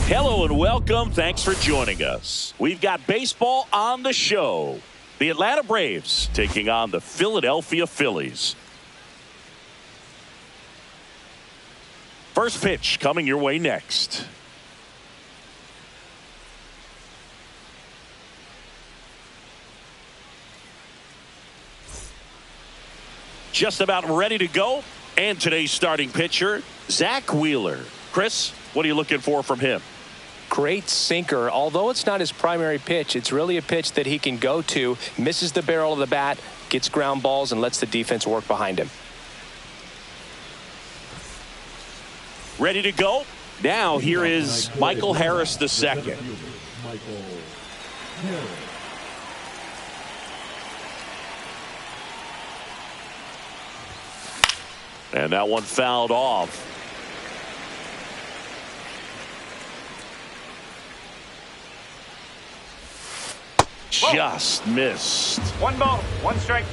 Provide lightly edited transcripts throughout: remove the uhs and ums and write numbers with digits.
Hello and welcome. Thanks for joining us. We've got baseball on the show. The Atlanta Braves taking on the Philadelphia Phillies. First pitch coming your way next. Just about ready to go. And today's starting pitcher, Zach Wheeler. Chris, what are you looking for from him? Great sinker. Although it's not his primary pitch, it's really a pitch that he can go to, misses the barrel of the bat, gets ground balls, and lets the defense work behind him. Ready to go? Now here is Michael Harris II. And that one fouled off. Just missed. 1 ball, 1 strike.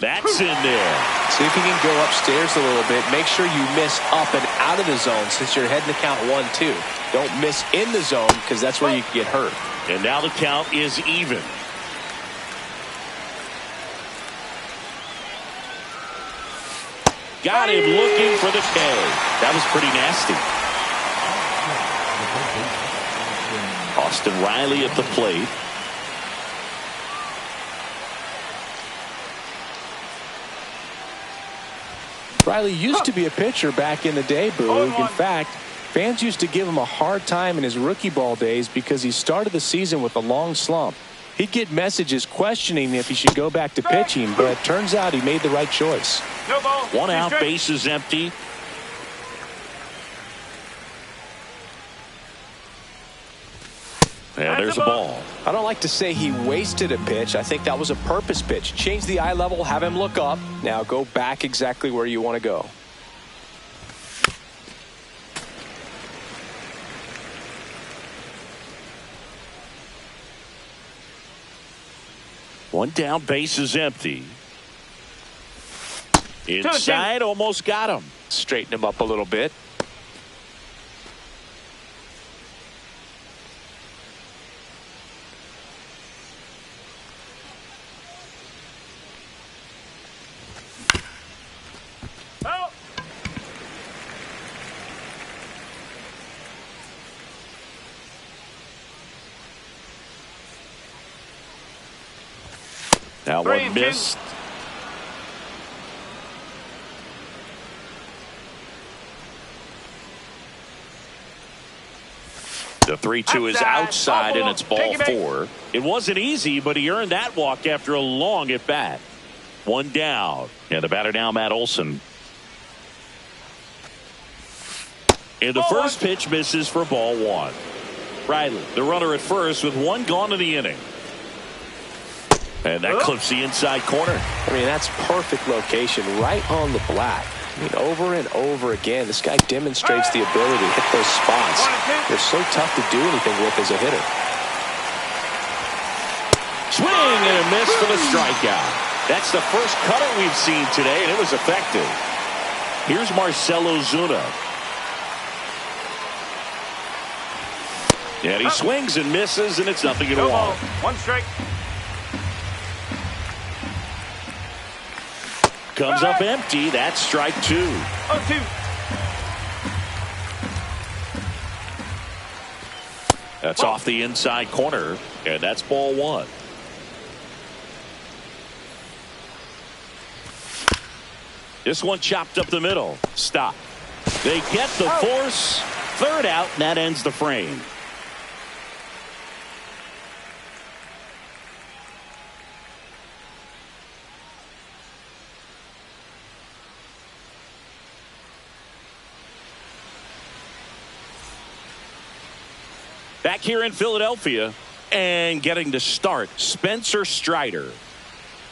That's in there. See if you can go upstairs a little bit. Make sure you miss up and out of the zone since you're heading to count 1-2. Don't miss in the zone because that's where you can get hurt. And now the count is even. Got him looking for the K. That was pretty nasty. Austin Riley at the plate. Riley used to be a pitcher back in the day, Boog. In fact, fans used to give him a hard time in his rookie ball days because he started the season with a long slump. He'd get messages questioning if he should go back to pitching, but it turns out he made the right choice. 1 out, bases empty. And there's a ball. I don't like to say he wasted a pitch. I think that was a purpose pitch. Change the eye level, have him look up. Now go back exactly where you want to go. One down, bases empty. Inside, almost got him. Straighten him up a little bit. Now one missed. The 3-2 is outside and it's ball 4. It wasn't easy, but he earned that walk after a long at bat. 1 down. And the batter now, Matt Olson. And the first pitch misses for ball 1. Riley, the runner at first with 1 gone in the inning. And that clips the inside corner. I mean, that's perfect location, right on the black. I mean, over and over again, this guy demonstrates the ability to hit those spots. They're so tough to do anything with as a hitter. Swing and a miss for the strikeout. That's the first cutter we've seen today, and it was effective. Here's Marcell Ozuna. And he swings and misses, and it's 0-1. 1 strike. Comes up empty. That's strike 2. 0-2. That's off the inside corner, and that's ball 1. This one chopped up the middle. Stop. They get the force. 3rd out, and that ends the frame. Back here in Philadelphia and getting to start, Spencer Strider.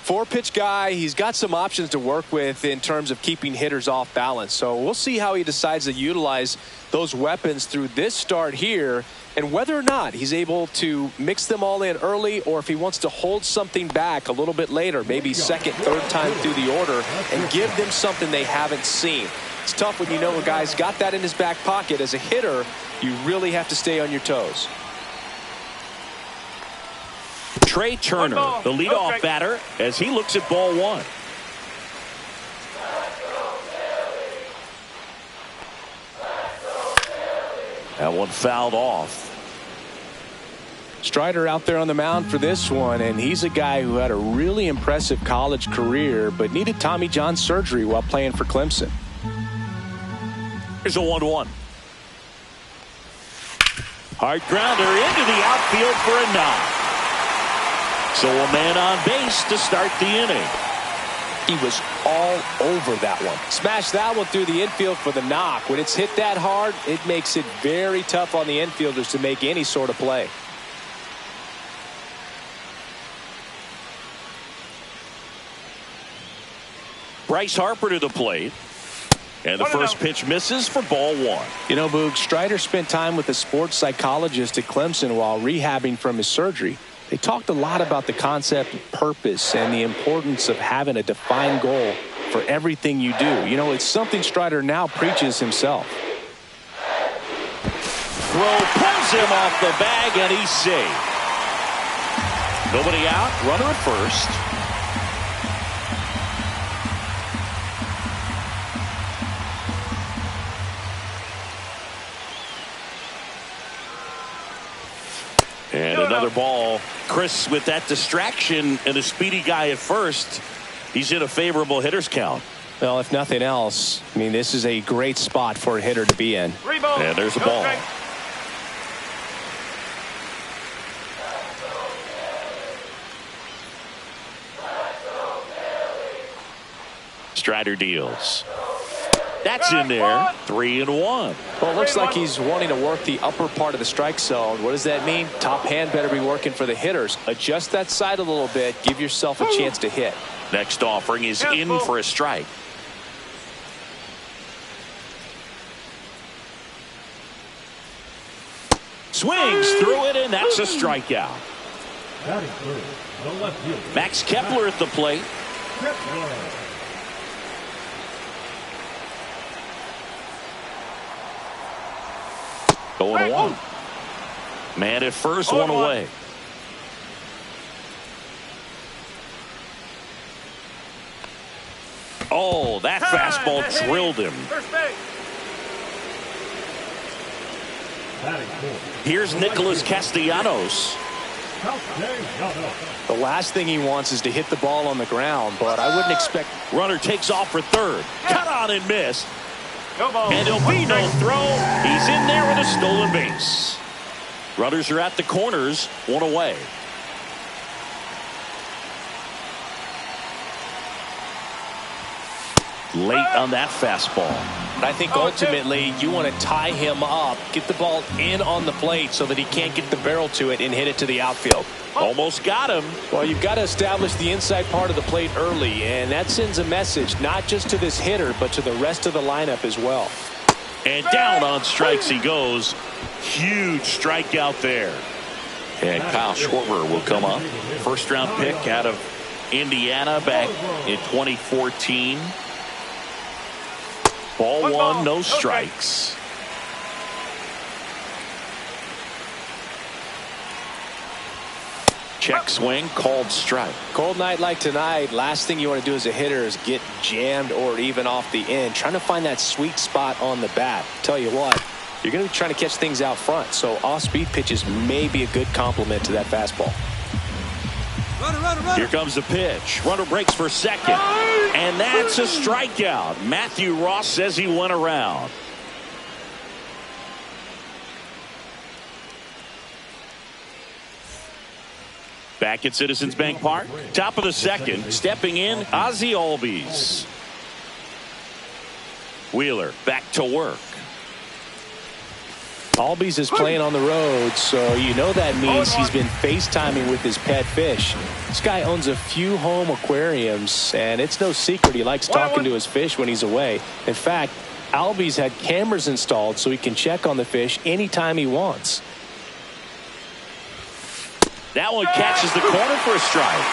4-pitch guy. He's got some options to work with in terms of keeping hitters off balance. So we'll see how he decides to utilize those weapons through this start here, and whether or not he's able to mix them all in early, or if he wants to hold something back a little bit later, maybe second, third time through the order, and give them something they haven't seen. It's tough when you know a guy's got that in his back pocket. As a hitter, you really have to stay on your toes. Trey Turner, the leadoff batter, as he looks at ball one. That one fouled off. Strider out there on the mound for this one, and he's a guy who had a really impressive college career but needed Tommy John surgery while playing for Clemson. Here's a 1-1. Hard grounder into the outfield for a knock. So a man on base to start the inning. He was all over that one. Smashed that one through the infield for the knock. When it's hit that hard, it makes it very tough on the infielders to make any sort of play. Bryce Harper to the plate. And the first pitch misses for ball one. You know, Boog, Strider spent time with a sports psychologist at Clemson while rehabbing from his surgery. They talked a lot about the concept of purpose and the importance of having a defined goal for everything you do. You know, it's something Strider now preaches himself. Throw pulls him off the bag, and he's safe. Nobody out, runner at first. And another ball. Chris, with that distraction and a speedy guy at first, he's in a favorable hitter's count. Well, if nothing else, I mean, this is a great spot for a hitter to be in. And there's a ball. Strider deals. That's in there. 3-1. Well, it looks like he's wanting to work the upper part of the strike zone. What does that mean? Top hand better be working for the hitters. Adjust that side a little bit. Give yourself a chance to hit. Next offering is in for a strike. Swings through it, and that's a strikeout. Max Kepler at the plate. Going one. Man at first, one away. Oh, that fastball drilled him. Here's Nicholas Castellanos. The last thing he wants is to hit the ball on the ground, but I wouldn't expect. Runner takes off for third. Cut on and missed. And there'll be no throw. He's in there with a stolen base. Runners are at the corners, one away. Late on that fastball. But I think ultimately you want to tie him up, get the ball in on the plate so that he can't get the barrel to it and hit it to the outfield. Almost got him. Well, you've got to establish the inside part of the plate early, and that sends a message not just to this hitter but to the rest of the lineup as well. And down on strikes he goes. Huge strikeout there. And Kyle Schwarber will come up. First round pick out of Indiana back in 2014. Ball one, no strikes. Check swing, called strike. Cold night like tonight, last thing you want to do as a hitter is get jammed or even off the end. Trying to find that sweet spot on the bat. Tell you what, you're going to be trying to catch things out front, so off-speed pitches may be a good complement to that fastball. Runner. Here comes the pitch. Runner breaks for second. And that's a strikeout. Matthew Ross says he went around. Back at Citizens Bank Park. Top of the second. Stepping in, Ozzie Albies. Wheeler back to work. Albies is playing on the road, so you know that means he's been FaceTiming with his pet fish. This guy owns a few home aquariums, and it's no secret he likes talking to his fish when he's away. In fact, Albies had cameras installed so he can check on the fish anytime he wants. That one catches the corner for a strike.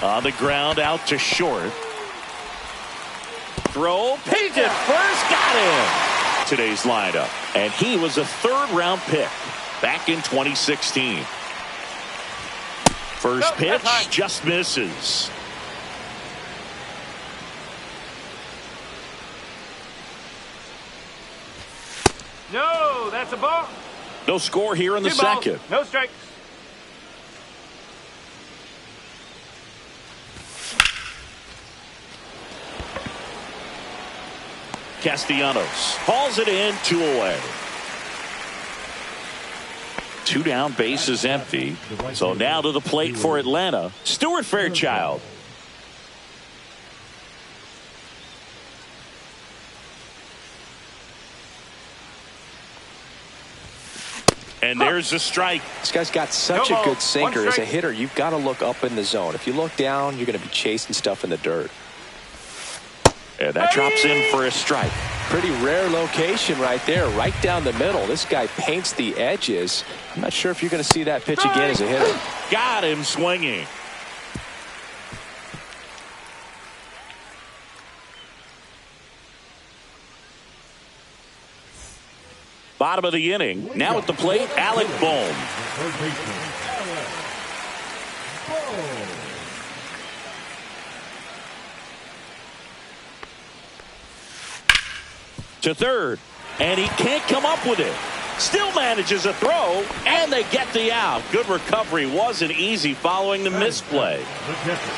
On the ground, out to short. Throw, painted first, got him. Today's lineup, and he was a third-round pick back in 2016. First pitch just misses. No, that's a ball. No score here in the second. No strikes. Castellanos hauls it in, 2 away. 2 down, base is empty. So now to the plate for Atlanta, Stuart Fairchild. And there's a strike. This guy's got such a good sinker. As a hitter, you've got to look up in the zone. If you look down, you're going to be chasing stuff in the dirt. And that drops in for a strike. Pretty rare location right there, right down the middle. This guy paints the edges. I'm not sure if you're going to see that pitch again as a hitter. Got him swinging. Bottom of the inning. Now at the plate, Alec Bohm. To third, and he can't come up with it. Still manages a throw, and they get the out. Good recovery. Wasn't easy following the misplay.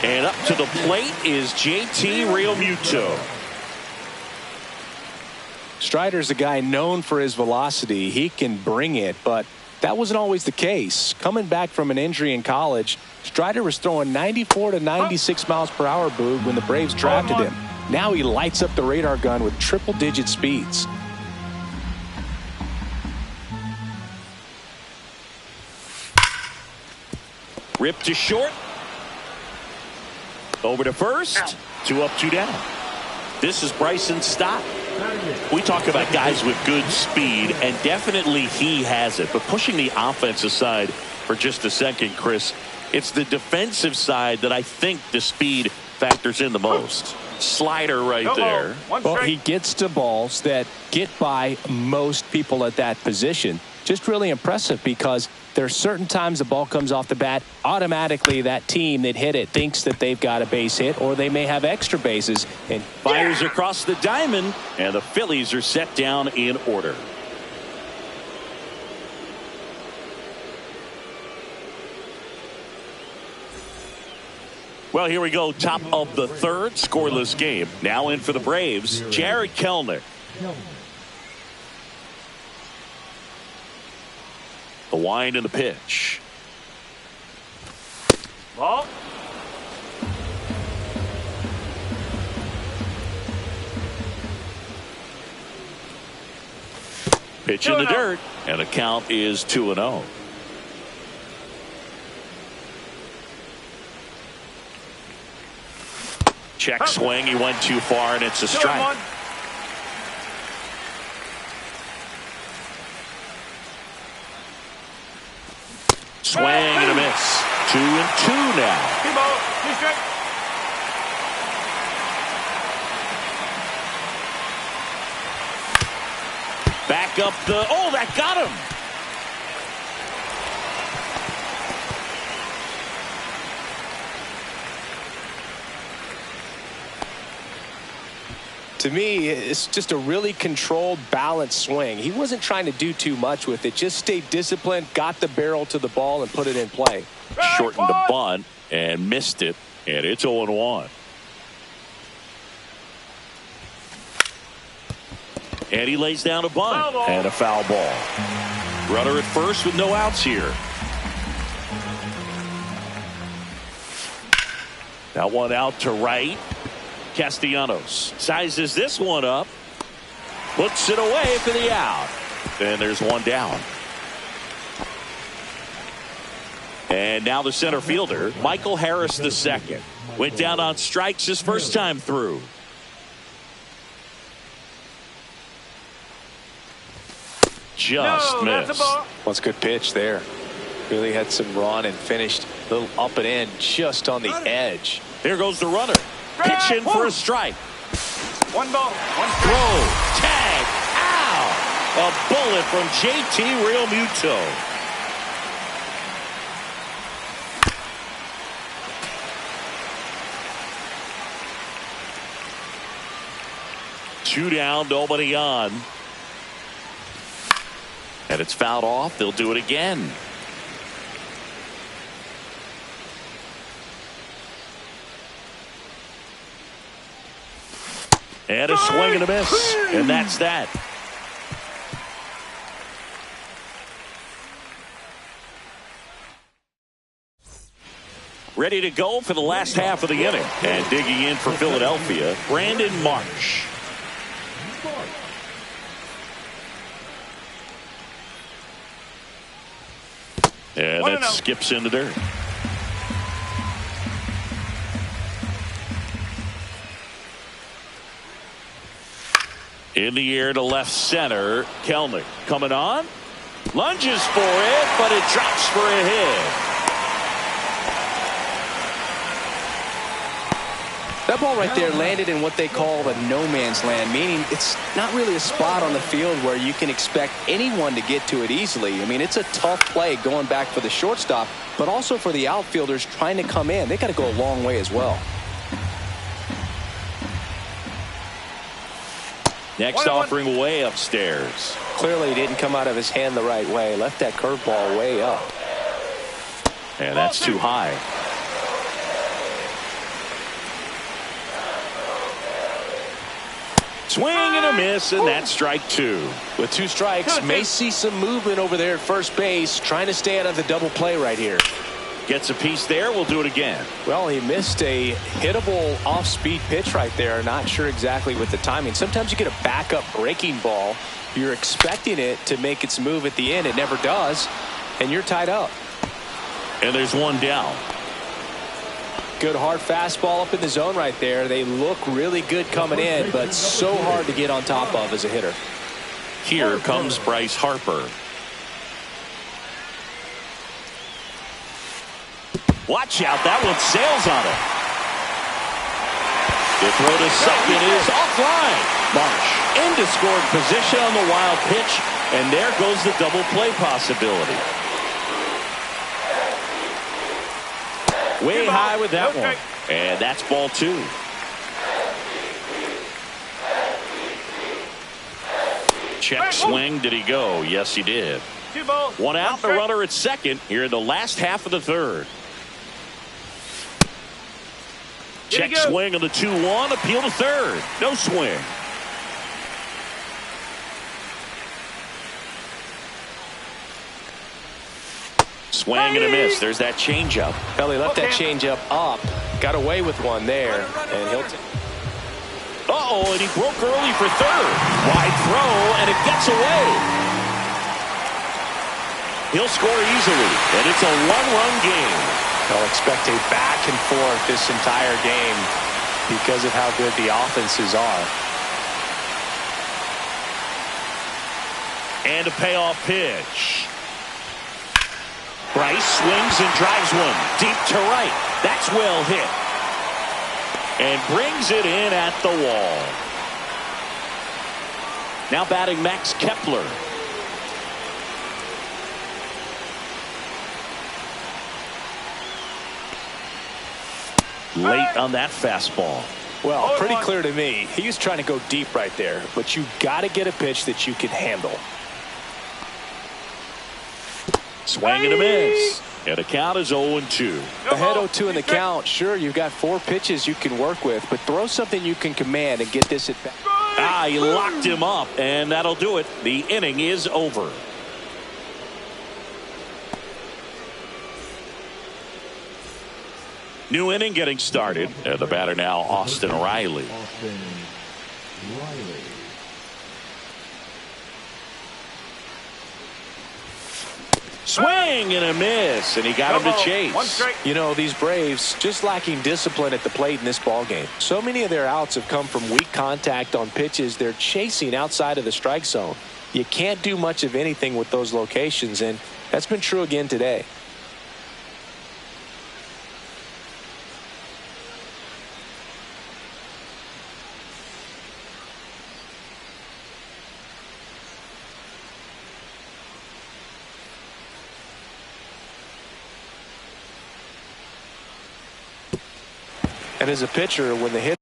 And up to the plate is JT Realmuto. Strider's a guy known for his velocity. He can bring it, but that wasn't always the case. Coming back from an injury in college, Strider was throwing 94 to 96 miles per hour, Boog, when the Braves drafted him. Now he lights up the radar gun with triple-digit speeds. Ripped to short. Over to first. 2 up, 2 down. This is Bryson Stott. We talk about guys with good speed, and definitely he has it. But pushing the offense aside for just a second, Chris, it's the defensive side that I think the speed factors in the most. Slider right there. Well, he gets to balls that get by most people at that position. Just really impressive because there are certain times the ball comes off the bat, automatically that team that hit it thinks that they've got a base hit, or they may have extra bases. And fires across the diamond, and the Phillies are set down in order. Well, here we go. Top of the third, scoreless game. Now in for the Braves, Jared Kellner. The wind and the pitch. Ball. Pitch in the dirt, and the count is 2-0. Check swing. He went too far, and it's a strike. Swing and a miss. 2-2 now. 2 balls, 2 strikes. Back up the. Oh, that got him. To me, it's just a really controlled, balanced swing. He wasn't trying to do too much with it. Just stayed disciplined, got the barrel to the ball, and put it in play. Shortened the bunt and missed it, and it's 0-1. And he lays down a bunt and a foul ball. Runner at first with no outs here. That one out to right. Castellanos sizes this one up. Puts it away for the out. And there's one down. And now the center fielder, Michael Harris II. Went down on strikes his first time through. Just missed. That's a good pitch there. Really had some run and finished a little up and in just on the edge. There goes the runner. Pitch in for a strike. One ball, one strike. Throw, tag, ow! A bullet from JT Realmuto. Two down, nobody on. And it's fouled off. They'll do it again. And a swing and a miss. And that's that. Ready to go for the last half of the inning. And digging in for Philadelphia, Brandon Marsh. And that skips into dirt. In the air to left center. Kelnick coming on. Lunges for it, but it drops for a hit. That ball right there landed in what they call the no man's land, meaning it's not really a spot on the field where you can expect anyone to get to it easily. I mean, it's a tough play going back for the shortstop, but also for the outfielders trying to come in. They got to go a long way as well. Next offering way upstairs. Clearly didn't come out of his hand the right way. Left that curveball way up. And that's too high. Swing and a miss, and that's strike two. With two strikes, may see some movement over there at first base, trying to stay out of the double play right here. Gets a piece there. We'll do it again. Well, he missed a hittable off-speed pitch right there. Not sure exactly with the timing. Sometimes you get a backup breaking ball. You're expecting it to make its move at the end. It never does, and you're tied up. And there's one down. Good hard fastball up in the zone right there. They look really good coming in, but so hard to get on top of as a hitter. Here comes Bryce Harper. Watch out, that one sails on it. The throw to second is offline. Marsh into scoring position on the wild pitch, and there goes the double play possibility. Way high with that one. And that's ball two. Check swing. Did he go? Yes, he did. One out, the runner at second here in the last half of the third. Check swing on the 2-1. Appeal to third. No swing. Swing and a miss. There's that changeup. Well, he left that changeup up. Got away with one there. And he'll uh-oh, and he broke early for third. Wide throw, and it gets away. He'll score easily, and it's a one-run game. I'll expect a back and forth this entire game because of how good the offenses are. And a payoff pitch. Bryce swings and drives one deep to right. That's well hit. And brings it in at the wall. Now batting Max Kepler. Late on that fastball. Well, pretty clear to me. He was trying to go deep right there, but you got to get a pitch that you can handle. Swing and a miss. And the count is 0-2. Ahead 0-2 in the count. Sure, you've got 4 pitches you can work with, but throw something you can command and get this at bat. Ah, he locked him up, and that'll do it. The inning is over. New inning getting started. The batter now, Austin Riley. Swing and a miss, and he got him to chase. One strike. You know, these Braves just lacking discipline at the plate in this ball game. So many of their outs have come from weak contact on pitches they're chasing outside of the strike zone. You can't do much of anything with those locations, and that's been true again today. And as a pitcher, when the hit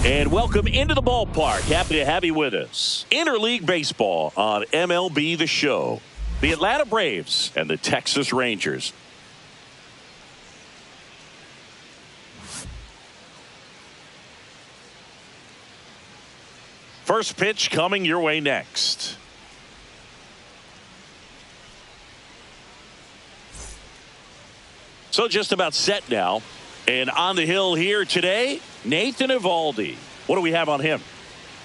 And welcome into the ballpark. Happy to have you with us. Interleague Baseball on MLB The Show. The Atlanta Braves and the Texas Rangers. First pitch coming your way next. So just about set now. And on the hill here today, Nathan Eovaldi. What do we have on him?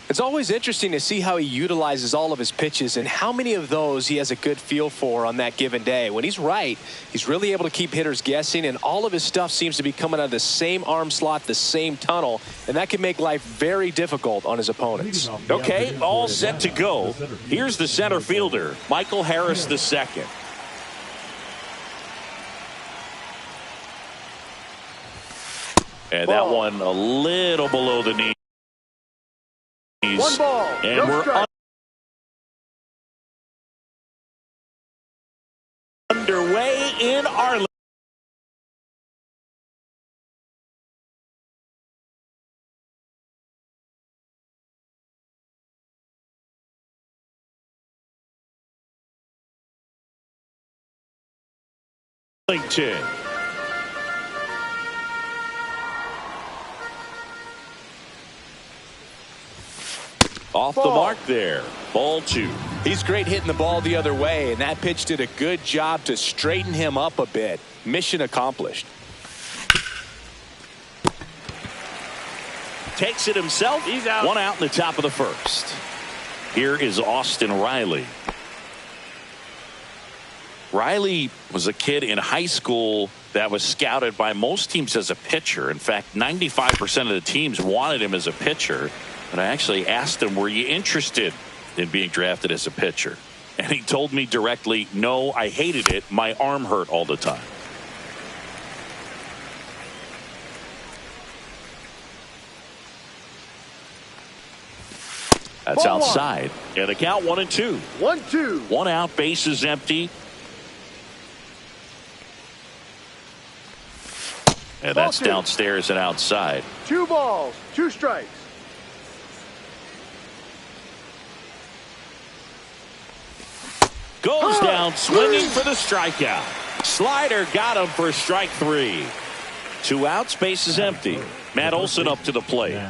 It's always interesting to see how he utilizes all of his pitches and how many of those he has a good feel for on that given day. When he's right, he's really able to keep hitters guessing, and all of his stuff seems to be coming out of the same arm slot, the same tunnel, and that can make life very difficult on his opponents. Okay, all set to go. Here's the center fielder, Michael Harris II. And that one a little below the knees. One ball. And No we're strike. underway in Arlington. Off the mark there. Ball 2. He's great hitting the ball the other way, and that pitch did a good job to straighten him up a bit. Mission accomplished. Takes it himself. He's out. One out in the top of the first. Here is Austin Riley. Riley was a kid in high school that was scouted by most teams as a pitcher. In fact, 95% of the teams wanted him as a pitcher. And I actually asked him, were you interested in being drafted as a pitcher? And he told me directly, no, I hated it. My arm hurt all the time. That's Ball outside. And the count 1-2. 1-2. One out, base is empty. And Ball that's 2. downstairs and outside. 2 balls. 2 strikes. Goes down swinging for the strikeout. Slider got him for strike 3. 2 outs, base is empty. Matt Olson up to the plate.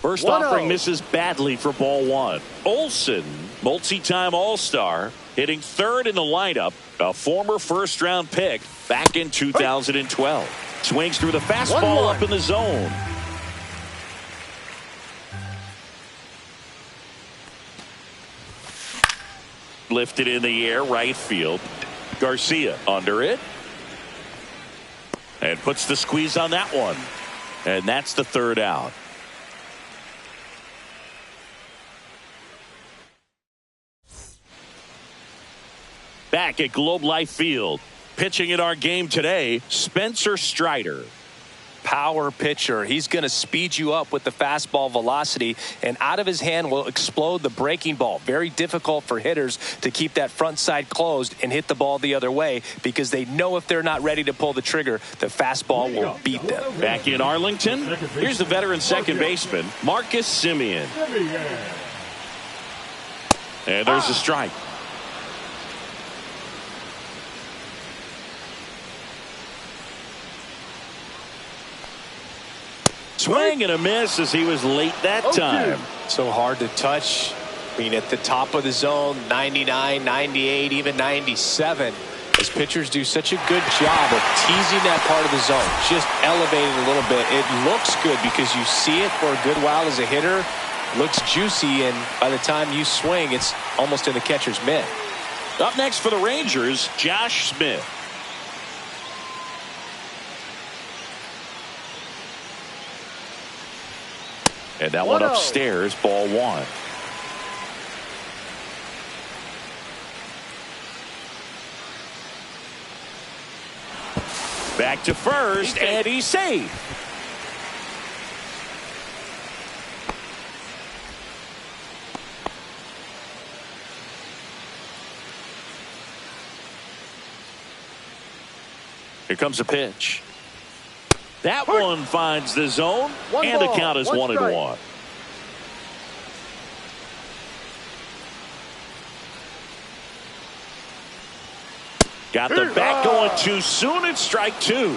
First 1-0. offering misses badly for ball 1. Olson, multi-time All-Star, hitting third in the lineup, a former first-round pick back in 2012. Swings through the fastball 1-1. up in the zone. Lifted in the air, right field. Garcia under it. And puts the squeeze on that one. And that's the third out. Back at Globe Life Field. Pitching in our game today, Spencer Strider. Power pitcher. He's going to speed you up with the fastball velocity, and out of his hand will explode the breaking ball. Very difficult for hitters to keep that front side closed and hit the ball the other way, because they know if they're not ready to pull the trigger, the fastball will beat them. Back in Arlington, here's the veteran second baseman, Marcus Semien. And there's a strike. Swing and a miss as he was late that time. So hard to touch. I mean, at the top of the zone, 99, 98, even 97. As pitchers do such a good job of teasing that part of the zone, just elevating a little bit. It looks good because you see it for a good while as a hitter. Looks juicy, and by the time you swing, it's almost in the catcher's mitt. Up next for the Rangers, Josh Smith. And that one upstairs, ball 1. Back to first, and he's safe. Here comes a pitch. That one finds the zone, and the count is 1-1. Got the bat going too soon. It's strike two.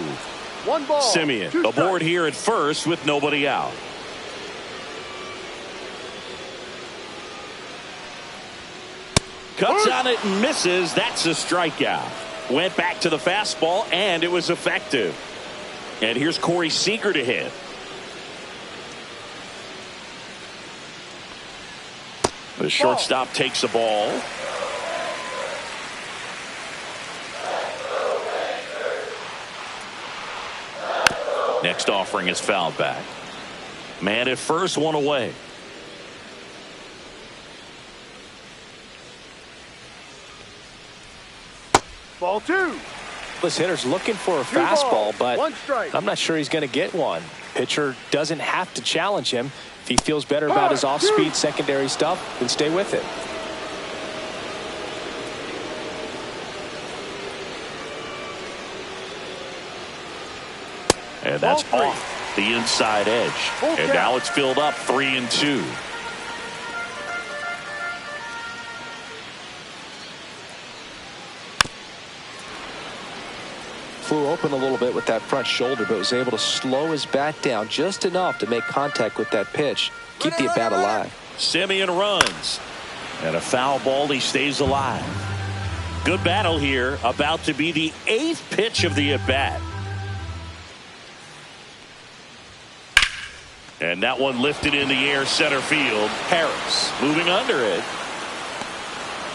One ball. Simeon Two aboard strikes. here at first with nobody out. Cuts on it and misses. That's a strikeout. Went back to the fastball, and it was effective. And here's Corey Seager to hit. The shortstop takes the ball. Next offering is fouled back. Man at first, one away. Ball two. This hitter's looking for a Two fastball, balls, but one strike. I'm not sure he's going to get one. Pitcher doesn't have to challenge him. If he feels better about his off-speed secondary stuff, then stay with it. And that's off the inside edge. And now it's filled up 3-2. Flew open a little bit with that front shoulder, but was able to slow his bat down just enough to make contact with that pitch. Keep the at-bat alive. Simeon runs. And a foul ball. He stays alive. Good battle here. About to be the 8th pitch of the at-bat. And that one lifted in the air, center field. Harris moving under it.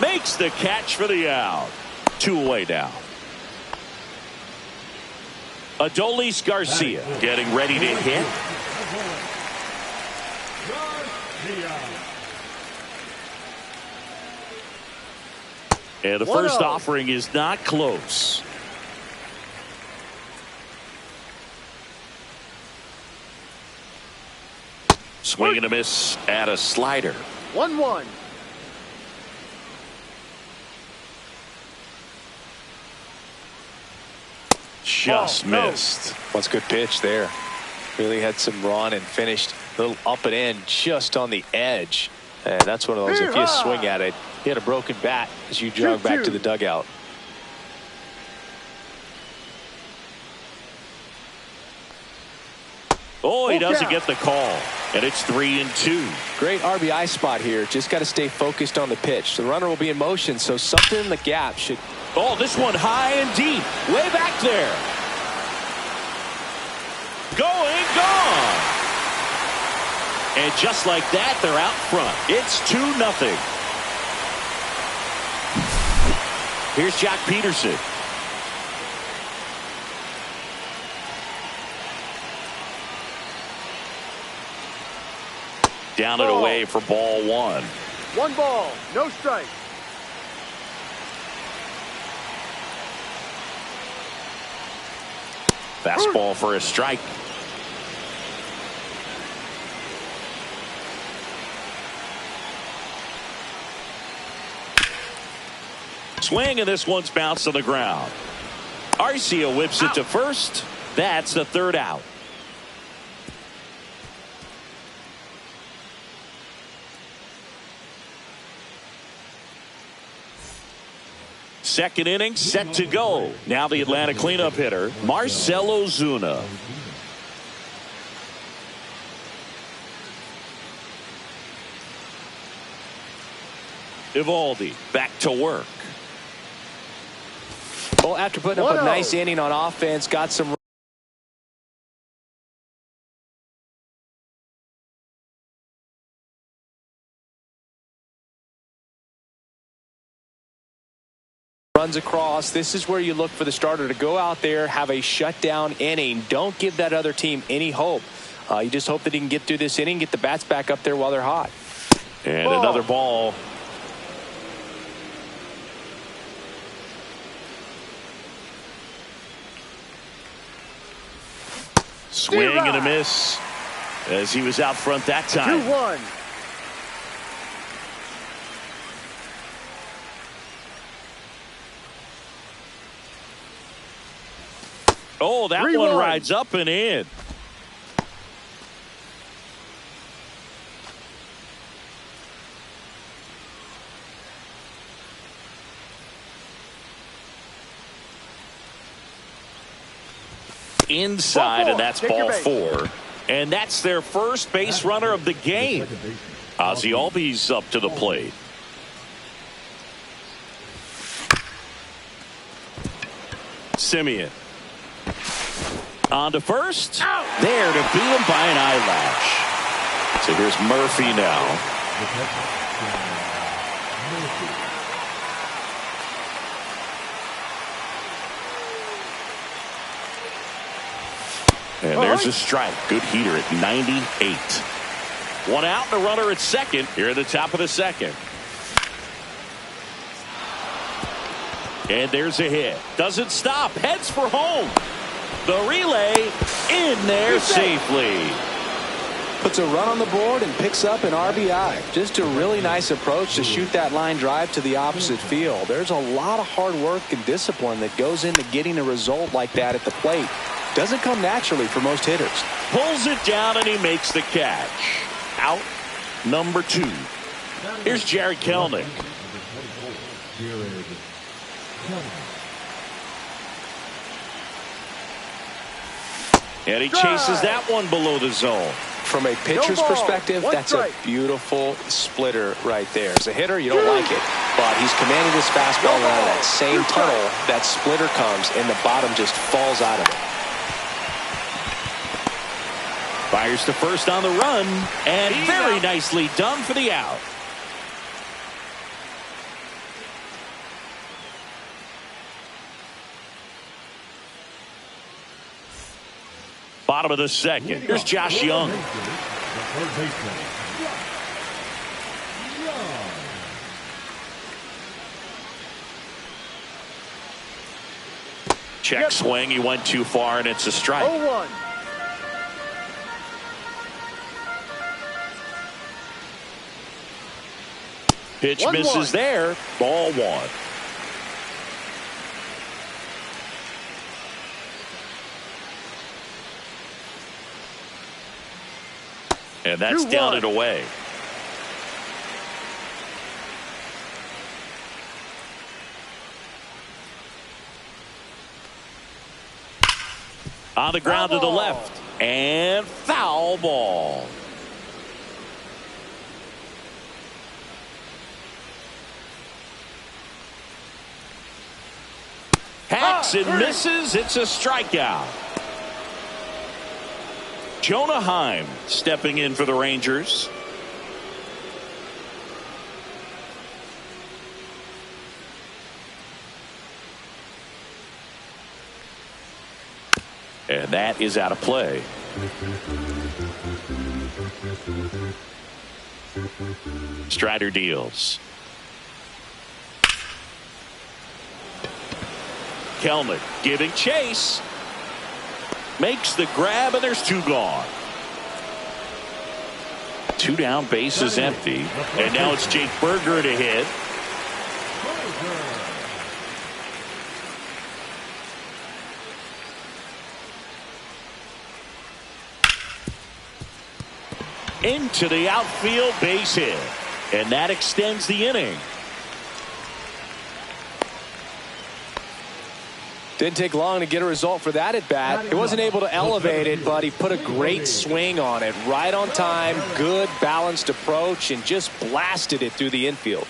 Makes the catch for the out. 2 away now. Adolis Garcia getting ready to hit. And the first offering is not close. Swing and a miss at a slider. 1-1. Just missed. That's a good pitch there. Really had some run and finished a little up and in just on the edge. And that's one of those, if you swing at it, you had a broken bat as you jog back to the dugout. Oh, he doesn't get the call. And it's 3-2. Great RBI spot here. Just got to stay focused on the pitch. The runner will be in motion, so something in the gap should. Oh, this one high and deep. Way back there. Going, gone. And just like that, they're out front. It's 2-0. Here's Jock Peterson. Down and away for ball one. 1 ball, no strike. Fastball for a strike. Swing, and this one's bounced on the ground. Arcia whips it to first. That's the 3rd out. Second inning set to go. Now the Atlanta cleanup hitter, Marcell Ozuna. Eovaldi back to work. Well, after putting up a nice inning on offense, got some runs across. This is where you look for the starter to go out there, have a shutdown inning. Don't give that other team any hope. You just hope that he can get through this inning, get the bats back up there while they're hot. And another ball. Swing and a miss as he was out front that time. 2-1. Oh, that 3-1. one rides up and in. Inside, and that's ball 4. And that's their first base runner of the game. Ozzie Albies up to the plate. Simeon. On to first. There to beat him by an eyelash. So here's Murphy now. And there's a strike. Good heater at 98. One out and a runner at second here at the top of the second. And there's a hit. Doesn't stop. Heads for home. The relay in there safely. Puts a run on the board and picks up an RBI. Just a really nice approach to shoot that line drive to the opposite field. There's a lot of hard work and discipline that goes into getting a result like that at the plate. Doesn't come naturally for most hitters. Pulls it down and he makes the catch. Out number 2. Here's Jared Kelnick. And he chases that one below the zone. From a pitcher's perspective, that's a beautiful splitter right there. As a hitter, you don't like it, but he's commanding his fastball and out of that same tunnel. That splitter comes and the bottom just falls out of it. Fires to first on the run, and very nicely done for the out. Bottom of the second. Here's Josh Young. Check swing. He went too far, and it's a strike. 0-1. Pitch misses there. Ball 1. And that's down and away. On the ground to the left. And foul ball. Hacks and misses. It's a strikeout. Jonah Heim stepping in for the Rangers. And that is out of play. Strider deals. Kelnick giving chase. Makes the grab, and there's 2 gone. 2 down, base is empty. And now it's Jake Berger to hit. Into the outfield, base hit. And that extends the inning. Didn't take long to get a result for that at bat. He wasn't able to elevate it, but he put a great swing on it. Right on time, good balanced approach, and just blasted it through the infield.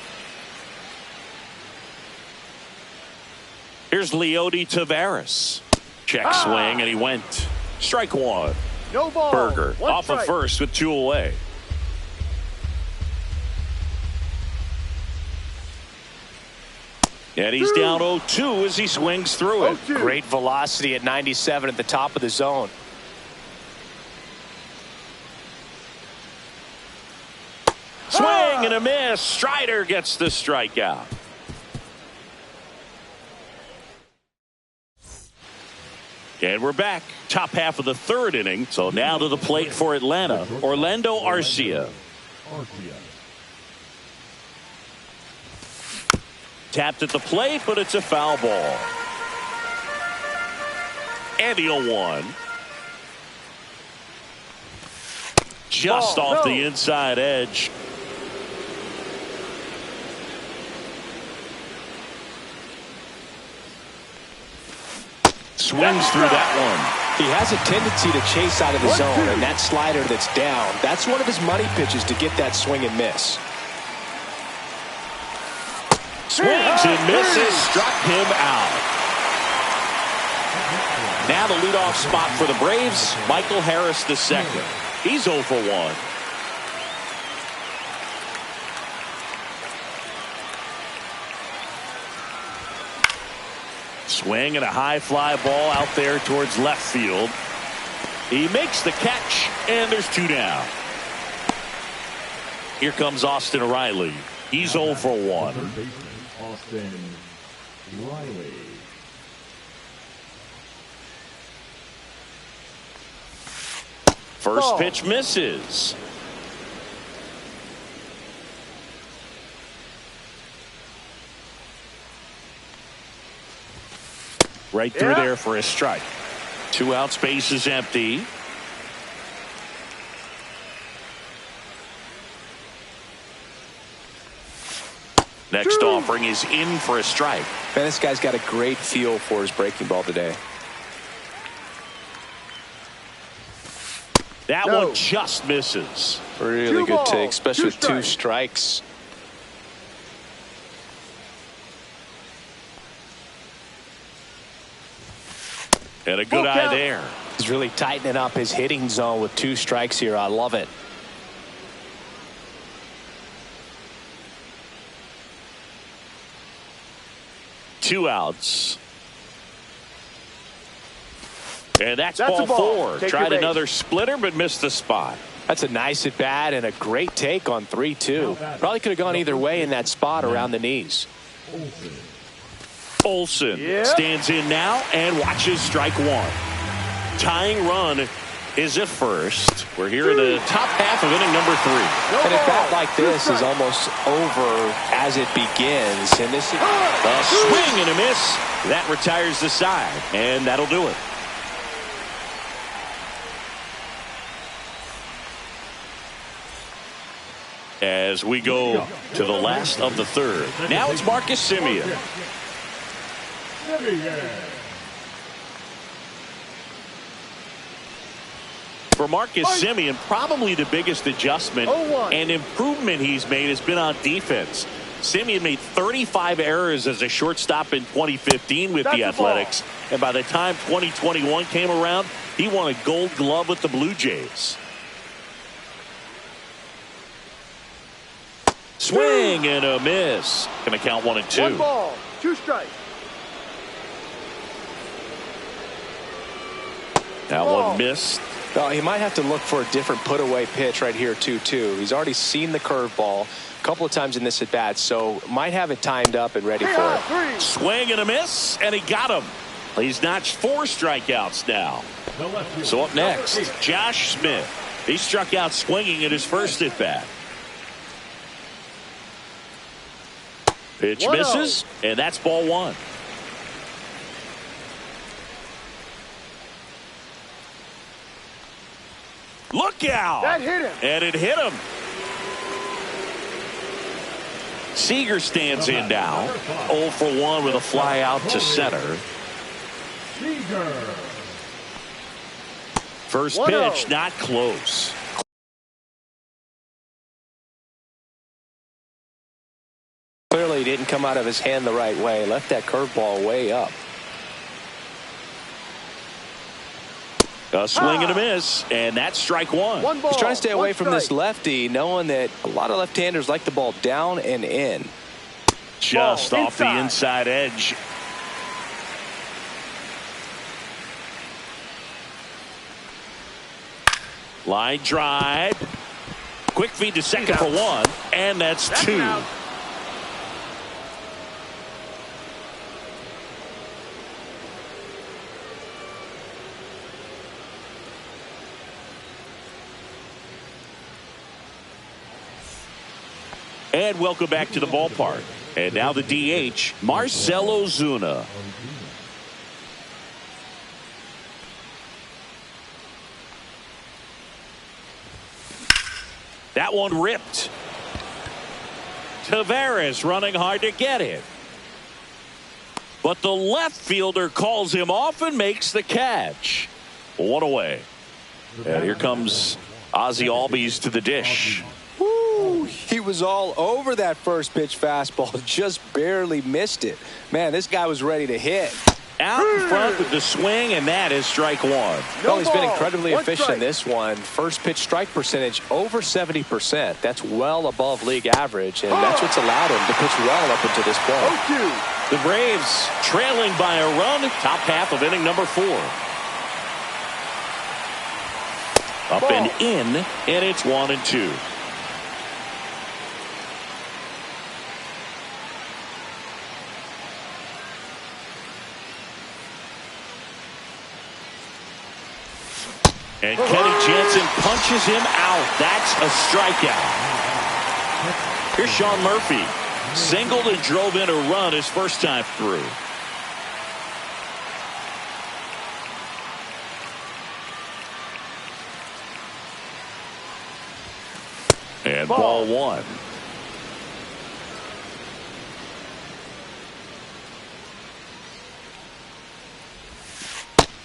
Here's Leody Taveras. Check swing, and he went. Strike 1. No ball. Berger 1 off strike. of first with 2 away. And he's down 0-2 as he swings through it. 0-2. Great velocity at 97 at the top of the zone. Swing and a miss. Strider gets the strikeout. And we're back. Top half of the 3rd inning. So now to the plate for Atlanta. Orlando Arcia. Tapped at the plate, but it's a foul ball. And the 0-1. Just off the inside edge. Swings through that one. He has a tendency to chase out of the zone, and that slider that's down, that's one of his money pitches to get that swing and miss. Swings and misses, struck him out. Now the leadoff spot for the Braves, Michael Harris II. He's 0 for 1. Swing and a high fly ball out there towards left field. He makes the catch, and there's 2 down. Here comes Austin Riley. He's 0 for 1. Austin Riley. First pitch misses. Right through there for a strike. 2 outs, base is empty. Next offering is in for a strike. Man, this guy's got a great feel for his breaking ball today. That one just misses. Really good take, especially with 2 strikes. And a good eye there. He's really tightening up his hitting zone with 2 strikes here. I love it. Two outs. And that's ball 4. Tried another splitter, but missed the spot. That's a nice at bat and a great take on 3-2. Probably could have gone either way in that spot around the knees. Olsen stands in now and watches strike 1. Tying run is at first. We're here in the top half of inning number 3. And a bat like this is almost over as it begins. And this is a swing and a miss. That retires the side, and that'll do it. As we go to the last of the 3rd. Now it's Marcus Semien. For Marcus Semien, probably the biggest adjustment and improvement he's made has been on defense. Semien made 35 errors as a shortstop in 2015 with the Athletics. And by the time 2021 came around, he won a Gold Glove with the Blue Jays. Swing and a miss. Going to count 1 and 2. 1 ball, 2 strikes. That one missed. Well, he might have to look for a different put-away pitch right here, 2-2. He's already seen the curveball a couple of times in this at-bat, so might have it timed up and ready for it. Swing and a miss, and he got him. He's notched 4 strikeouts now. So up next, Josh Smith. He struck out swinging at his first at-bat. Pitch misses, and that's ball 1. Look out! That hit him. And it hit him. Seager stands in now. 0 for 1 with a fly out to center. First pitch, not close. Clearly he didn't come out of his hand the right way. Left that curveball way up. A swing and a miss, and that's strike 1. One ball, he's trying to stay away from strike. this lefty, knowing that a lot of left-handers like the ball down and in. Just off the inside edge. Line drive. Quick feed to second for 1, and that's 2. And welcome back to the ballpark. And now the DH, Marcell Ozuna. That one ripped. Tavares running hard to get it. But the left fielder calls him off and makes the catch. One away. And here comes Ozzie Albies to the dish. Woo, he was all over that first pitch fastball, just barely missed it. Man, this guy was ready to hit. Out in front with the swing, and that is strike one. Well, he's been incredibly efficient in this one. First pitch strike percentage over 70%. That's well above league average, and that's what's allowed him to pitch well up until this point. The Braves trailing by a run, top half of inning number 4. Up and in, and it's 1-2. And Kenny Jansen punches him out. That's a strikeout. Here's Sean Murphy. Singled and drove in a run his first time through. And ball 1.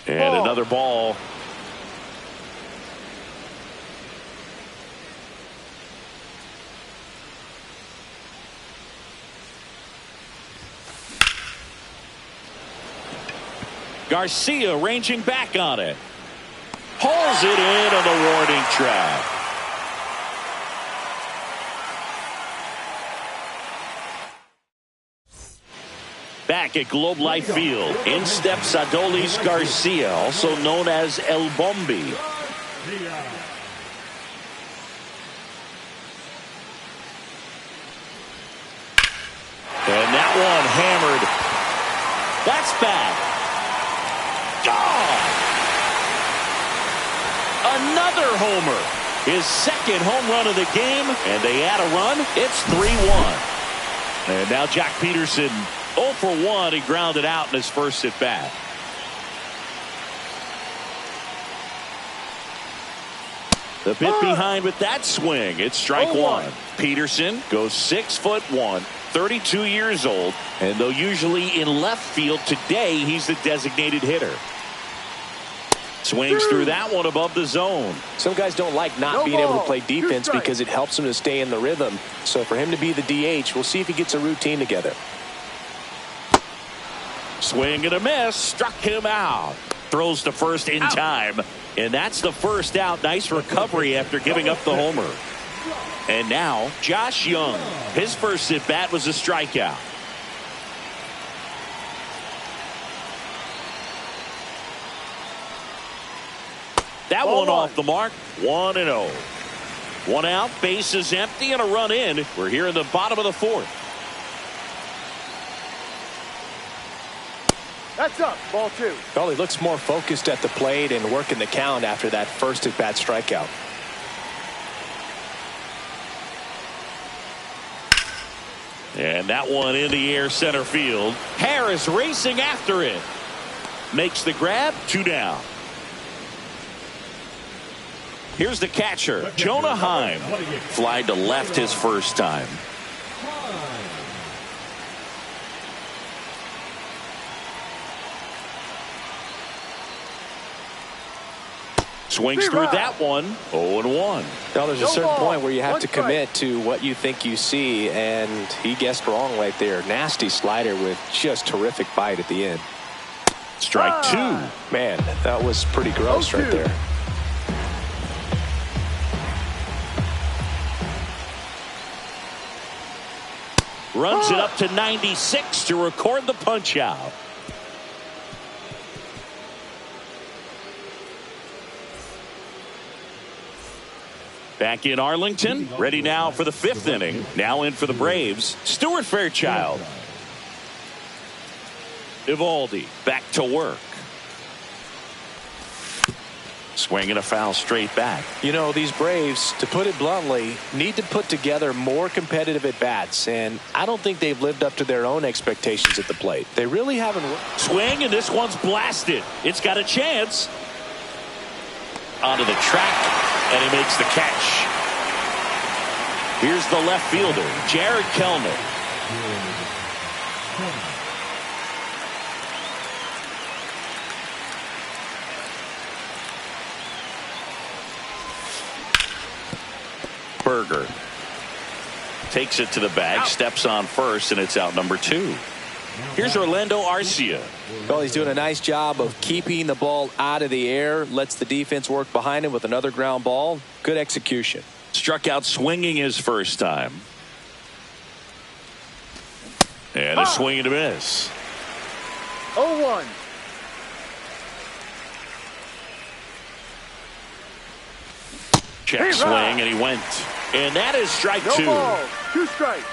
And another ball. Garcia ranging back on it. Pulls it in on the warning track. Back at Globe Life Field, in steps Adolis Garcia, also known as El Bombi. And that one hammered. That's bad. Gone. Another homer. His second home run of the game, and they add a run. It's 3-1. And now Jack Peterson 0 for 1. He grounded out in his first at bat. The bit behind with that swing. It's strike 1. Peterson goes 6'1", 32 years old, and though usually in left field, today he's the designated hitter. Swings through that one above the zone. Some guys don't like not being able to play defense because it helps them to stay in the rhythm. So for him to be the DH, we'll see if he gets a routine together. Swing and a miss. Struck him out. Throws to first in time. And that's the first out. Nice recovery after giving up the homer. And now Josh Young. His first at bat was a strikeout. That one off the mark. 1-0. One out, bases empty, and a run in. We're here in the bottom of the 4th. That's up. Ball 2. Well, he looks more focused at the plate and working the count after that first at bat strikeout. And that one in the air center field. Harris racing after it. Makes the grab. 2 down. Here's the catcher, Jonah Heim. Fly to left his first time. Swings through that one. 0-1. Well, there's a certain point where you have to commit to what you think you see, and he guessed wrong right there. Nasty slider with just terrific bite at the end. Strike 2. Man, that was pretty gross right there. Runs it up to 96 to record the punch out. Back in Arlington, ready now for the 5th inning. Now in for the Braves, Stuart Fairchild. Eovaldi back to work. Swinging a foul straight back. You know, these Braves, to put it bluntly, need to put together more competitive at-bats, and I don't think they've lived up to their own expectations at the plate. They really haven't. Swing, and this one's blasted. It's got a chance. Onto the track, and he makes the catch. Here's the left fielder, Jared Kelnick. Berger takes it to the bag, steps on first, and it's out number 2. Here's Orlando Arcia. Well, he's doing a nice job of keeping the ball out of the air, lets the defense work behind him with another ground ball. Good execution. Struck out swinging his first time. And a swing and a miss. 0-1. Check swing, and he went. And that is strike No 2. ball. 2 strikes.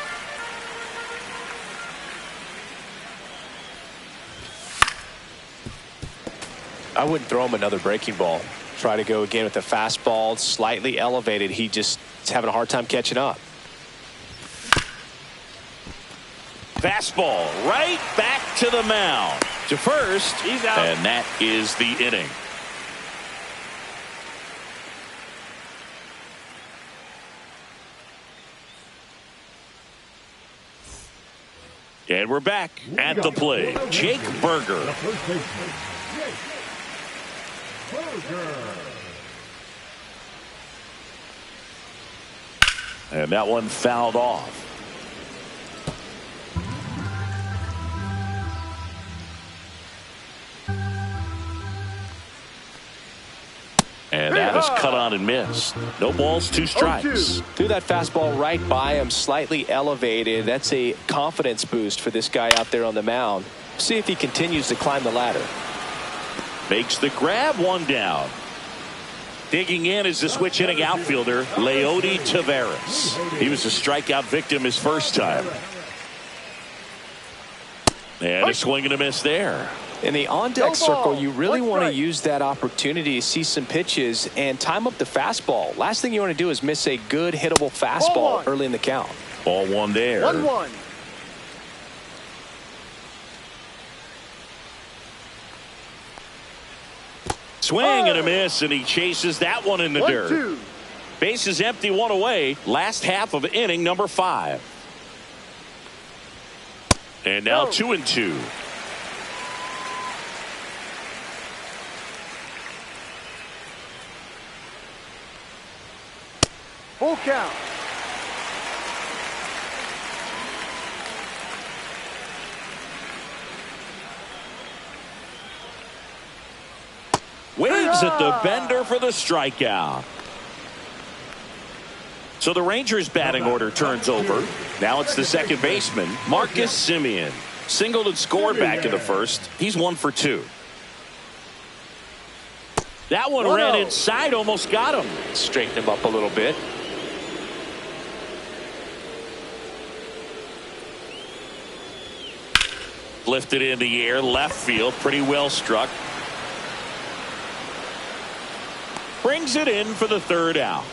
I wouldn't throw him another breaking ball. Try to go again with the fastball, slightly elevated. He just is having a hard time catching up. Fastball right back to the mound. To first. He's out. And that is the inning. And we're back at the plate. Jake Berger. And that one fouled off. And that is cut on and missed. No balls, 2 strikes. Threw that fastball right by him, slightly elevated. That's a confidence boost for this guy out there on the mound. See if he continues to climb the ladder. Makes the grab, 1 down. Digging in is the switch hitting outfielder, Leody Taveras. He was a strikeout victim his first time. And a swing and a miss there. In the on-deck circle, you really want to use that opportunity to see some pitches and time up the fastball. Last thing you want to do is miss a good hittable fastball early in the count. Ball 1 there. 1-1. Swing and a miss, and he chases that one in the dirt. 1-2. Base is empty, 1 away. Last half of inning number 5. And now 2-2. Full count. Waves at the bender for the strikeout. So the Rangers batting order turns over. Now it's the second baseman, Marcus Semien. Singled and scored back in the first. He's 1 for 2. That one ran inside, almost got him. Straighten him up a little bit. Lifted in the air, left field, pretty well struck. Brings it in for the 3rd out.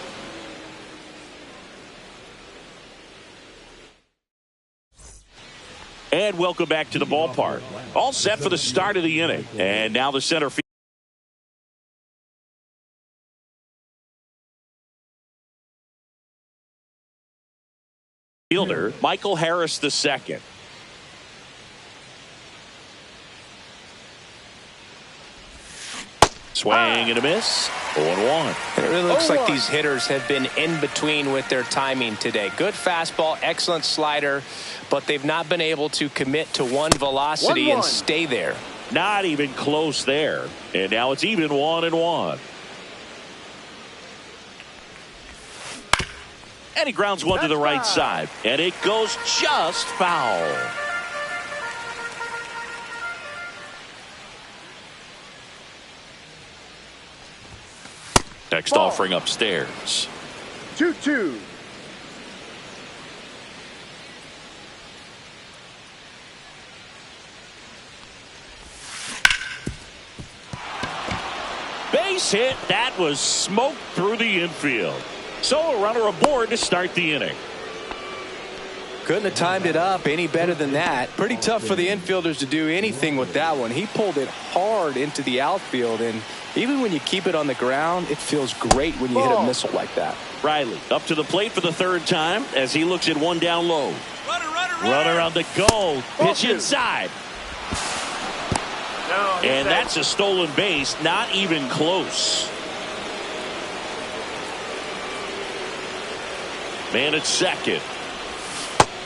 And welcome back to the ballpark. All set for the start of the inning. And now the center fielder, Michael Harris II. Swing and a miss. 0-1. It really looks like these hitters have been in between with their timing today. Good fastball, excellent slider, but they've not been able to commit to one velocity and stay there. Not even close there. And now it's even 1-1. And he grounds one to the right side. And it goes just foul. Next offering upstairs. 2-2. Base hit. That was smoked through the infield. So a runner aboard to start the inning. Couldn't have timed it up any better than that. Pretty tough for the infielders to do anything with that one. He pulled it hard into the outfield, and even when you keep it on the ground, it feels great when you hit a missile like that. Riley up to the plate for the third time as he looks at one down low. Runner on the go. Pitch inside. And that's a stolen base. Not even close. Man at second.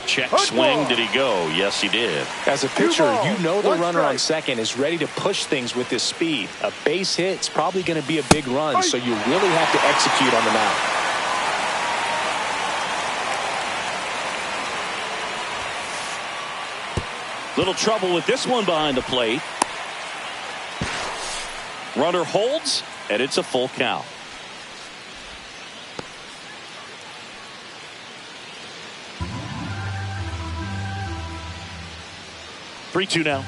Check swing. Did he go? Yes, he did. As a pitcher, you know the runner on second is ready to push things with his speed. A base hit's probably going to be a big run, so you really have to execute on the mound. Little trouble with this one behind the plate. Runner holds, and it's a full count. Three-two now.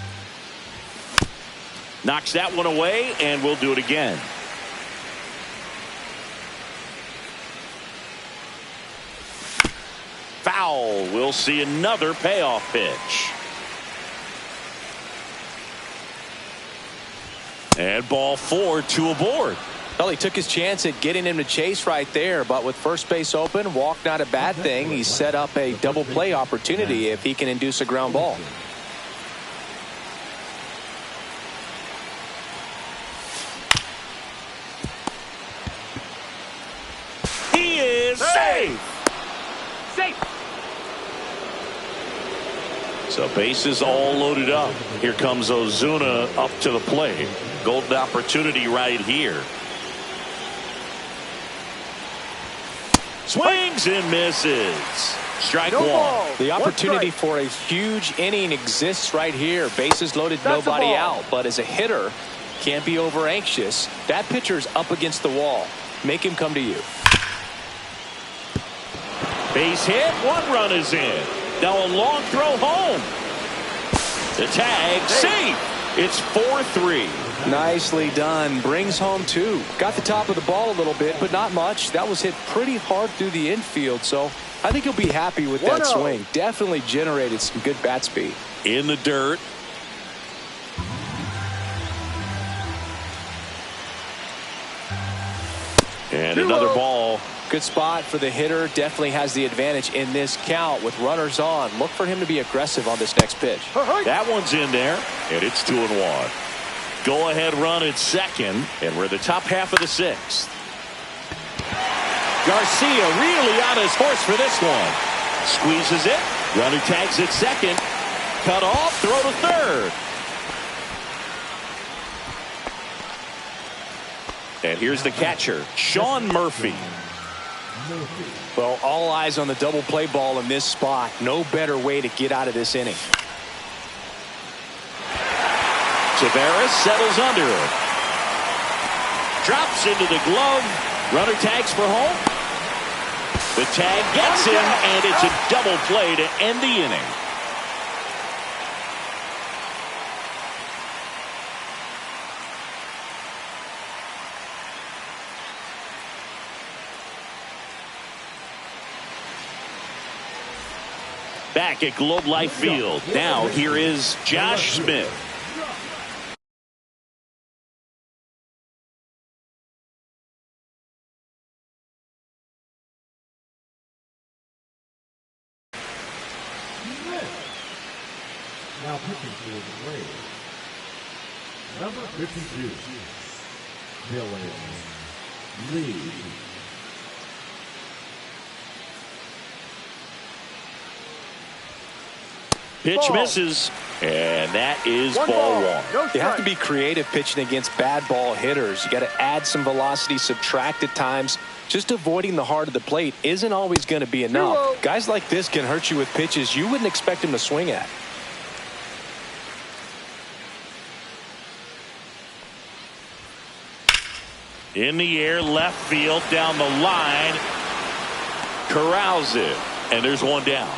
Knocks that one away, and we'll do it again. Foul. We'll see another payoff pitch. And ball 4, 2 aboard. Well, he took his chance at getting him to chase right there, but with first base open, walk not a bad thing. He set up a double play opportunity if he can induce a ground ball. He is safe. So bases all loaded up. Here comes Ozuna up to the plate. Golden opportunity right here. Swings and misses. Strike one. The opportunity for a huge inning exists right here. Bases loaded, nobody out. But as a hitter, can't be over anxious. That pitcher's up against the wall. Make him come to you. Base hit. One run is in. Now a long throw home. The tag safe. It's 4-3. Nicely done. Brings home 2. Got the top of the ball a little bit, but not much. That was hit pretty hard through the infield, so I think he'll be happy with that swing. Definitely generated some good bat speed. In the dirt. And another ball. Good spot for the hitter. Definitely has the advantage in this count with runners on. Look for him to be aggressive on this next pitch. That one's in there, and it's 2-1. Go ahead run at second, and we're in the top half of the 6th. Garcia really on his horse for this one. Squeezes it. Runner tags at second. Cut off. Throw to third. And here's the catcher, Sean Murphy. Well, all eyes on the double play ball in this spot. No better way to get out of this inning. Tavares settles under it. Drops into the glove. Runner tags for home. The tag gets him, and it's a double play to end the inning. Back at Globe Life Field. Now here is Josh Smith. Now pitching for the Rays. Number 52, Dylan Lee. Pitch misses, and that is ball 1. You have to be creative pitching against bad ball hitters. You got to add some velocity, subtract at times. Just avoiding the heart of the plate isn't always going to be enough. Guys like this can hurt you with pitches you wouldn't expect them to swing at. In the air, left field, down the line. Corrals it, and there's one down.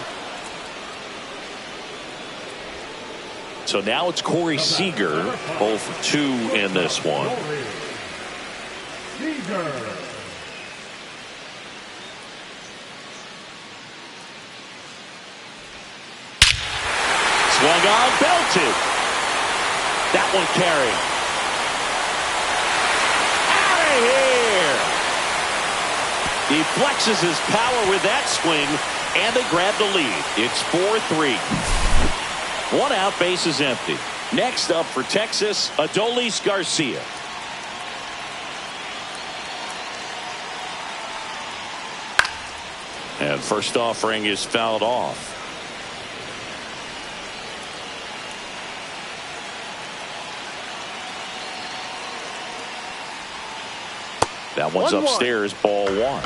So now it's Corey Seager, 0 for 2 in this one. Swung on, belted. That one carried. Out of here. He flexes his power with that swing, and they grab the lead. It's 4-3. 1 out, base is empty. Next up for Texas, Adolis Garcia. And first offering is fouled off. That one's upstairs, ball 1.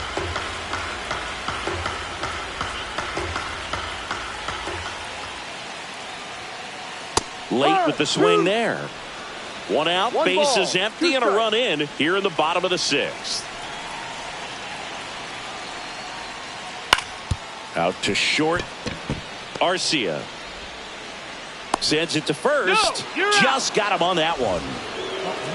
Late with the swing there. 1 out, base is empty, and a run in here in the bottom of the 6th. Out to short. Arcia sends it to first. Just got him on that one.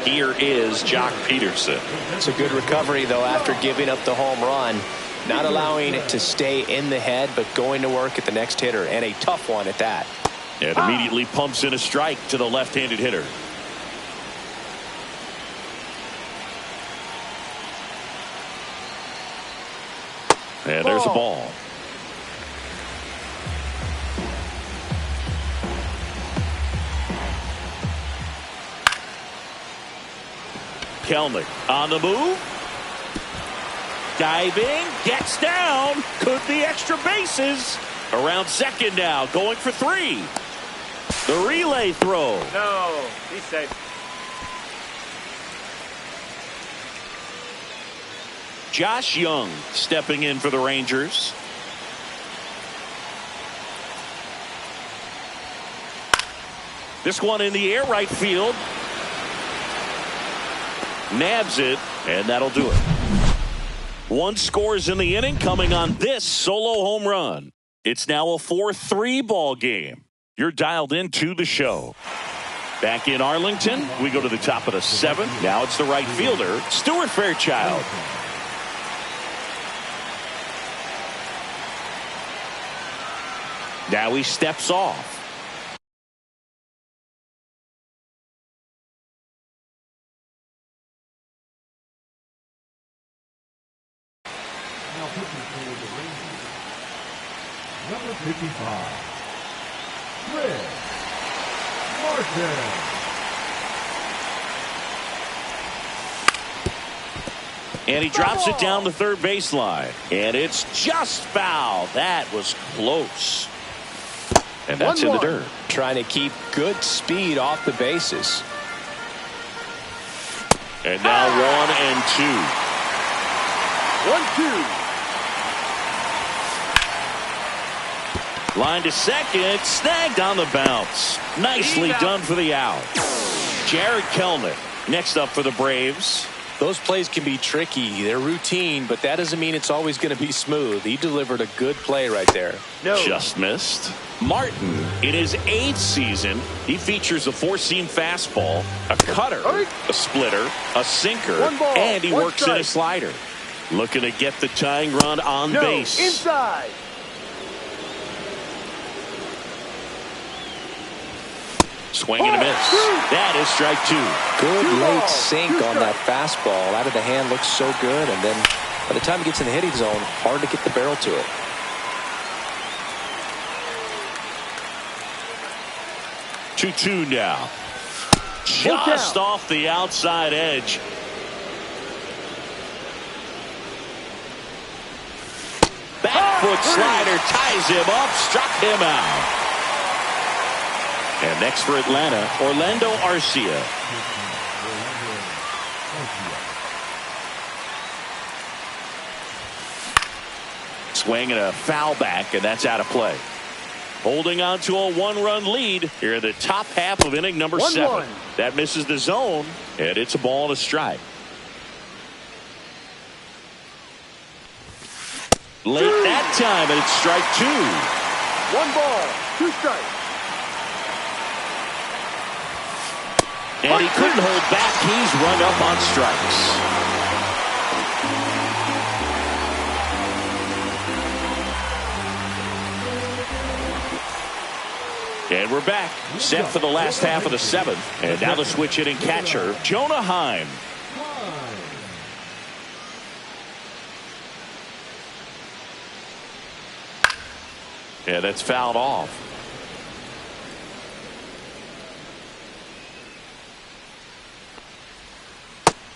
Here is Jock Peterson. It's a good recovery, though, after giving up the home run. Not allowing it to stay in the head, but going to work at the next hitter, and a tough one at that. And immediately pumps in a strike to the left-handed hitter. And there's a ball. Kelnick on the move. Diving, gets down, could be extra bases. Around second now, going for 3. The relay throw. No, he's safe. Josh Young stepping in for the Rangers. This one in the air, right field. Nabs it, and that'll do it. 1 scores in the inning, coming on this solo home run. It's now a 4-3 ball game. You're dialed into the show. Back in Arlington, we go to the top of the 7th. Now it's the right fielder, Stuart Fairchild. Now he steps off. Now pitching for the Rangers, number 55, Chris Martin. And he drops it down the third baseline. And it's just foul. That was close. And that's in the dirt. Trying to keep good speed off the bases. And now 1 and 2. 1-2. Line to second, snagged on the bounce. Nicely done for the out. Jared Kelnick next up for the Braves. Those plays can be tricky. They're routine, but that doesn't mean it's always going to be smooth. He delivered a good play right there. No. Just missed. Martin, in his 8th season, he features a 4-seam fastball, a cutter, a splitter, a sinker, and he works in a slider. Looking to get the tying run on base. Inside. Swing and a miss. That is strike 2. Good late sink on that fastball. Out of the hand, looks so good. And then by the time it gets in the hitting zone, hard to get the barrel to it. Two now. Just off the outside edge. Back foot slider ties him up, struck him out. And next for Atlanta, Orlando Arcia. Swing and a foul back, and that's out of play. Holding on to a 1-run lead here in the top half of inning number 7. That misses the zone, and it's a ball and a strike. Late that time, and it's strike 2. 1 ball, 2 strikes. And he couldn't hold back. He's run up on strikes. And we're back, set for the last half of the seventh. And now the switch hitting catcher, Jonah Heim. Yeah, that's fouled off.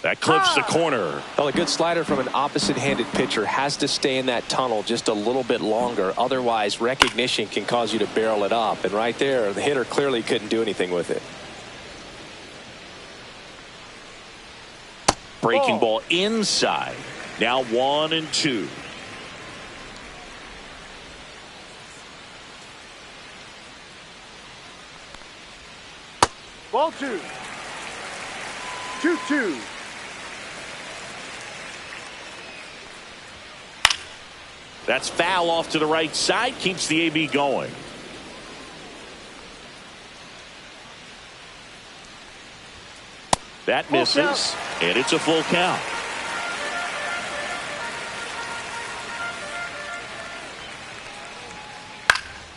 That clips the corner. Well, a good slider from an opposite-handed pitcher has to stay in that tunnel just a little bit longer. Otherwise, recognition can cause you to barrel it up. And right there, the hitter clearly couldn't do anything with it. Breaking ball inside. Now 1-2. Ball 2. 2-2. That's foul off to the right side. Keeps the AB going. That misses. And it's a full count.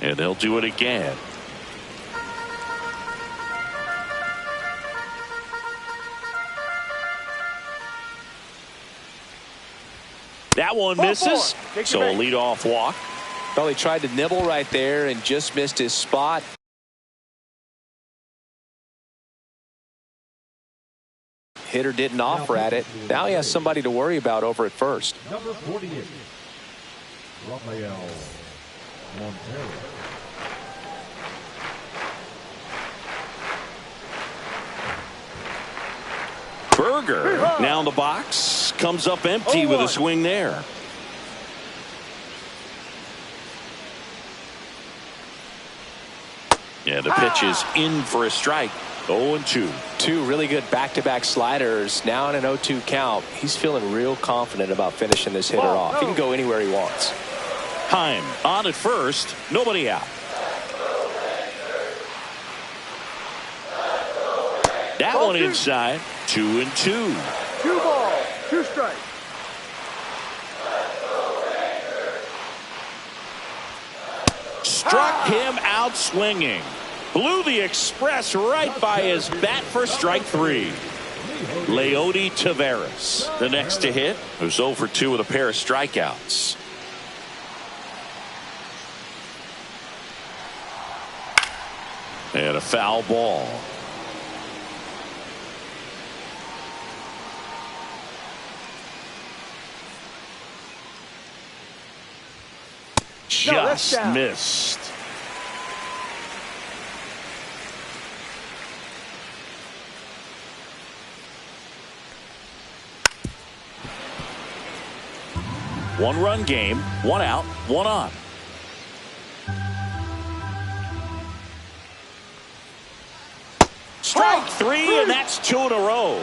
And they'll do it again. That one misses. So a leadoff walk. Well, he tried to nibble right there and just missed his spot. Hitter didn't offer at it. Now he has somebody to worry about over at first. Number 48, Rafael Montero. Berger now in the box. Comes up empty with a swing there. Yeah, the pitch is in for a strike. 0-2. Two really good back-to-back sliders. Now in an 0-2 count. He's feeling real confident about finishing this hitter off. He can go anywhere he wants. Heim on at first. Nobody out. That one inside. 2-2. 2 balls, 2 strikes. Struck him out swinging. Blew the express right by his bat for strike 3. Leody Taveras, the next to hit, who's 0 for 2 with a pair of strikeouts. And a foul ball. Just missed. One-run game, 1 out, 1 on. Strike 3, and that's 2 in a row.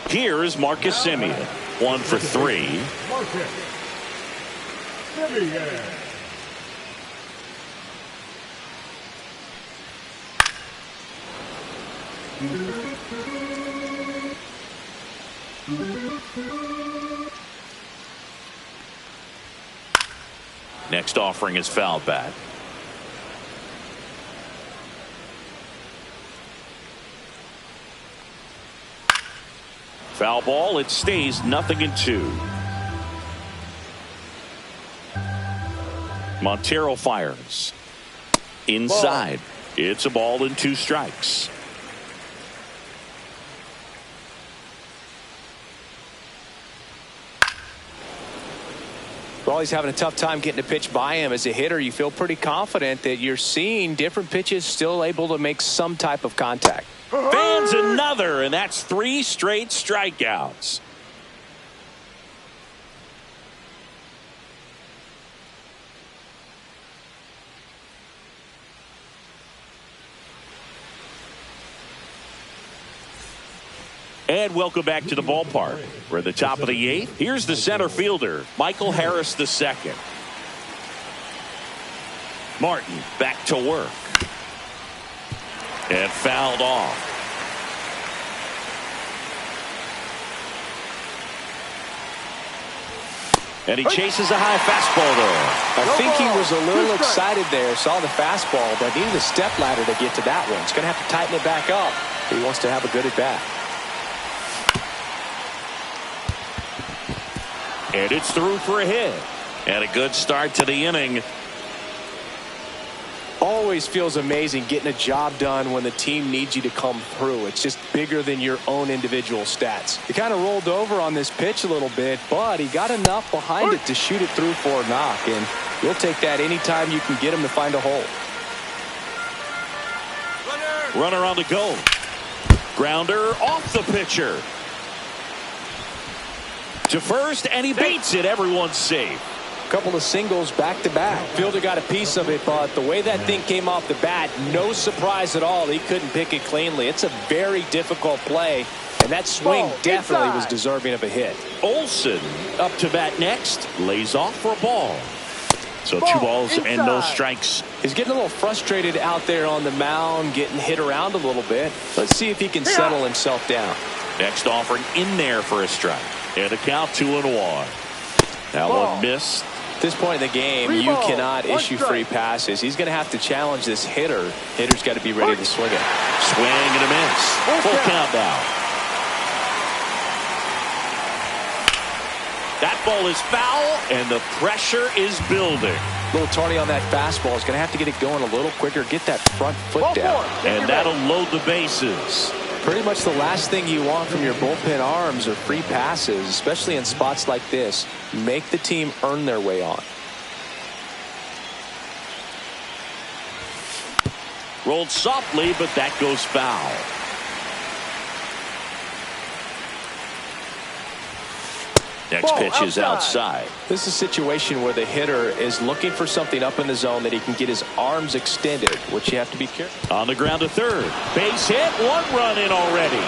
Here's Marcus Semien, 1 for 3. Marcus Semien. Next offering is foul bat. Foul ball. It stays 0-2. Montero fires. Inside. It's a ball and 2 strikes. Well, he's having a tough time getting a pitch by him. As a hitter, you feel pretty confident that you're seeing different pitches still able to make some type of contact. Fans another, and that's 3 straight strikeouts. And welcome back to the ballpark. We're at the top of the 8th. Here's the center fielder, Michael Harris II. Martin back to work. And fouled off. And he chases a high fastball there. I think he was a little excited there, saw the fastball, but needed a step ladder to get to that one. He's going to have to tighten it back up if he wants to have a good at bat. And it's through for a hit. And a good start to the inning. Always feels amazing getting a job done when the team needs you to come through. It's just bigger than your own individual stats. He kind of rolled over on this pitch a little bit, but he got enough behind it to shoot it through for a knock, and you'll take that anytime you can get him to find a hole. Runner on the go. Grounder off the pitcher. To first, and he beats it. Everyone's safe. Couple of singles back-to-back. Fielder got a piece of it, but the way that thing came off the bat, no surprise at all. He couldn't pick it cleanly. It's a very difficult play, and that swing definitely was deserving of a hit. Olsen up to bat next. Lays off for a ball. So 2 balls and no strikes. He's getting a little frustrated out there on the mound, getting hit around a little bit. Let's see if he can settle himself down. Next offering in there for a strike. And a count 2-1. Now one miss. At this point in the game, you cannot issue free passes. He's going to have to challenge this hitter. Hitter's got to be ready to swing it. Swing and a miss. Full count now. That ball is foul, and the pressure is building. A little tardy on that fastball. He's going to have to get it going a little quicker. Get that front foot down. And that'll load the bases. Pretty much the last thing you want from your bullpen arms are free passes, especially in spots like this. Make the team earn their way on. Rolled softly, but that goes foul. Next pitch is outside. This is a situation where the hitter is looking for something up in the zone that he can get his arms extended, which you have to be careful. On the ground to third. Base hit. 1 run in already.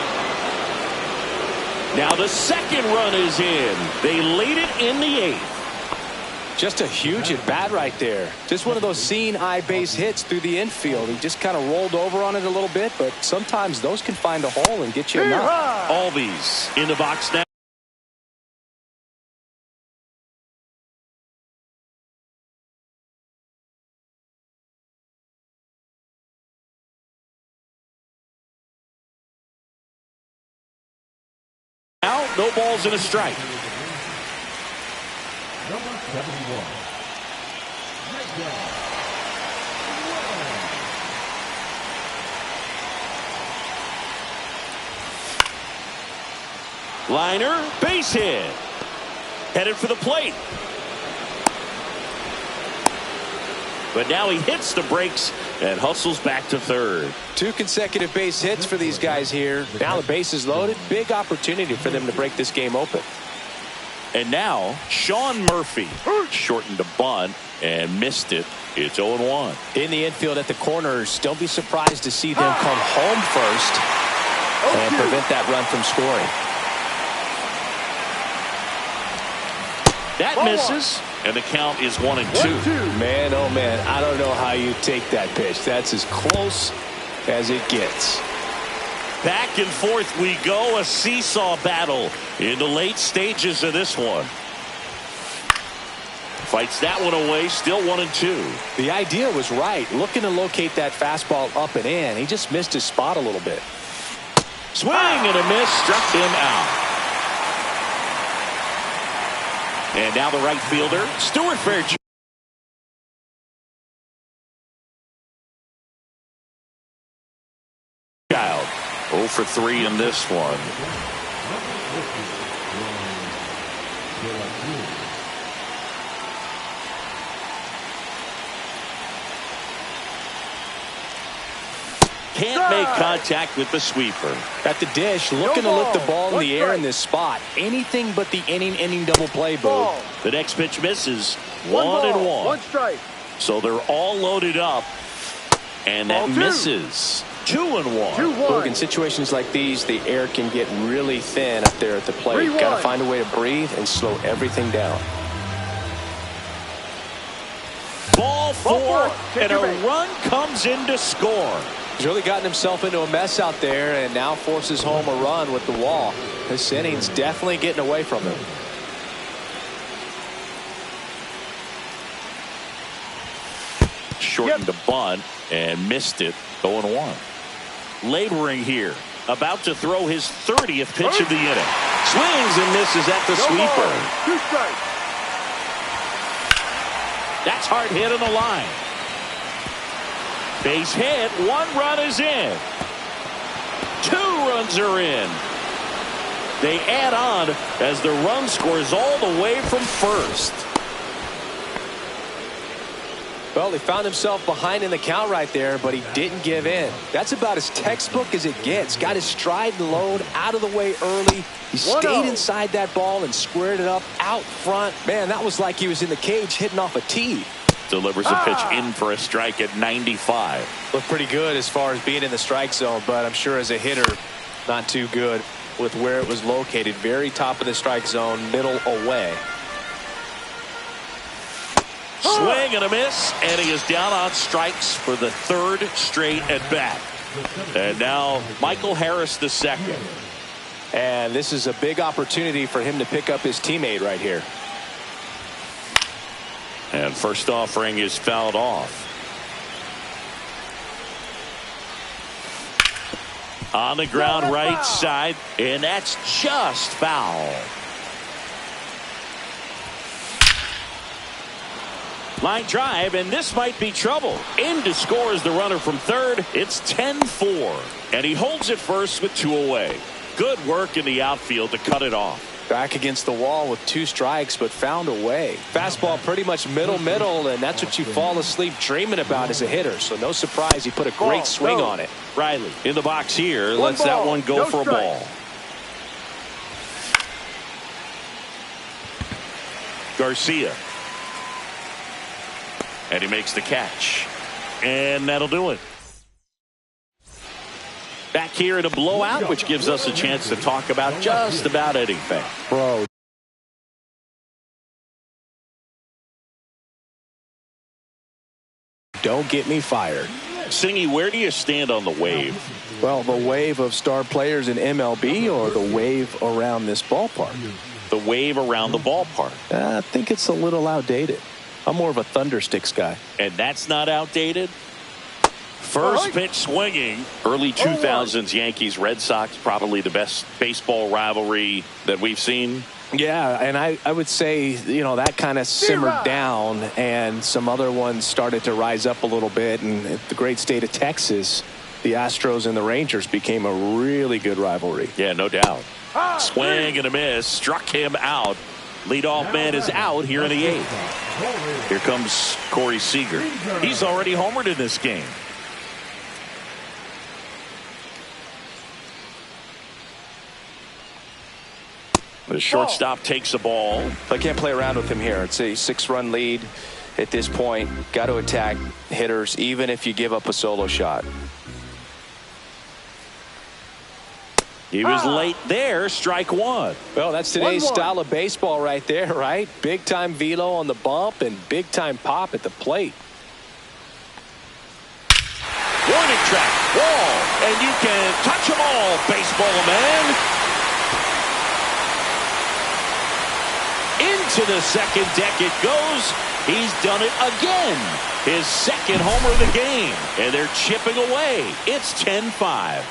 Now the second run is in. They lead it in the 8th. Just a huge at bat right there. Just one of those seeing eye base hits through the infield. He just kind of rolled over on it a little bit, but sometimes those can find a hole and get you a knock. Albies in the box now. No balls and a strike. Number 71. Liner, base hit. Headed for the plate. But now he hits the brakes and hustles back to third. 2 consecutive base hits for these guys here. Now the base is loaded. Big opportunity for them to break this game open. And now Sean Murphy shortened a bunt and missed it. It's 0-1. In the infield at the corners, don't be surprised to see them come home first and prevent that run from scoring. That misses, and the count is 1-2. Man, oh man, I don't know how you take that pitch. That's as close as it gets. Back and forth we go, a seesaw battle in the late stages of this one. Fights that one away, still 1-2. The idea was right, looking to locate that fastball up and in. He just missed his spot a little bit. Swing and a miss, struck him out. And now the right fielder, Stuart Fairchild. Child, 0 for 3 in this one. Can't make contact with the sweeper. At the dish, looking to lift the ball in the air in this spot. Anything but the inning double play, Boo. The next pitch misses. 1-1. 1 strike. So they're all loaded up. And that misses. 2-1. Look, in situations like these, the air can get really thin up there at the plate. Got to find a way to breathe and slow everything down. Ball 4, and a run comes in to score. He's really gotten himself into a mess out there and now forces home a run with the wall. This inning's definitely getting away from him. shortened to bunt and missed it. 0-1. Laboring here. About to throw his 30th pitch of the inning. Swings and misses at the sweeper. 2 strikes. That's hard hit on the line. Base hit. 1 run is in. 2 runs are in. They add on as the run scores all the way from first. Well, he found himself behind in the count right there, but he didn't give in. That's about as textbook as it gets. Got his stride and load out of the way early. He stayed inside that ball and squared it up out front. Man, that was like he was in the cage hitting off a tee. Delivers a pitch in for a strike at 95. Looked pretty good as far as being in the strike zone, but I'm sure as a hitter, not too good with where it was located. Very top of the strike zone, middle away. Swing and a miss, and he is down on strikes for the 3rd straight at bat. And now Michael Harris the second. And this is a big opportunity for him to pick up his teammate right here. And first offering is fouled off. On the ground right side, and that's just foul. Line drive, and this might be trouble. In to score is the runner from third. It's 10-4, and he holds it first with 2 away. Good work in the outfield to cut it off. Back against the wall with 2 strikes, but found a way. Fastball pretty much middle, and that's what you fall asleep dreaming about as a hitter. So no surprise he put a great swing on it. Riley in the box here. Lets that one go for a ball. Garcia. And he makes the catch. And that'll do it. Back here in a blowout, which gives us a chance to talk about just about anything. Bro. Don't get me fired. Singy, where do you stand on the wave? Well, the wave of star players in MLB or the wave around this ballpark? The wave around the ballpark. I think it's a little outdated. I'm more of a Thundersticks guy. And that's not outdated? First pitch swinging. Early 2000s Yankees Red Sox, probably the best baseball rivalry that we've seen. Yeah, and I would say, you know, that kind of simmered down and some other ones started to rise up a little bit. And the great state of Texas, the Astros and the Rangers became a really good rivalry. Yeah, no doubt. Swing and a miss. Struck him out. Leadoff man is out here in the 8th. Here comes Corey Seager. He's already homered in this game. The shortstop takes the ball. I can't play around with him here. It's a 6-run lead at this point. Got to attack hitters even if you give up a solo shot. He was late there. Strike 1. Well, that's today's style of baseball right there, right? Big time velo on the bump and big time pop at the plate. Warning track. Wall. And you can touch them all, baseball man. Into the second deck it goes. He's done it again. His second homer of the game. And they're chipping away. It's 10-5.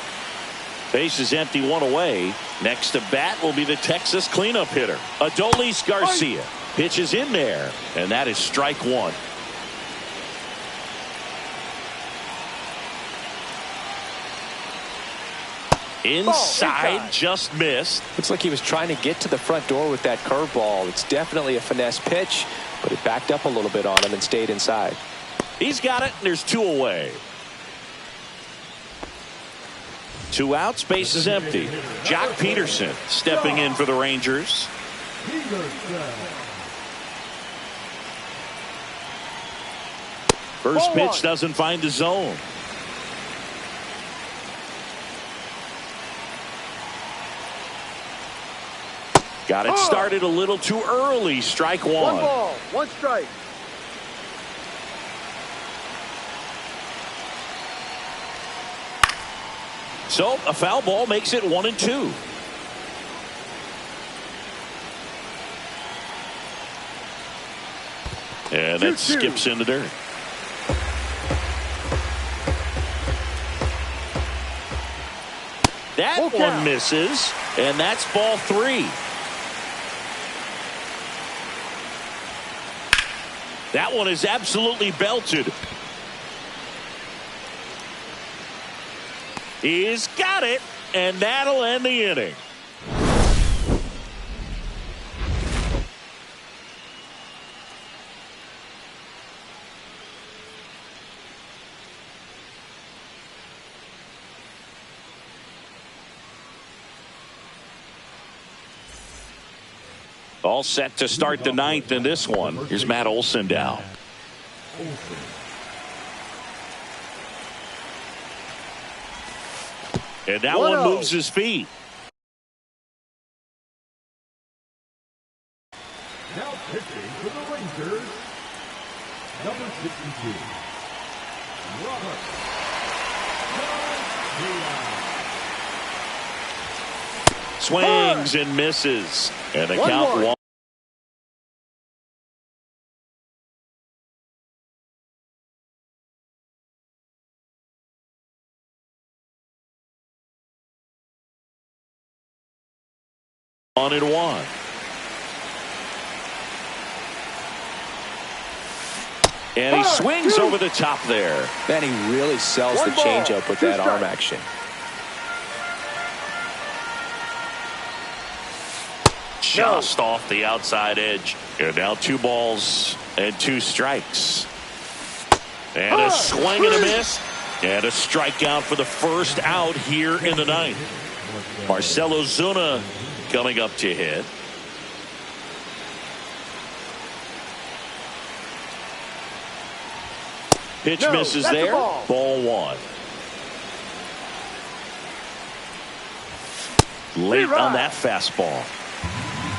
Base is empty, 1 away. Next to bat will be the Texas cleanup hitter, Adolis Garcia. Pitches in there, and that is strike 1. Inside, just missed. Looks like he was trying to get to the front door with that curveball. It's definitely a finesse pitch, but it backed up a little bit on him and stayed inside. He's got it, and there's 2 away. 2 outs, base is empty. Jock Peterson stepping in for the Rangers. First pitch doesn't find the zone. Got it started a little too early. Strike 1. 1 ball, 1 strike. So a foul ball makes it 1-2. And that skips in the dirt. That Full one count. misses, and that's ball 3. That one is absolutely belted. He's got it, and that'll end the inning. All set to start the 9th in this one. Here's Matt Olson down. And that one moves his feet. Now pitching for the Rangers, number 62, Robert Garcia. Swings and misses. And the count 1. On and 1. And he swings over the top there. Man, he really sells the changeup with that arm action. Just off the outside edge. And now 2 balls and 2 strikes. And a swing and a miss. And a strikeout for the first out here in the 9th. Marcell Ozuna coming up to hit. Pitch misses there. Ball 1. Late on that fastball.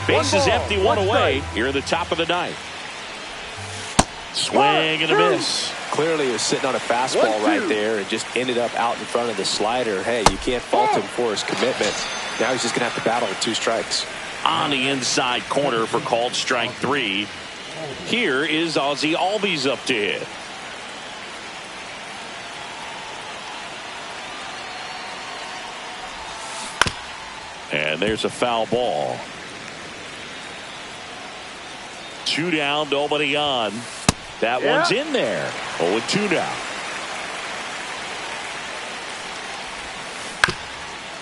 Bases empty, 1 away here at the top of the 9th. Swing and a miss. Clearly he was sitting on a fastball right there and just ended up out in front of the slider. Hey, you can't fault him for his commitment. Now he's just going to have to battle with 2 strikes. On the inside corner for called strike 3. Here is Ozzie Albies up to hit. And there's a foul ball. 2 down, nobody on. That one's in there. 0-2 now.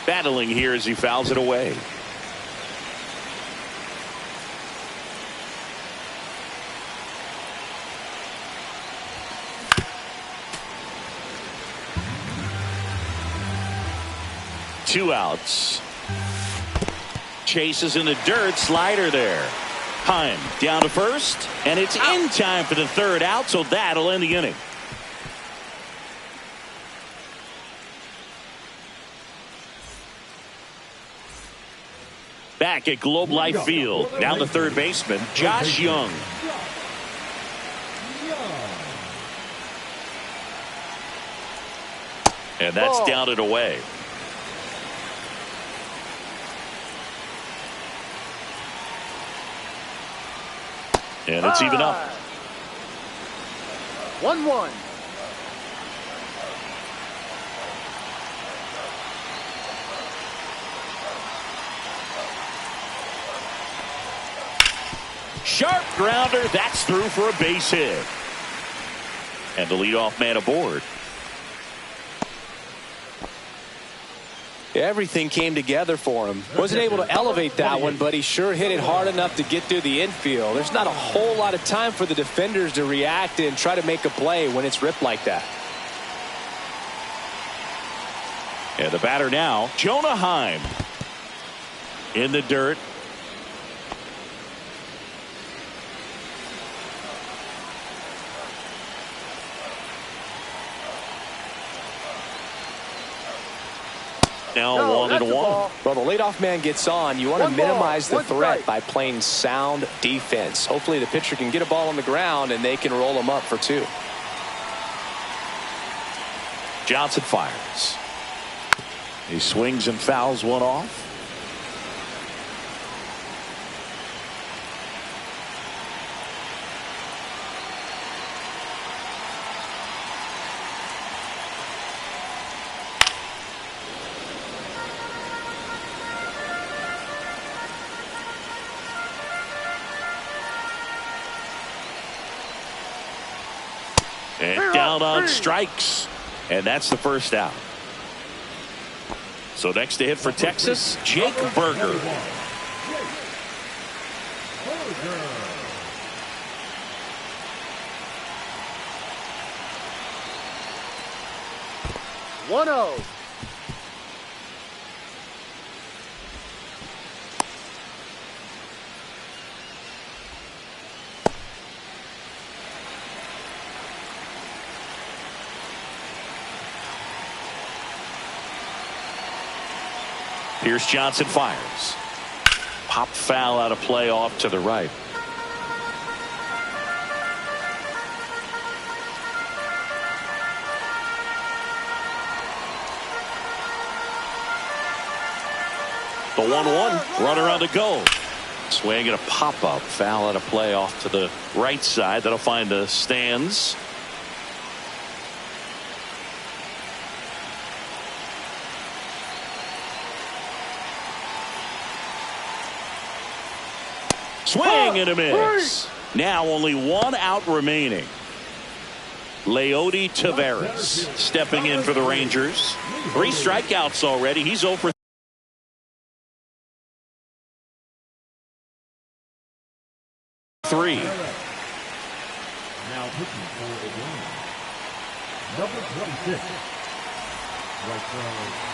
Battling here as he fouls it away. Two outs. Chases in the dirt. Slider there. Heim down to first, and it's in time for the 3rd out, so that'll end the inning. Back at Globe Life Field, now the 3rd baseman, Josh Young. And that's down and away. And it's even up. 1-1. Sharp grounder. That's through for a base hit. And the leadoff man aboard. Everything came together for him. Wasn't able to elevate that one, but he sure hit it hard enough to get through the infield. There's not a whole lot of time for the defenders to react and try to make a play when it's ripped like that. And the batter now, Jonah Heim. In the dirt. Now 1-1. Well, the leadoff man gets on. You want to minimize the threat by playing sound defense. Hopefully the pitcher can get a ball on the ground and they can roll him up for 2. Johnson fires. He swings and fouls one off. And down on strikes. And that's the first out. So next to hit for Texas, Jake Berger. One zero. Pierce Johnson fires. Pop foul out of play off to the right. The 1-1 runner on to go. Swing and a pop up foul out of play off to the right side. That'll find the stands. Swing and a miss. Now only one out remaining. Leody Taveras stepping in for the Rangers. 3 strikeouts already. He's 0 for 3. Now pitching for Atlanta, number 26, right side.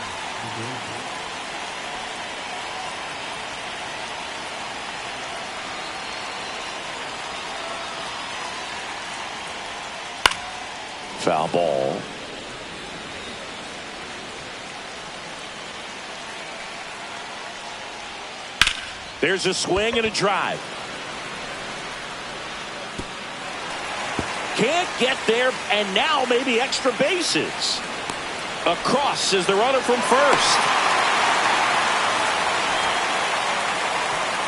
Foul ball. There's a swing and a drive. Can't get there, and now maybe extra bases. Across is the runner from first.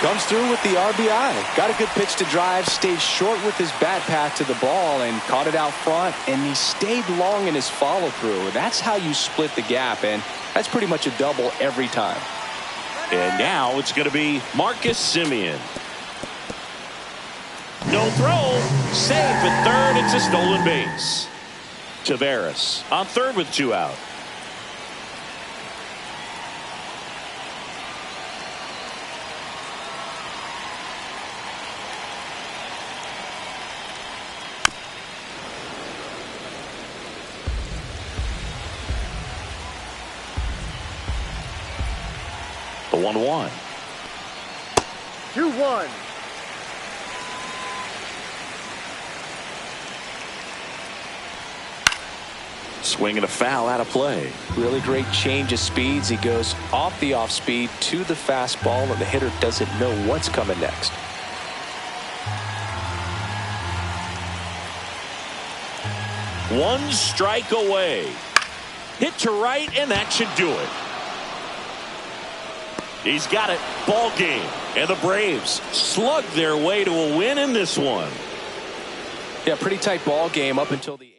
Comes through with the RBI. Got a good pitch to drive, stayed short with his bat path to the ball and caught it out front, and he stayed long in his follow through. That's how you split the gap, and that's pretty much a double every time. And now it's going to be Marcus Semien. No throw. Safe at third. It's a stolen base. Taveras on third with 2 out. The 1-1. 2-1. Swing and a foul out of play. Really great change of speeds. He goes off the off speed to the fastball, and the hitter doesn't know what's coming next. One strike away. Hit to right, and that should do it. He's got it. Ball game. And the Braves slug their way to a win in this one. Yeah, pretty tight ball game up until the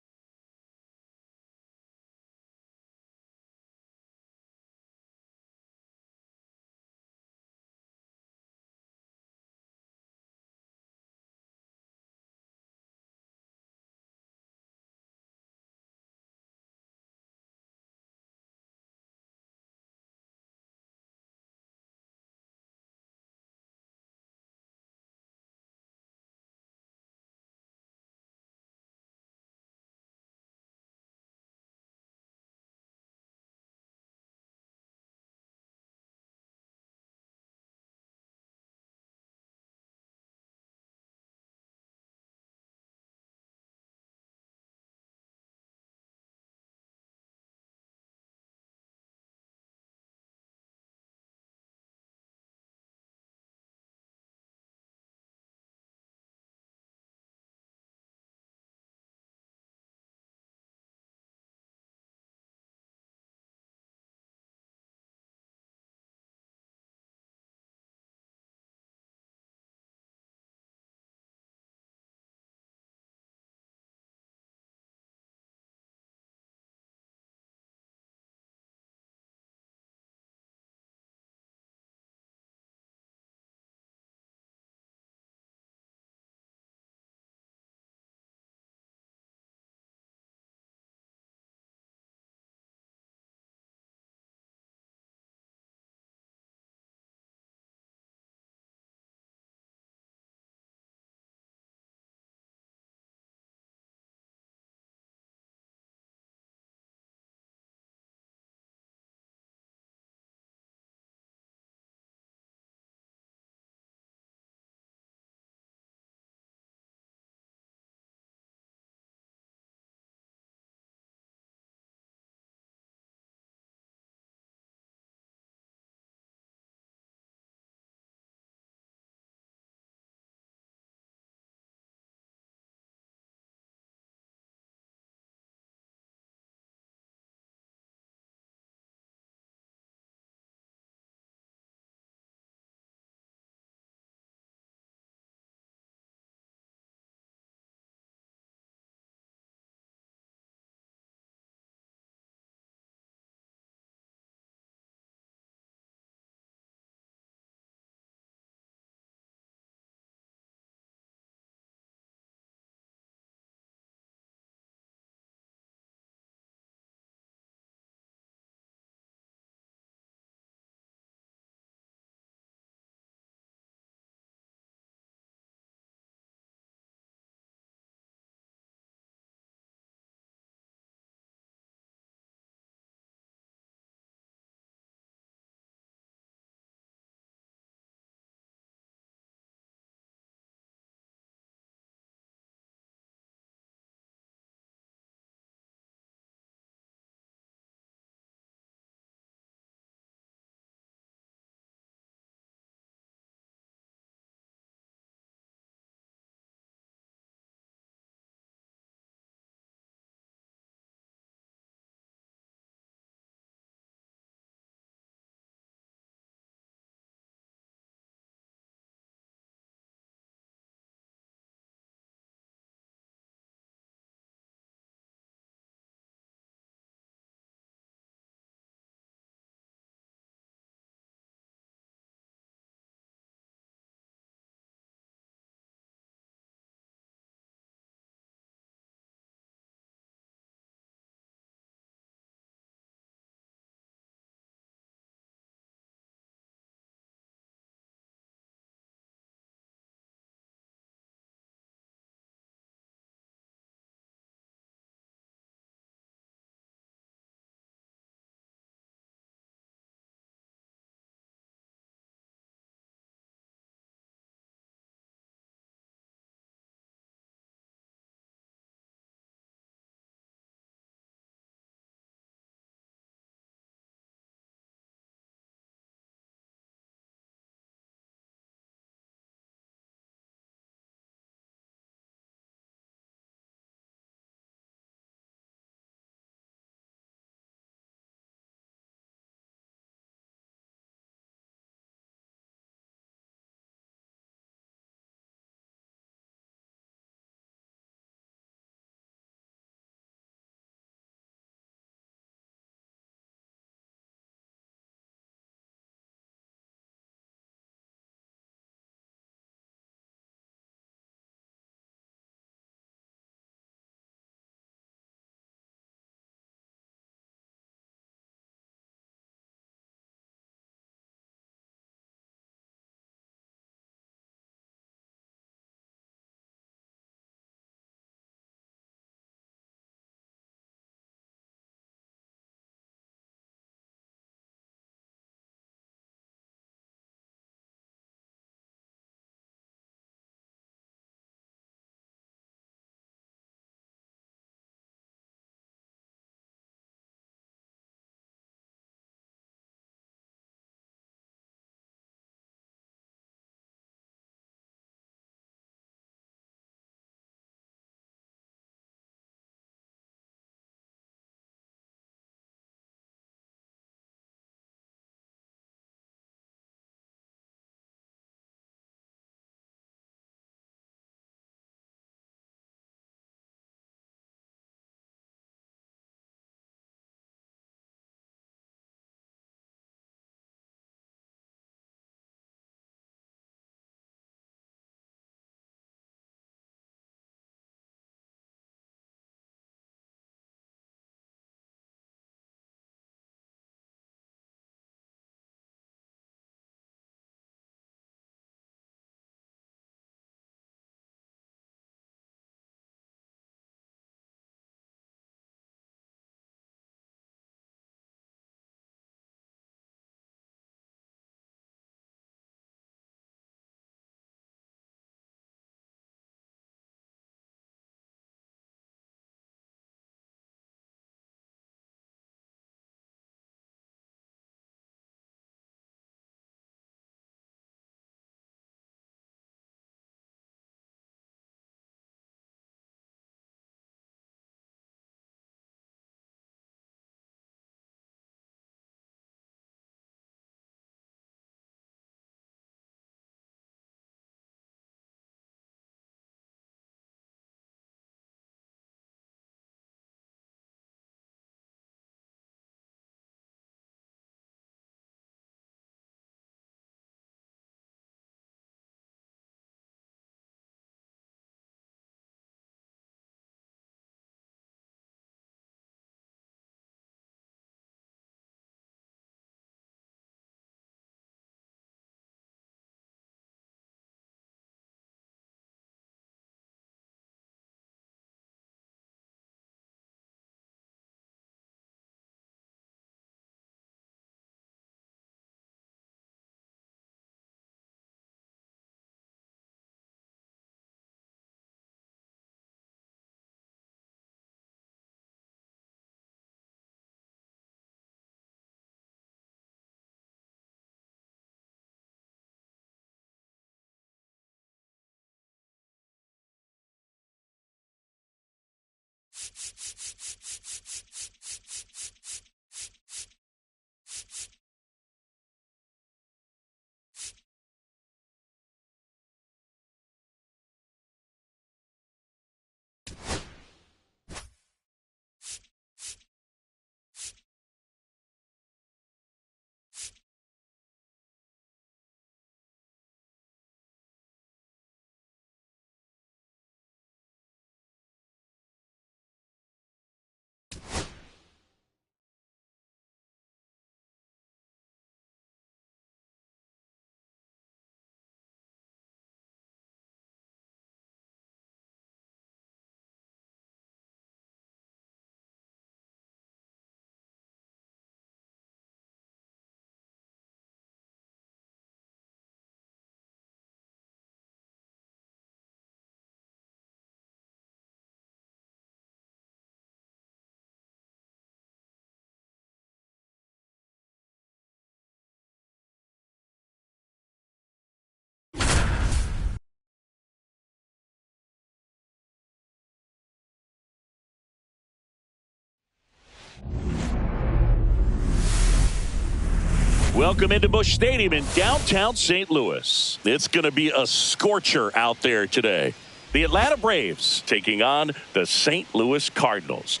Welcome into Busch Stadium in downtown St. Louis. It's going to be a scorcher out there today. The Atlanta Braves taking on the St. Louis Cardinals.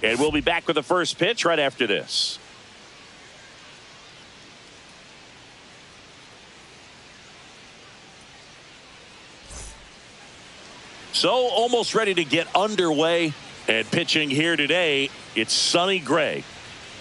And we'll be back with the first pitch right after this. So almost ready to get underway. And pitching here today, it's Sonny Gray.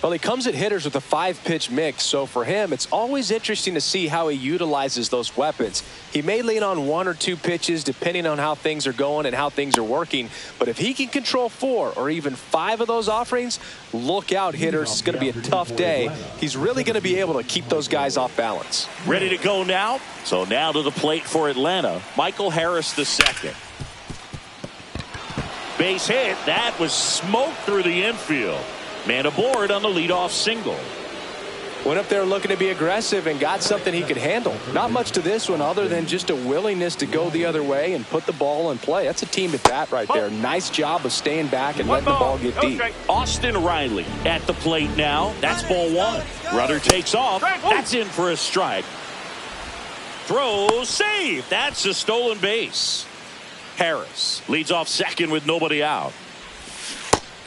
Well, he comes at hitters with a 5-pitch mix, so for him, it's always interesting to see how he utilizes those weapons. He may lean on 1 or 2 pitches depending on how things are going and how things are working, but if he can control 4 or even 5 of those offerings, look out, hitters. It's going to be a tough day. He's really going to be able to keep those guys off balance. Ready to go now? So now to the plate for Atlanta, Michael Harris II. Base hit. That was smoked through the infield. Man aboard on the leadoff single. Went up there looking to be aggressive and got something he could handle. Not much to this one other than just a willingness to go the other way and put the ball in play. That's a team at bat right there. Nice job of staying back and letting the ball get deep. Austin Riley at the plate now. That's ball 1. Runner takes off. That's in for a strike. Throw, save. That's a stolen base. Harris leads off second with nobody out.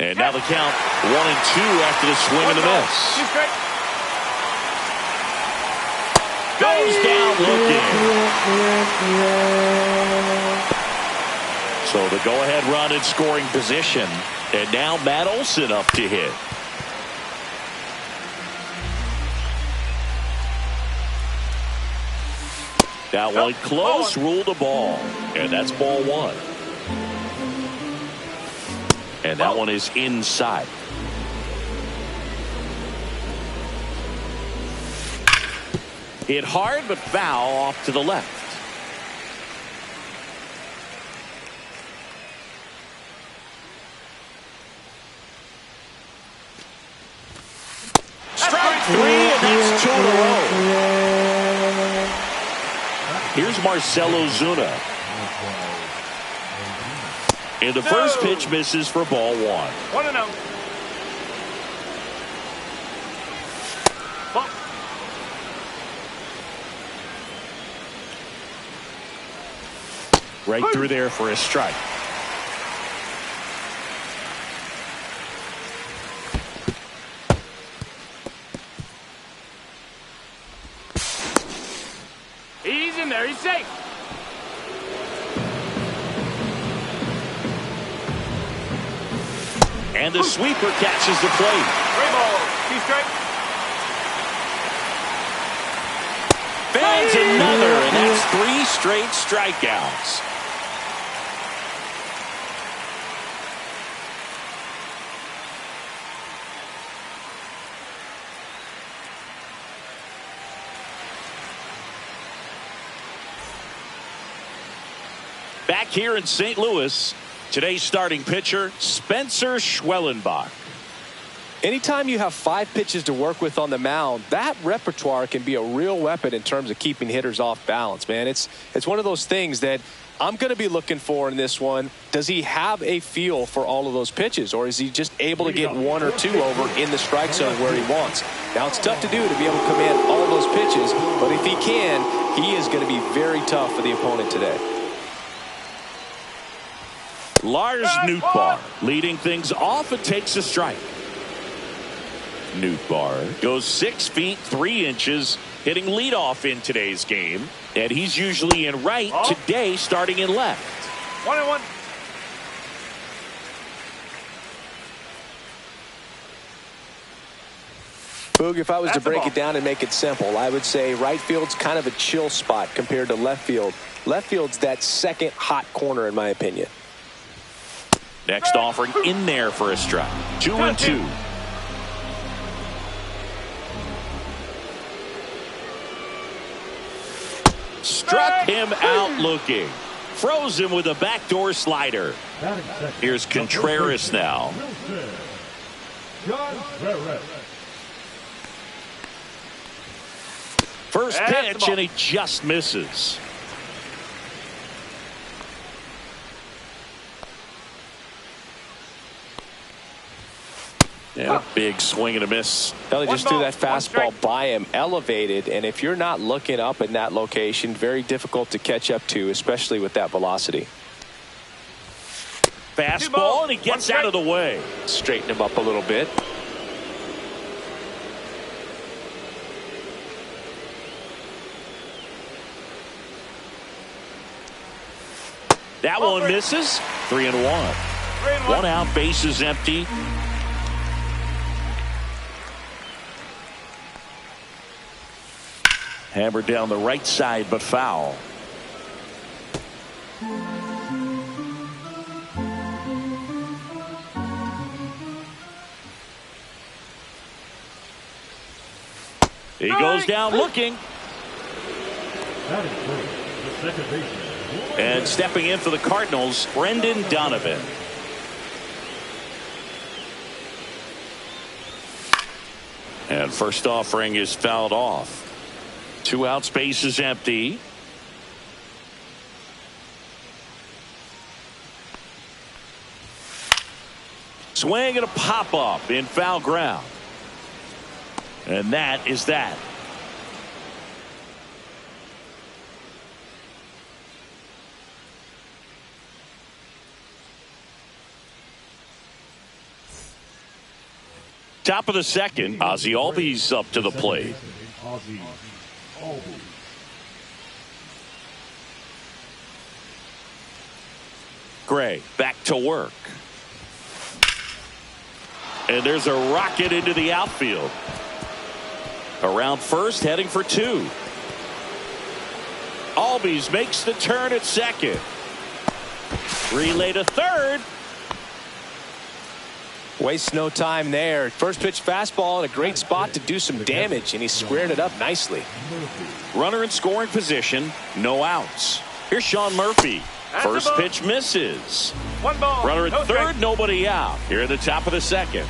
And now the count 1-2 after the swing and the miss. Goes down looking. So the go-ahead run in scoring position. And now Matt Olson up to hit. That one close, ruled a ball. And that's ball 1. And that one is inside. Hit hard but foul off to the left. Strike 3, and that's 2 in a row. Here's Marcell Ozuna. And the first pitch misses for ball 1. 1-0. Right through there for a strike. He's in there. He's safe. And the sweeper catches the plate. 3 balls. 2 strikes. Fans another, and that's 3 straight strikeouts. Back here in St. Louis, today's starting pitcher, Spencer Schwellenbach. Anytime you have 5 pitches to work with on the mound, that repertoire can be a real weapon in terms of keeping hitters off balance, man. It's one of those things that I'm going to be looking for in this one. Does he have a feel for all of those pitches, or is he just able to get 1 or 2 over in the strike zone where he wants? Now, it's tough to do to be able to command all those pitches, but if he can, he is going to be very tough for the opponent today. Lars Nootbaar leading things off and takes a strike. Nootbaar goes 6 feet 3 inches, hitting leadoff in today's game, and he's usually in right, today starting in left. 1-1. Boog, if I was to break it down and make it simple, I would say right field's kind of a chill spot compared to left field. Left field's that second hot corner, in my opinion. Next offering in there for a strike. 2-2. Struck him out looking. Froze him with a backdoor slider. Here's Contreras now. First pitch, and he just misses. Yeah, big swing and a miss. Well, he One just threw ball, that one fastball strike. by him, elevated, and if you're not looking up in that location, very difficult to catch up to, especially with that velocity. Fastball, and he gets out of the way. Straighten him up a little bit. That one misses. 3-1. 3-1. One out, bases empty. Hammered down the right side, but foul. He goes down looking. Batting first, the second baseman. And stepping in for the Cardinals, Brendan Donovan. And first offering is fouled off. 2 outs, base is empty. Swing and a pop up in foul ground. And that is that. Top of the second, Ozzie Albies up to the plate. Ozzie Albies. Gray back to work. And there's a rocket into the outfield. Around first, heading for 2. Albies makes the turn at second. Relay to third. Wastes no time there. First pitch fastball in a great spot to do some damage, and he squared it up nicely. Runner in scoring position, no outs. Here's Sean Murphy. First pitch misses. 1 ball. Runner at no third, strike. nobody out. Here at the top of the second.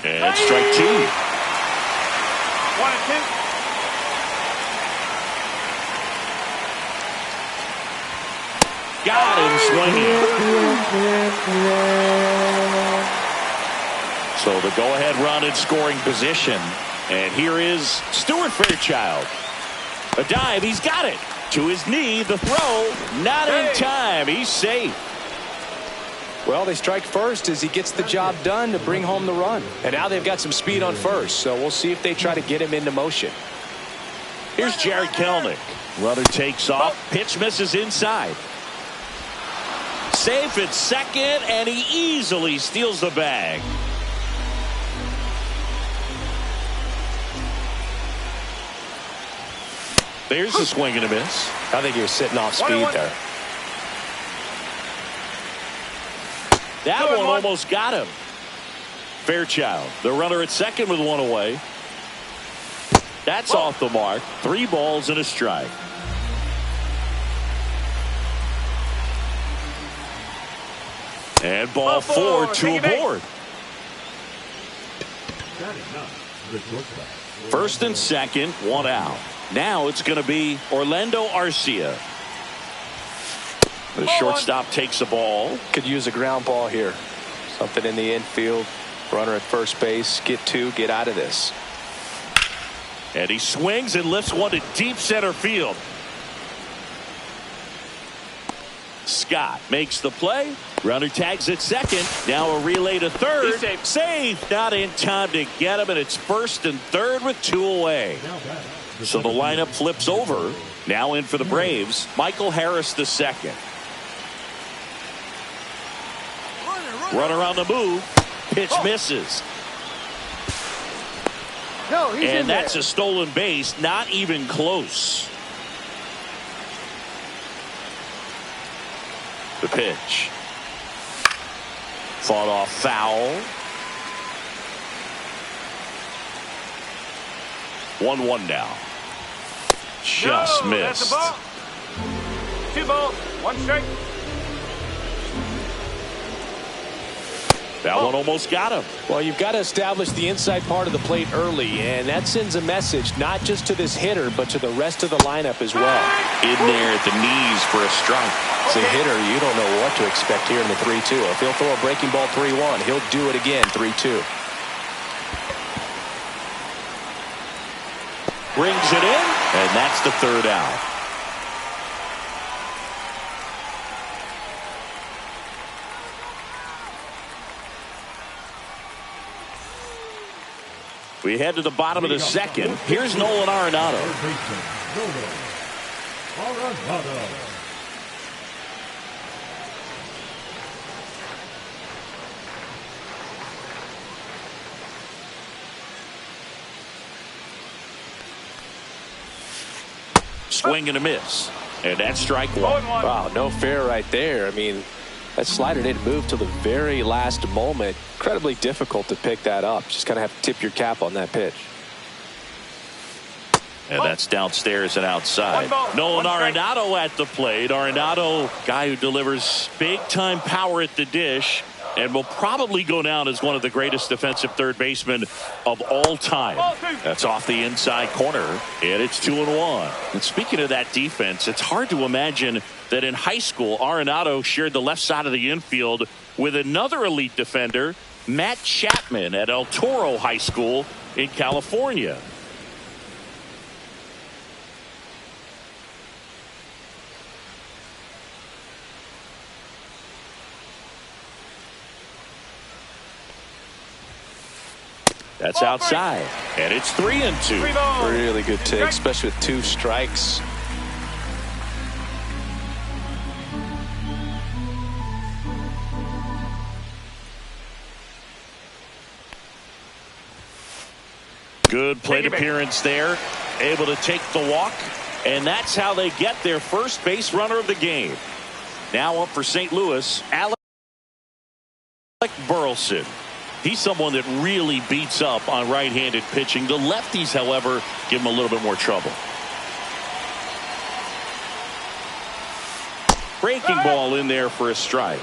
And strike 2. 1 and 2. Got him swinging. So the go-ahead run in scoring position. And here is Stuart Fairchild. A dive, he's got it. To his knee, the throw, not in time. He's safe. Well, they strike first as he gets the job done to bring home the run. And now they've got some speed on first, so we'll see if they try to get him into motion. Here's Jared Kelnick. Runner takes off. Pitch misses inside. Safe at second, and he easily steals the bag. There's a swing and a miss. I think he was sitting off speed there. That one almost got him. Fairchild, the runner at second with 1 away. That's off the mark. 3 balls and a strike. And ball 4, 2 aboard. Batting ninth, the shortstop. First and second, 1 out. Now it's going to be Orlando Arcia. The shortstop takes the ball. Could use a ground ball here. Something in the infield. Runner at first base. Get 2. Get out of this. And he swings and lifts one to deep center field. Scott makes the play. Runner tags at second. Now a relay to third. He's safe. Safe. Not in time to get him, and it's first and third with 2 away. Now batting, So the lineup flips over. Now in for the Braves, Michael Harris the second. Runner on the move. Pitch misses. No, he's in And there. that's a stolen base. Not even close. The pitch. Fought off foul. 1-1 now. Just No, missed. That's a ball. 2 balls, 1 strike. That one almost got him. Well, you've got to establish the inside part of the plate early, and that sends a message not just to this hitter, but to the rest of the lineup as well. In there at the knees for a strike. As a hitter, you don't know what to expect here in the 3-2. If he'll throw a breaking ball 3-1, he'll do it again 3-2. Brings it in, and that's the third out. We head to the bottom of the second. Here's Nolan Arenado. Swing and a miss. And that's strike one. Wow, no fair right there. I mean, that slider didn't move till the very last moment. Incredibly difficult to pick that up. Just kind of have to tip your cap on that pitch. And that's downstairs and outside. Nolan Arenado at the plate. Arenado, guy who delivers big-time power at the dish and will probably go down as one of the greatest defensive third basemen of all time. That's off the inside corner, and it's 2-1. And speaking of that defense, it's hard to imagine that in high school, Arenado shared the left side of the infield with another elite defender, Matt Chapman, at El Toro High School in California. That's outside, and it's 3-2. Really good take, especially with 2 strikes. Good plate appearance there, able to take the walk, and that's how they get their first base runner of the game. Now up for St. Louis, Alec Burleson. He's someone that really beats up on right-handed pitching. The lefties, however, give him a little bit more trouble. Breaking ball in there for a strike.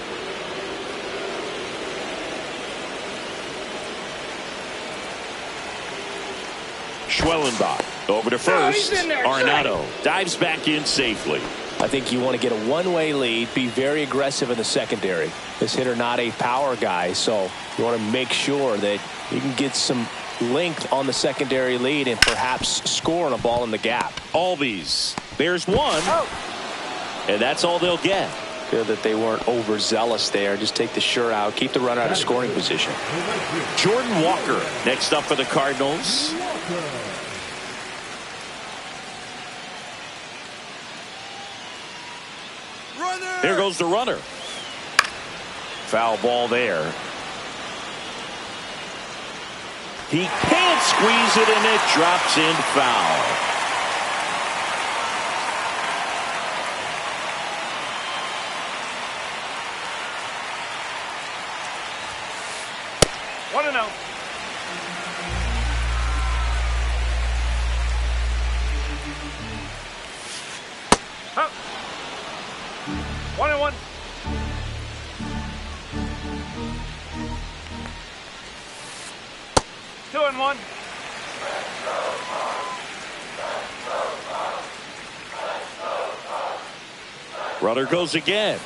Schwellenbach over to first. Arenado dives back in safely. I think you want to get a one-way lead, be very aggressive in the secondary. This hitter not a power guy, so you want to make sure that you can get some length on the secondary lead and perhaps score on a ball in the gap. Albies, there's one, and that's all they'll get. Good that they weren't overzealous there. Just take the sure out, keep the runner out of scoring position. Jordan Walker next up for the Cardinals. Here goes the runner. Foul ball there. He can't squeeze it, and it drops in foul. One and out. Huh. 1-1. Two and one. Runner goes again.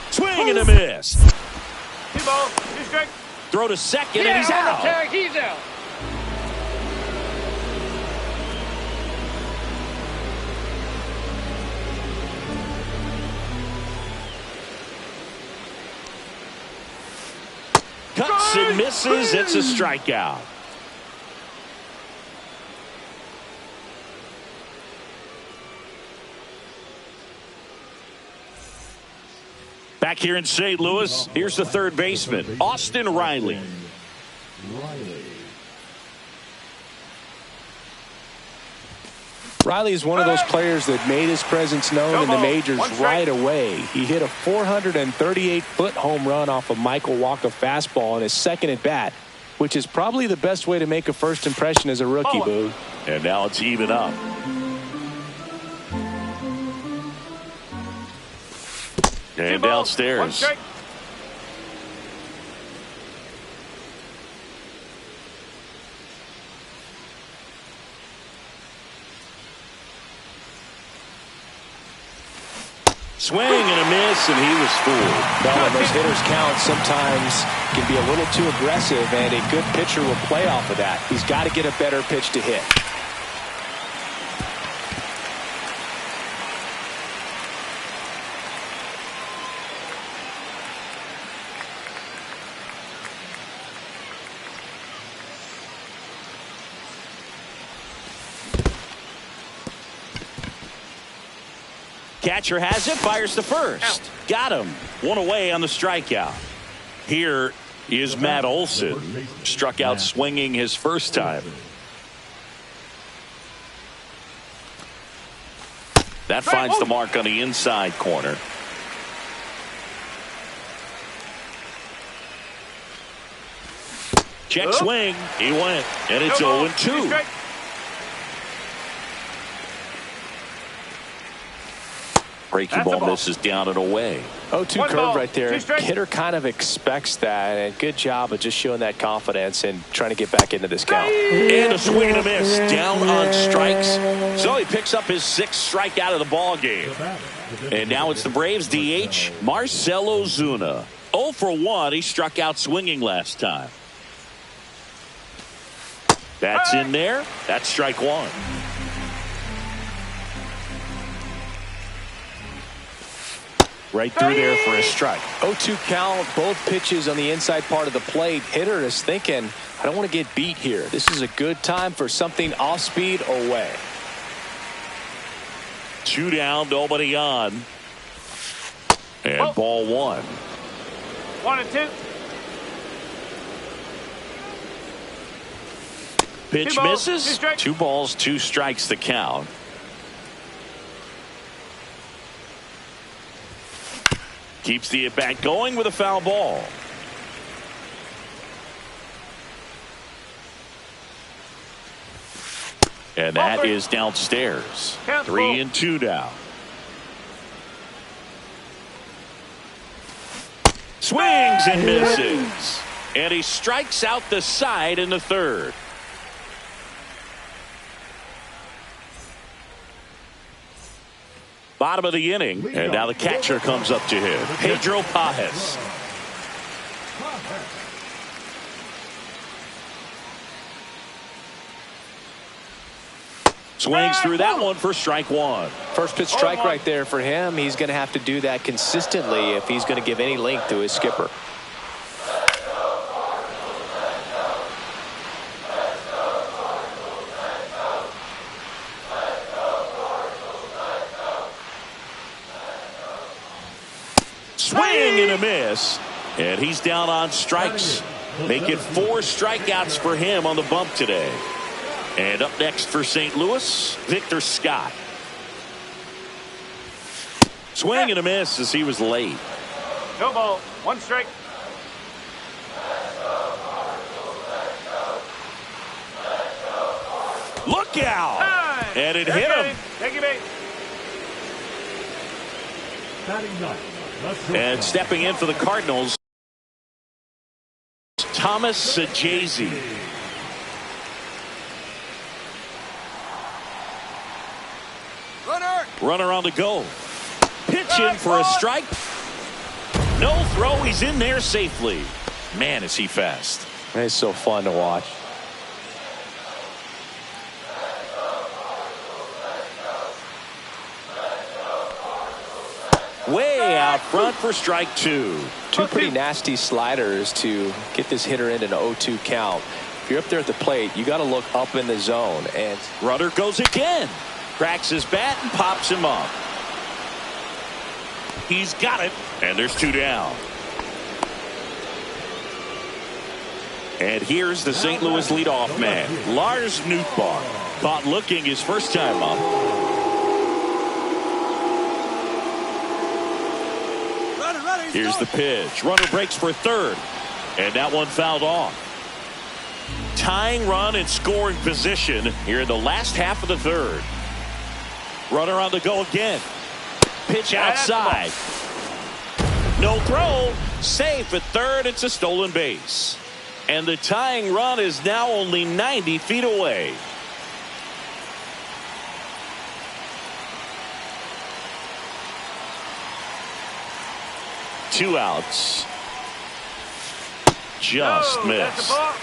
Swing and a miss. 2 balls, 2 strikes. Throw to second, and he's out. He's out. Cuts and misses. It's a strikeout. Back here in St. Louis, here's the third baseman, Austin Riley. Riley is one of those players that made his presence known in the majors right away. He hit a 438-foot home run off a Michael Wacha fastball in his second at bat, which is probably the best way to make a first impression as a rookie, Boog. And now it's even up. And downstairs. Swing and a miss, and he was fooled. Well, when those hitters count, sometimes can be a little too aggressive, and a good pitcher will play off of that. He's got to get a better pitch to hit. Catcher has it, fires to first. Got him. One away on the strikeout. Here is Matt Olson. Struck out swinging his first time. That finds the mark on the inside corner. Check swing. He went. And it's 0-2. Breaking ball misses down and away. 0-2 curve right there. Hitter kind of expects that, and good job of just showing that confidence and trying to get back into this count. And a swing and a miss. Down on strikes. So he picks up his 6th strikeout of the ball game. And now it's the Braves DH, Marcell Ozuna. 0 for 1. He struck out swinging last time. That's in there. That's strike 1. Right through there for a strike. 0-2 count, both pitches on the inside part of the plate. Hitter is thinking, I don't want to get beat here. This is a good time for something off speed away. 2 down, nobody on. And ball 1. 1-2. Pitch misses. 2 balls, 2 strikes the count. Keeps the at-bat going with a foul ball. And that is downstairs. 3-2 now. Swings and misses. And he strikes out the side in the 3rd. Bottom of the inning, and now the catcher comes up to him, Pedro Pajes. Swings through that one for strike 1. First pitch strike right there for him. He's going to have to do that consistently if he's going to give any length to his skipper. Swing and a miss, and he's down on strikes. Making 4 strikeouts for him on the bump today. And up next for St. Louis, Victor Scott. Swing and a miss as he was late. No ball, 1 strike. Look out! And it hit him. Take it. And stepping in for the Cardinals, Thomas Sajazi. Runner on the go. Pitch in for a strike. No throw. He's in there safely. Man, is he fast. It's so fun to watch. Way out front for strike 2. 2 pretty nasty sliders to get this hitter in an 0-2 count. If you're up there at the plate, you got to look up in the zone. And runner goes again. Cracks his bat and pops him up. He's got it, and there's 2 down. And here's the St. Louis leadoff man, Lars Nootbaar. Caught looking his first time up. Here's the pitch. Runner breaks for 3rd. And that one fouled off. Tying run in scoring position here in the last half of the 3rd. Runner on the go again. Pitch outside. No throw. Safe at 3rd. It's a stolen base. And the tying run is now only 90 feet away. 2 outs. Just No, that's missed. the ball.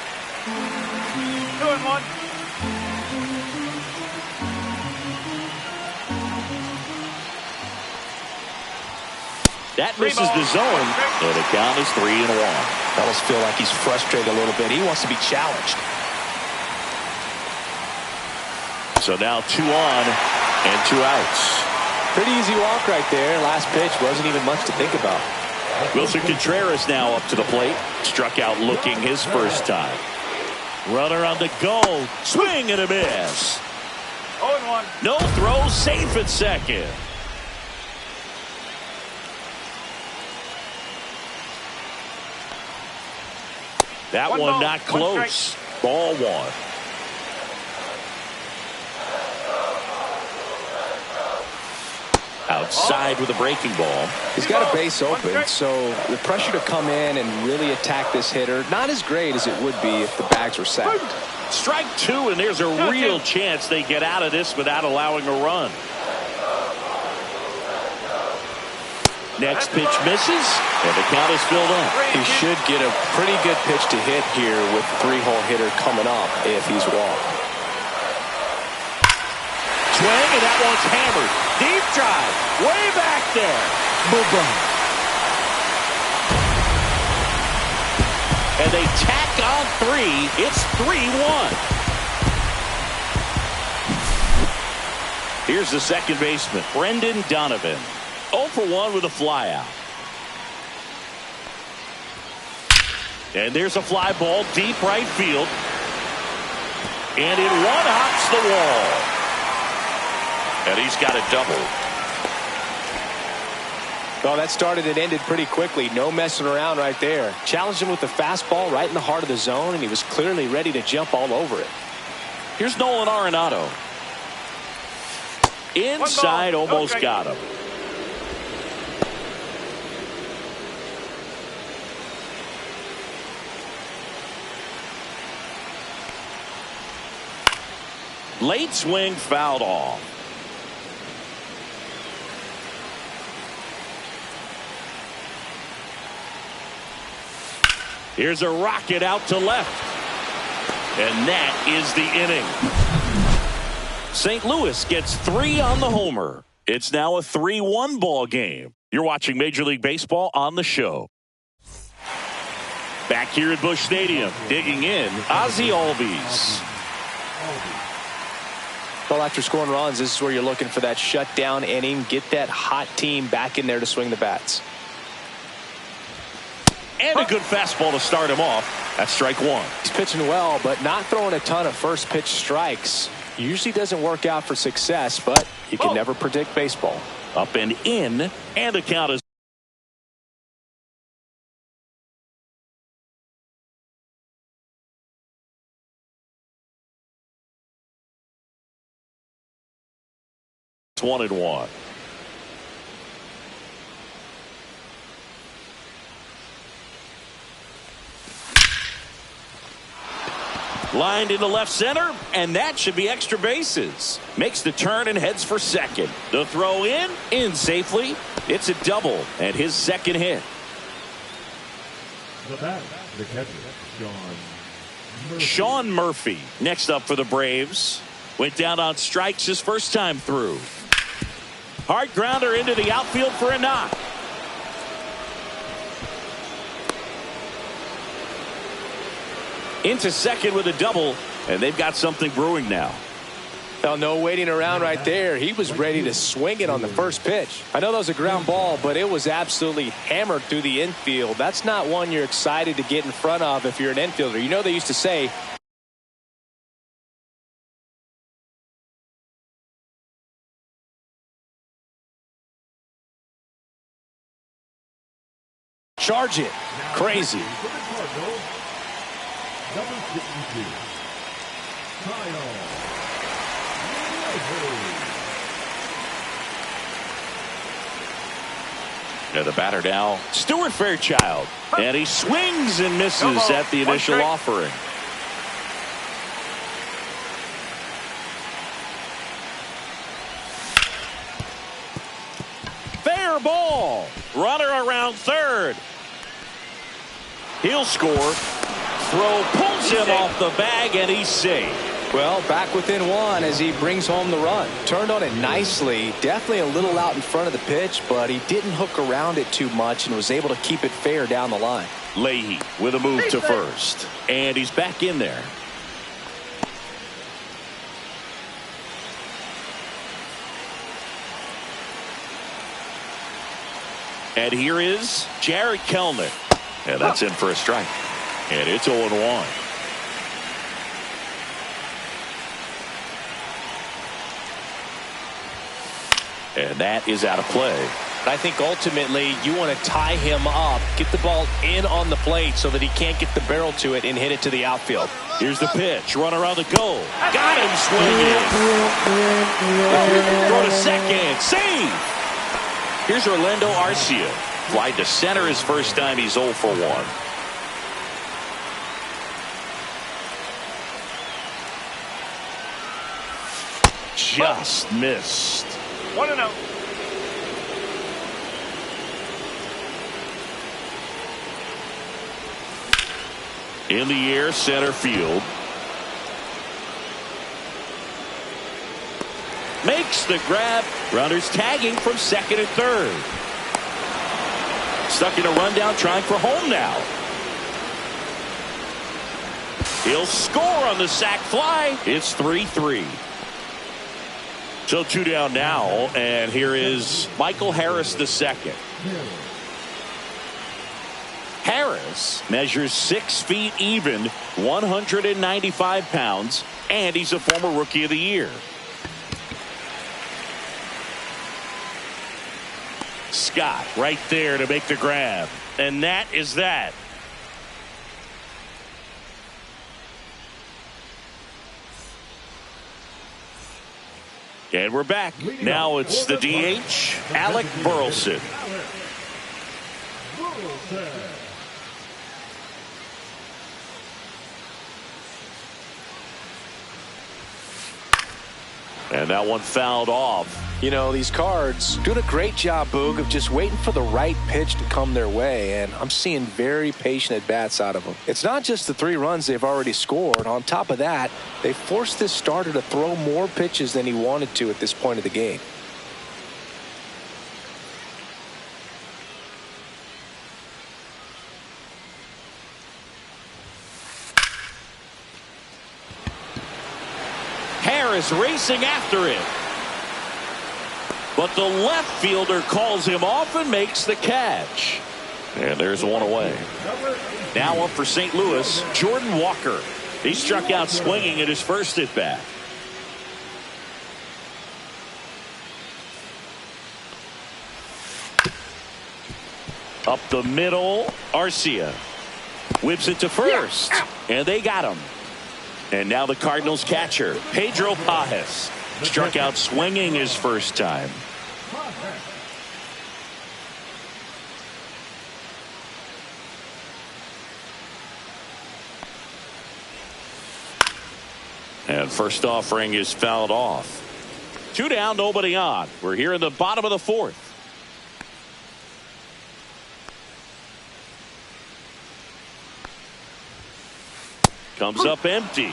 2-1. That misses the zone, and the count is 3-1. Almost feel like he's frustrated a little bit. He wants to be challenged. So now 2 on and 2 outs. Pretty easy walk right there. Last pitch wasn't even much to think about. Wilson Contreras now up to the plate. Struck out looking his first time. Runner on the go. Swing and a miss. 0-1. No throw, safe at second. That One one ball, not one close. Ball 1. Outside with a breaking ball. He's got a base open, so the pressure to come in and really attack this hitter, not as great as it would be if the bags were sacked. Strike 2, and there's a real chance they get out of this without allowing a run. Next pitch misses, and the count is filled up. He should get a pretty good pitch to hit here with the 3-hole hitter coming up if he's walked. Swing, and that one's hammered. Deep drive, way back there. Boom. And they tack on 3. It's 3-1. Here's the second baseman, Brendan Donovan. 0 for 1 with a flyout. And there's a fly ball deep right field. And it one-hops the wall. And he's got a double. Well, that started and ended pretty quickly. No messing around right there. Challenged him with the fastball right in the heart of the zone, and he was clearly ready to jump all over it. Here's Nolan Arenado. Inside, almost Okay. got him. Late swing fouled off. Here's a rocket out to left. And that is the inning. St. Louis gets 3 on the homer. It's now a 3-1 ball game. You're watching Major League Baseball on the show. Back here at Busch Stadium, digging in, Ozzie Albies. Well, after scoring runs, this is where you're looking for that shutdown inning. Get that hot team back in there to swing the bats. And a good fastball to start him off. That's strike 1. He's pitching well, but not throwing a ton of first pitch strikes. Usually doesn't work out for success, but you can never predict baseball. Up and in, and the count is it's 1-1. Lined into left center, and that should be extra bases. Makes the turn and heads for second. The throw in safely. It's a double, and his second hit. The batter, the catcher, Sean Murphy next up for the Braves. Went down on strikes his first time through. Hard grounder into the outfield for a knock. Into second with a double, and they've got something brewing now. Well, no waiting around right there. He was ready to swing it on the first pitch. I know that was a ground ball, but it was absolutely hammered through the infield. That's not one you're excited to get in front of if you're an infielder. You know they used to say, charge it. Crazy. Number 62, Kyle. And the batter now, Stuart Fairchild. And he swings and misses at the initial offering. fair ball. Runner around third. He'll score. Throw pulls him off the bag, and he's safe. Well, back within one as he brings home the run. Turned on it nicely. Definitely a little out in front of the pitch, but he didn't hook around it too much and was able to keep it fair down the line. Leahy with a move to first. And he's back in there. And here is Jared Kelenic. And that's in for a strike. And it's 0-1. And that is out of play. I think ultimately you want to tie him up, get the ball in on the plate so that he can't get the barrel to it and hit it to the outfield. Here's the pitch. Runner on the go. Got him swinging. Throw to second. Save. Here's Orlando Arcia. Fly to center his first time. He's 0 for 1. Just missed. 1-0. In the air, center field. Makes the grab. Runners tagging from second and third. Stuck in a rundown, trying for home now. He'll score on the sac fly. It's 3-3. So 2 down now, and here is Michael Harris II. Harris measures 6 feet even, 195 pounds, and he's a former Rookie of the Year. Scott right there to make the grab, and that is that. And we're back. Now it's the DH, Alec Burleson. And that one fouled off. You know, these Cards doing a great job, Boog, of just waiting for the right pitch to come their way, and I'm seeing very patient at-bats out of them. It's not just the 3 runs they've already scored. On top of that, they forced this starter to throw more pitches than he wanted to at this point of the game. Harris racing after it. But the left fielder calls him off and makes the catch. And there's one away. Now up for St. Louis, Jordan Walker. He struck out swinging at his first at bat. Up the middle, Arcia whips it to first. And they got him. And now the Cardinals catcher, Pedro Pajes, struck out swinging his first time. And first offering is fouled off. 2 down, nobody on. We're here in the bottom of the 4th. Comes up empty.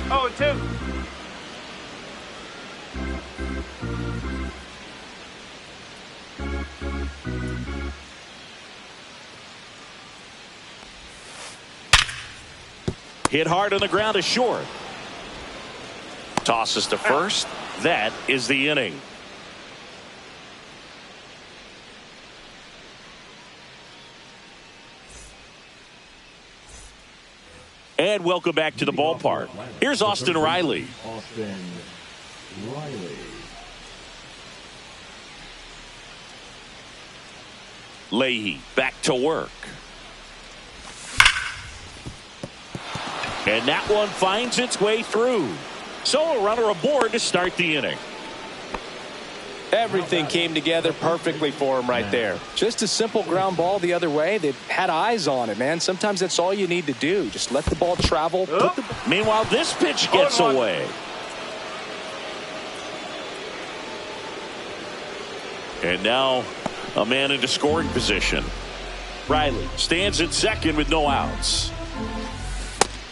0-2. Hit hard on the ground to short. Tosses to first. That is the inning. And welcome back to the ballpark. Here's Austin Riley. Leahy back to work. And that one finds its way through. So a runner aboard to start the inning. Everything came together perfectly for him right there. Just a simple ground ball the other way. They had eyes on it, man. Sometimes that's all you need to do. Just let the ball travel. Meanwhile, this pitch gets away. And now a man into scoring position. Riley stands at second with no outs.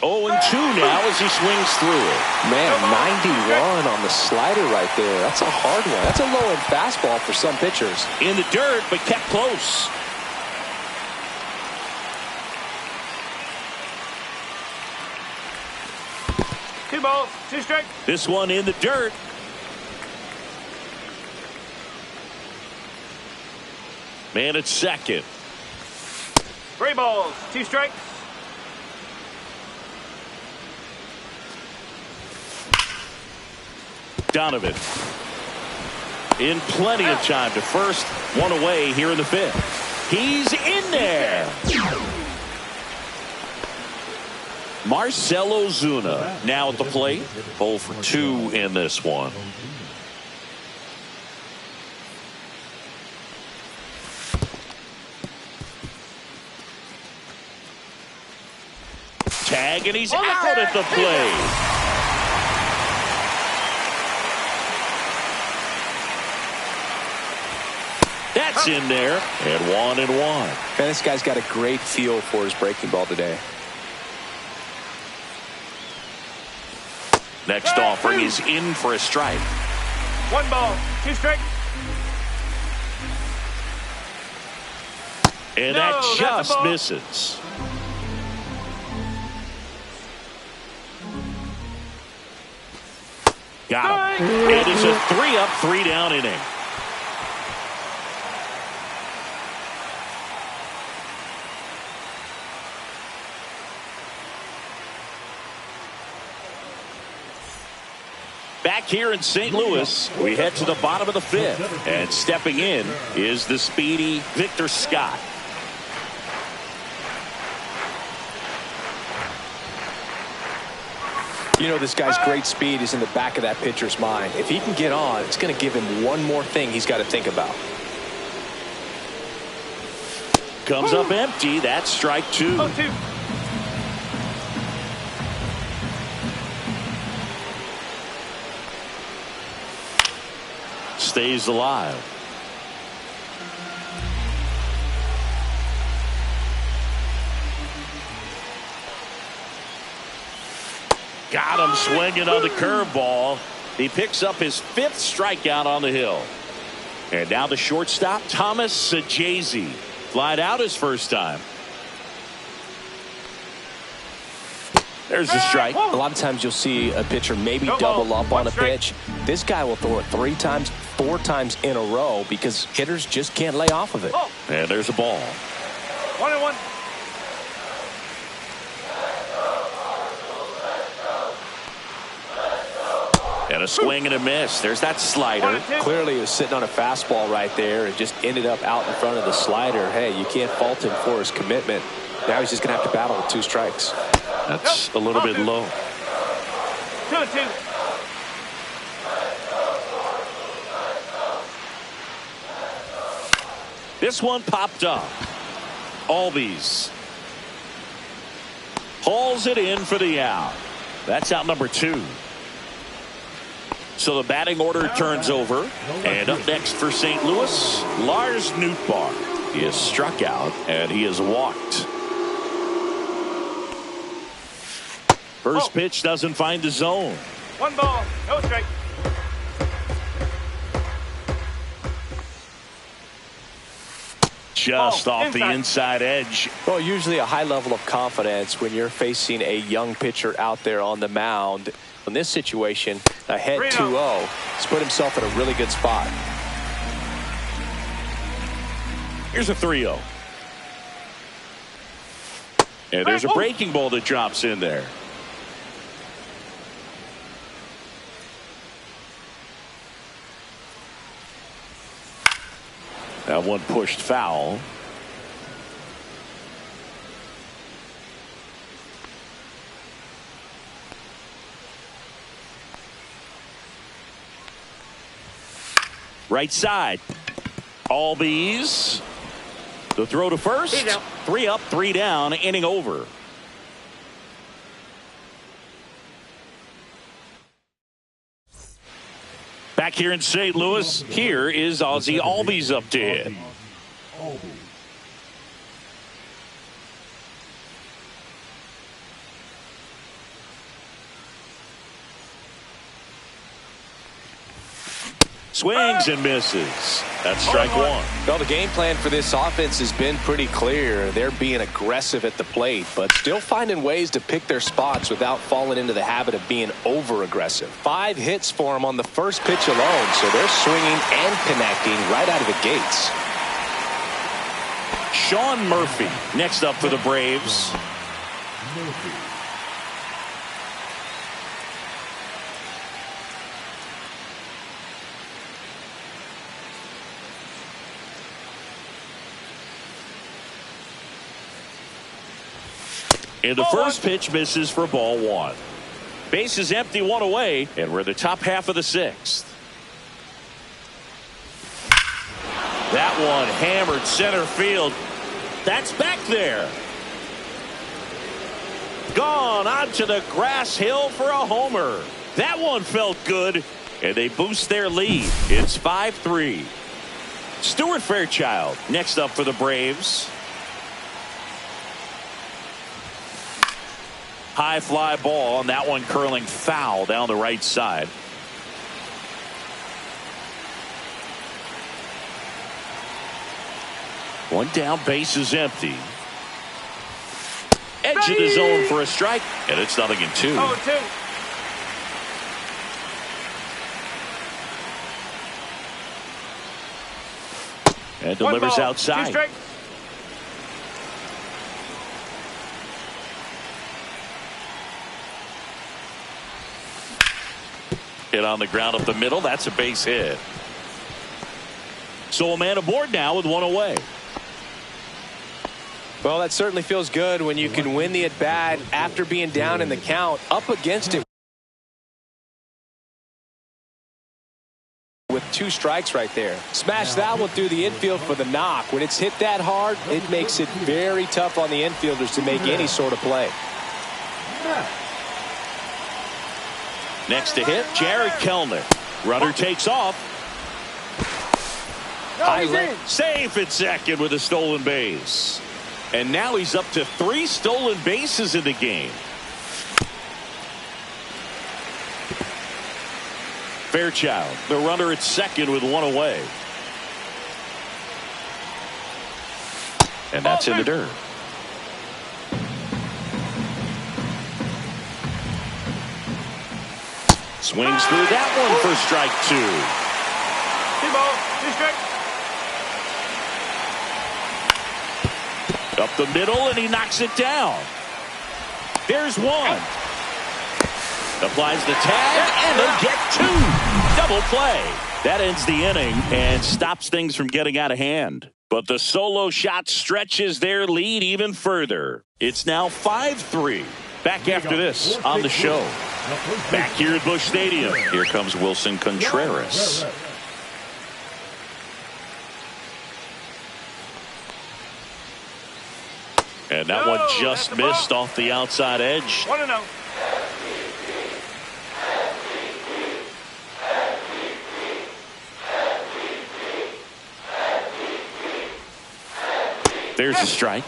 0-2 now as he swings through it. Man, 91 on the slider right there. That's a hard one. That's a low-end fastball for some pitchers. In the dirt, but kept close. Two balls, two strikes. This one in the dirt. Man at second. 3 balls, 2 strikes. Donovan in plenty of time to first, one away here in the 5th. He's in there. Marcell Ozuna now at the plate. 0 for 2 in this one. Tag, and he's out at the plate. That's in there, and 1-1. Man, this guy's got a great feel for his breaking ball today. Next offering is in for a strike. 1 ball, 2 strikes. And that just misses. Got him. It is a 3-up, 3-down inning. Back here in St. Louis, we head to the bottom of the 5th. And stepping in is the speedy Victor Scott. You know, this guy's great speed is in the back of that pitcher's mind. If he can get on, it's going to give him one more thing he's got to think about. Comes up empty. That's strike 2. 0-2. Stays alive. Got him swinging on the curveball. He picks up his 5th strikeout on the hill. And now the shortstop, Thomas Sajazi. Flied out his first time. There's the strike. A lot of times you'll see a pitcher maybe double up on a pitch. This guy will throw it 3 times, 4 times in a row because hitters just can't lay off of it. And there's a ball. 1-1. And a swing and a miss. There's that slider. Clearly he was sitting on a fastball right there and just ended up out in front of the slider. Hey, you can't fault him for his commitment. Now he's just going to have to battle with 2 strikes. That's a little bit low. 2-2. This one popped up. Albies hauls it in for the out. That's out number 2. So the batting order turns over. And up next for St. Louis, Lars Nootbaar. He is struck out and he is walked. First pitch doesn't find the zone. 1 ball, no strike. Just off the inside edge. Well, usually a high level of confidence when you're facing a young pitcher out there on the mound. In this situation, ahead 2-0, he's put himself in a really good spot. Here's a 3-0. And there's a breaking ball that drops in there. That one pushed foul. Right side. Albies. The throw to first. 3 up, 3 down, inning over. Back here in St. Louis, here is Ozzie Albies up to hit. Swings and misses. That's strike one. Well, the game plan for this offense has been pretty clear. They're being aggressive at the plate, but still finding ways to pick their spots without falling into the habit of being over-aggressive. 5 hits for them on the first pitch alone, so they're swinging and connecting right out of the gates. Sean Murphy next up for the Braves. And the first pitch misses for ball 1. Base is empty, 1 away, and we're in the top half of the 6th. That one hammered center field. That's back there. Gone onto the grass hill for a homer. That one felt good, and they boost their lead. It's 5-3. Stuart Fairchild next up for the Braves. High fly ball, and that one curling foul down the right side. One down, base is empty. Edge of the zone for a strike, and it's 0-2. 0-2. And delivers outside. 2 strikes. Hit on the ground up the middle. That's a base hit. So a man aboard now with 1 away. Well, that certainly feels good when you can win the at-bat after being down in the count, up against it with 2 strikes right there. Smash that one through the infield for the knock. When it's hit that hard, it makes it very tough on the infielders to make any sort of play. Next to hit, Jared Kelnick. Runner takes off. Safe at second with a stolen base. And now he's up to 3 stolen bases in the game. Fairchild, the runner at second with 1 away. And that's in the dirt. Swings through that one for strike 2. 2 balls, 2 strikes. Up the middle, and he knocks it down. There's 1. Applies the tag, and they get 2. Double play. That ends the inning and stops things from getting out of hand. But the solo shot stretches their lead even further. It's now 5-3. Back after this on the show. Back here at Busch Stadium. Here comes Wilson Contreras. And that one just missed off the outside edge. 1-0. There's a strike.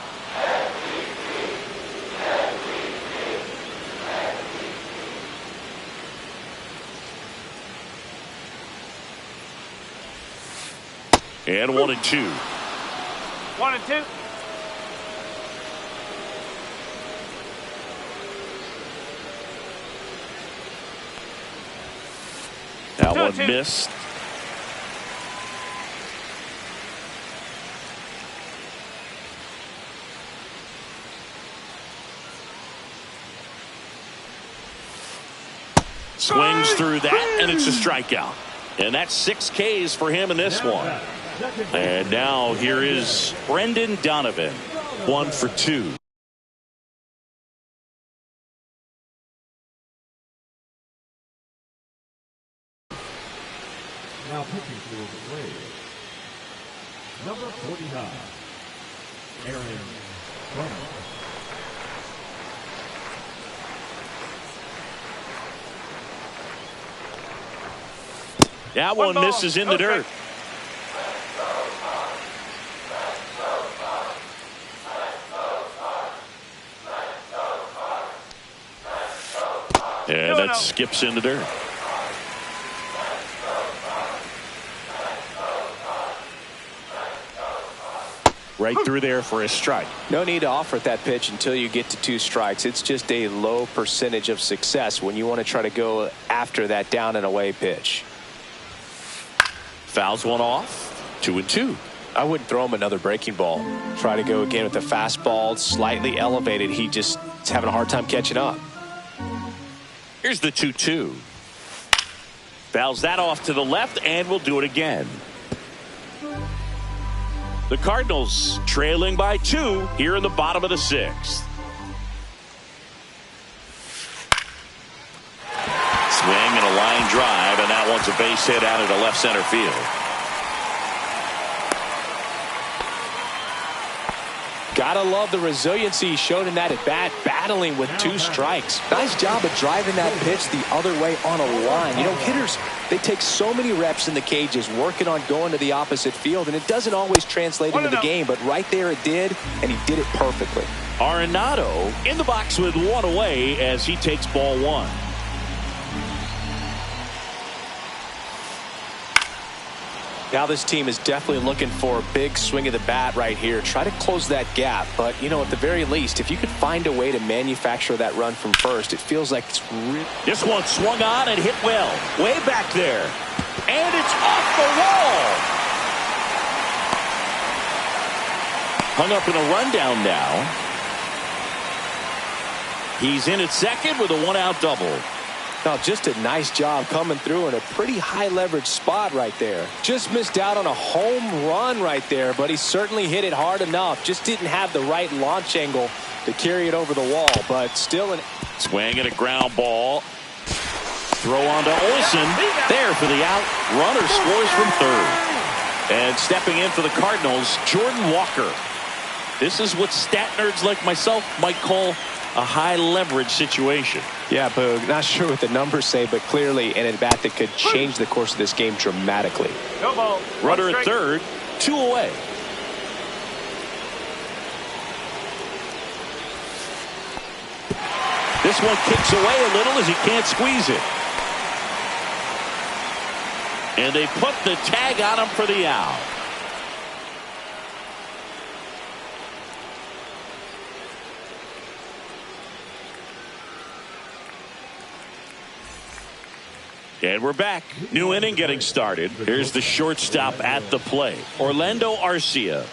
And 1-2. 1-2. That one missed. Swings through that, and it's a strikeout. And that's 6 Ks for him in this one. And now here is Brendan Donovan, 1 for 2. Now pitching for the Braves, number 49, Aaron Brunner. That one misses in the dirt. And that skips in the dirt. Right through there for a strike. No need to offer at that pitch until you get to 2 strikes. It's just a low percentage of success when you want to try to go after that down and away pitch. Fouls one off. 2-2. I wouldn't throw him another breaking ball. Try to go again with the fastball slightly elevated. He just is having a hard time catching up. Here's the 2-2. Fouls that off to the left, and we'll do it again. The Cardinals trailing by 2 here in the bottom of the 6th. Swing and a line drive, and that one's a base hit out into left center field. Gotta love the resiliency he showed in that at bat, battling with 2 strikes. Nice job of driving that pitch the other way on a line. You know, hitters, they take so many reps in the cages working on going to the opposite field, and it doesn't always translate into the game, but right there it did, and he did it perfectly. Arenado in the box with 1 away as he takes ball 1. Now this team is definitely looking for a big swing of the bat right here. Try to close that gap. But, you know, at the very least, if you could find a way to manufacture that run from first, it feels like it's really... This one swung on and hit well. Way back there. And it's off the wall. Hung up in a rundown now. He's in at second with a 1-out double. Now, just a nice job coming through in a pretty high leverage spot right there. Just missed out on a home run right there, but he certainly hit it hard enough. Just didn't have the right launch angle to carry it over the wall, but still an swing and a ground ball. Throw on to Olsen. There for the out. Runner scores from third. And stepping in for the Cardinals, Jordan Walker. This is what stat nerds like myself might call a high leverage situation. Yeah, Boog, not sure what the numbers say, but clearly an at bat that could change the course of this game dramatically. No ball. Runner at third, 2 away. This one kicks away a little as he can't squeeze it. And they put the tag on him for the out. And we're back. New inning getting started. Here's the shortstop at the plate, Orlando Arcia.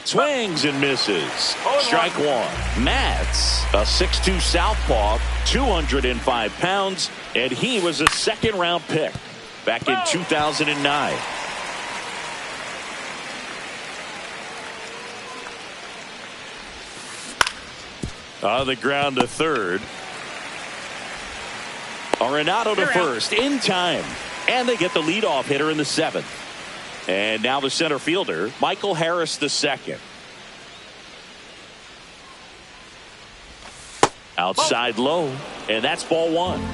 Swings and misses. Strike 1. Matz, a 6'2 southpaw, 205 pounds, and he was a second-round pick back in 2009. On the ground to third. Arenado to first in time. And they get the leadoff hitter in the 7th. And now the center fielder, Michael Harris the second. Outside low. And that's ball 1.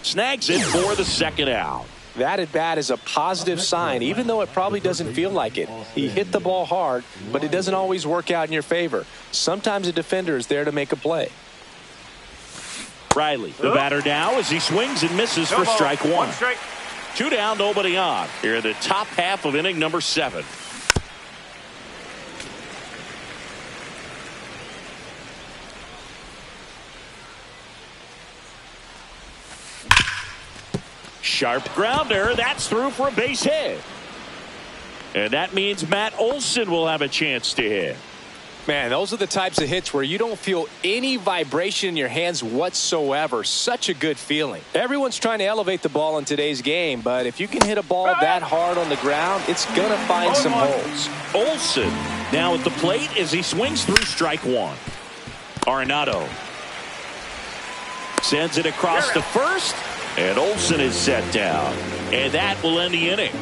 Snags it for the second out. That at bat is a positive sign, even though it probably doesn't feel like it. He hit the ball hard, but it doesn't always work out in your favor. Sometimes a defender is there to make a play. Riley, the batter now as he swings and misses for strike 1. 2 down, nobody on. Here in the top half of inning number 7. Sharp grounder. That's through for a base hit. And that means Matt Olson will have a chance to hit. Man, those are the types of hits where you don't feel any vibration in your hands whatsoever. Such a good feeling. Everyone's trying to elevate the ball in today's game, but if you can hit a ball that hard on the ground, it's going to find some holes. Olson now at the plate as he swings through strike 1. Arenado sends it across to first. And Olsen is set down. And that will end the inning.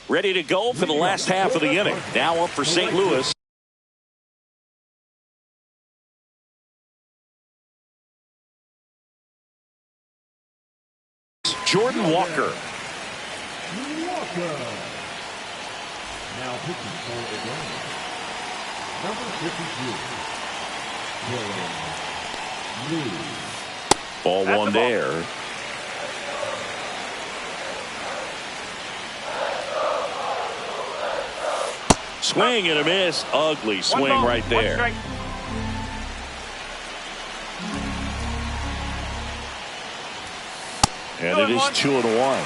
Ready to go for the last half of the inning. Now up for St. Louis. Jordan Walker. Now pitching for Atlanta. Number 52. Ball one there. Swing and a miss. Ugly swing right there. And it is 2-1.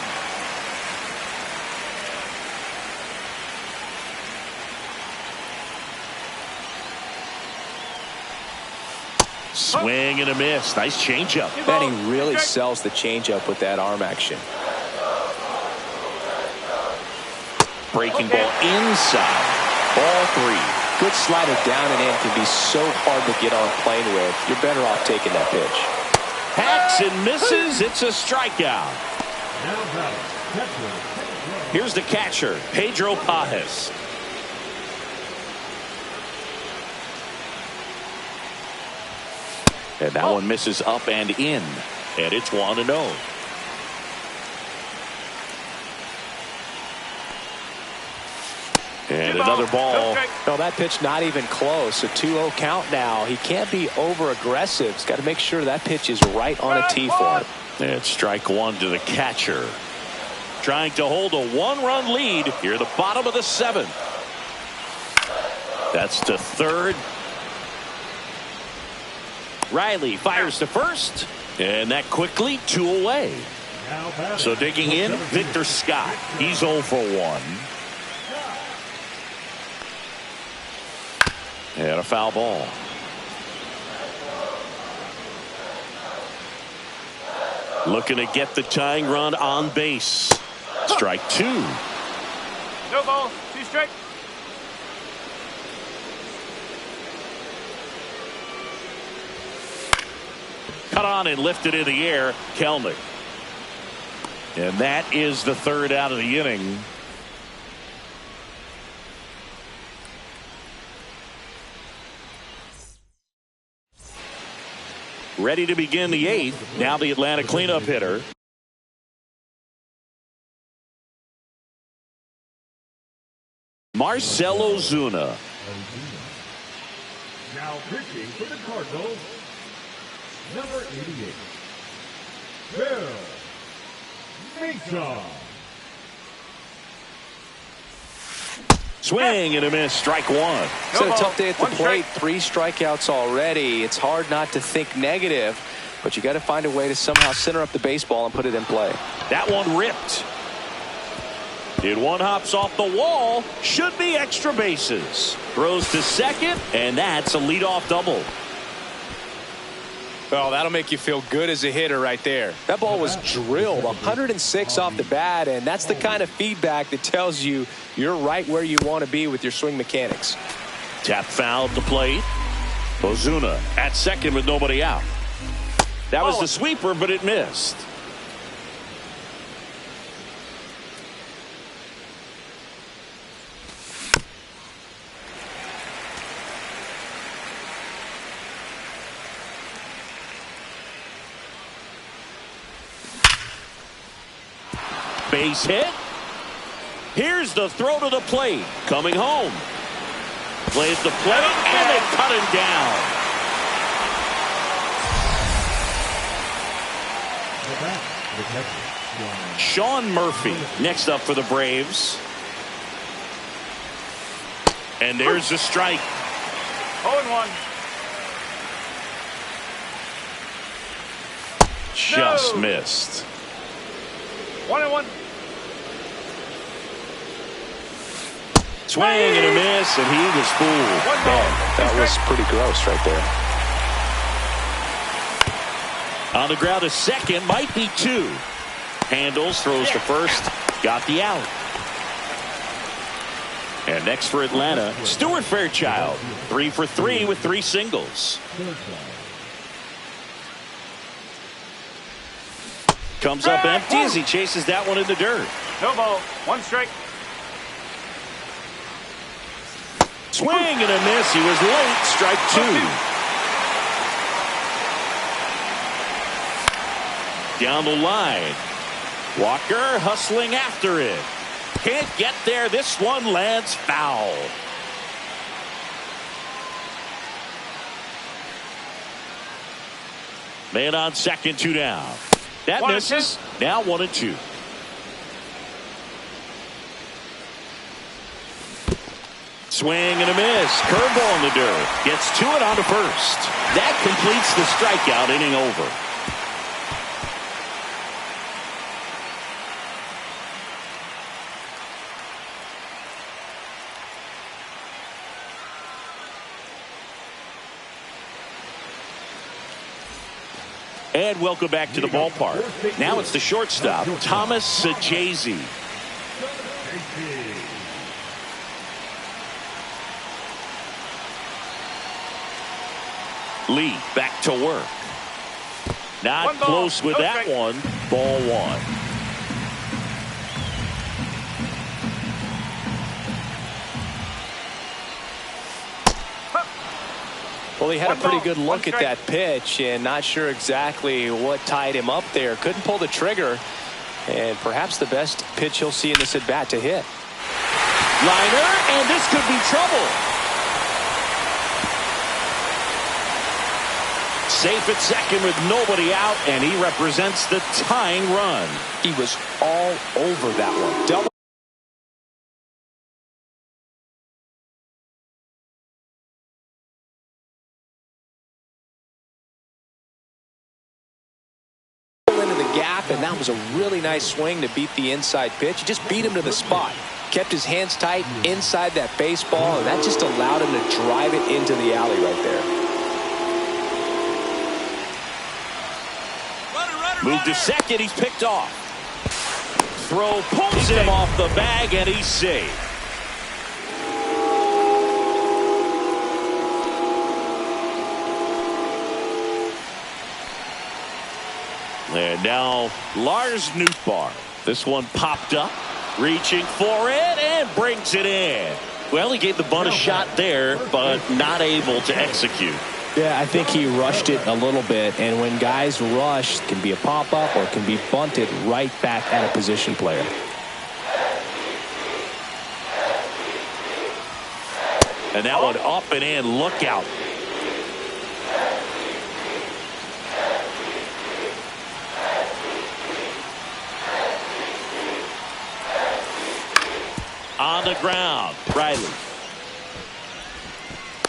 Swing and a miss. Nice changeup. Benny really sells the changeup with that arm action. Breaking ball inside. Ball three. Good slider down and in can be so hard to get on plane with. You're better off taking that pitch. Hacks and misses. It's a strikeout. Here's the catcher, Pedro Pajes. And that one misses up and in. And it's 1-0. And another ball. No, that pitch not even close. A 2-0 count now. He can't be over aggressive. He's got to make sure that pitch is right on a tee for him. And strike one to the catcher. Trying to hold a one-run lead here at the bottom of the seventh. That's to third. Riley fires to first. And that quickly 2 away. So digging in, Victor Scott. He's 0 for 1. And a foul ball. Looking to get the tying run on base. Strike 2. No ball. 2 strike. Cut on and lifted in the air. Kelnick. And that is the third out of the inning. Ready to begin the eighth. Now the Atlanta cleanup hitter. Marcell Ozuna. Now pitching for the Cardinals, number 88, Bill Mason. Swing and a miss. Strike one. It's a tough day at the plate. 3 strikeouts already. It's hard not to think negative, but you got to find a way to somehow center up the baseball and put it in play. That one ripped. It one hops off the wall. Should be extra bases. Throws to second, and that's a leadoff double. Well, that'll make you feel good as a hitter right there. That ball was drilled 106 off the bat, and that's the kind of feedback that tells you you're right where you want to be with your swing mechanics. Tap foul at the plate. Ozuna at second with nobody out. That was the sweeper, but it missed. Base hit. Here's the throw to the plate. Coming home. Plays the plate, and they cut him down. Sean Murphy next up for the Braves. And there's the strike. 0-1. Just missed. 1-1. Swing and a miss, and he was fooled. That was pretty gross right there. On the ground to second, might be 2. Handles, throws to first, got the out. And next for Atlanta, Stuart Fairchild, 3 for 3 with 3 singles. Comes up empty as he chases that one in the dirt. No ball. 1 strike. Swing and a miss. He was late. Strike two. Down the line. Walker hustling after it. Can't get there. This one lands foul. Man on second, 2 down. That misses. Now 1-2. Swing and a miss. Curveball in the dirt. Gets to it on to first. That completes the strikeout. Inning over. And welcome back to the ballpark. Now it's the shortstop, Thomas Sajazi. Lee back to work. Not close with that one. Ball one. Well, he had a pretty good look at that pitch and not sure exactly what tied him up there. Couldn't pull the trigger, and perhaps the best pitch he'll see in this at bat to hit. Liner, and this could be trouble. Safe at second with nobody out, and he represents the tying run. He was all over that one. Double into the gap, and that was a really nice swing to beat the inside pitch. He just beat him to the spot. Kept his hands tight inside that baseball, and that just allowed him to drive it into the alley right there. Move to second. He's picked off. Throw pulls him off the bag, and he's safe. And now Lars Nootbaar. This one popped up, reaching for it, and brings it in. Well, he gave the bunt a shot there, but not able to execute. Yeah, I think he rushed it a little bit, and when guys rush, it can be a pop-up or it can be bunted right back at a position player. And that one up and in. Look out. On the ground, Riley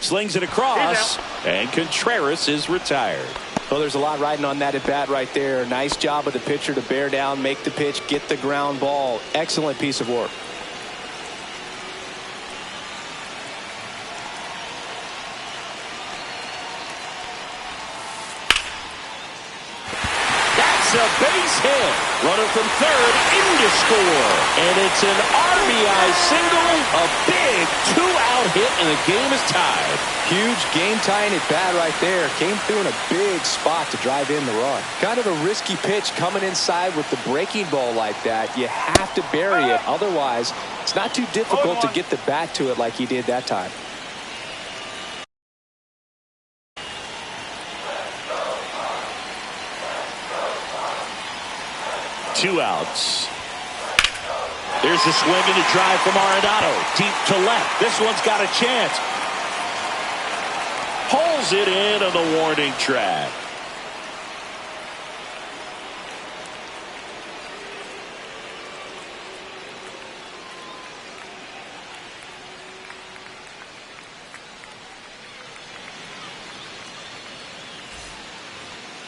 slings it across, and Contreras is retired. Well, there's a lot riding on that at bat right there. Nice job of the pitcher to bear down, make the pitch, get the ground ball. Excellent piece of work. A base hit. Runner from third in to score. And it's an RBI single. A big two-out hit, and the game is tied. Huge game-tying at bat right there. Came through in a big spot to drive in the run. Kind of a risky pitch coming inside with the breaking ball like that. You have to bury it. Otherwise, it's not too difficult to get the bat to it like he did that time. Two outs. There's the swing and a drive from Arenado. Deep to left. This one's got a chance. Pulls it in on the warning track.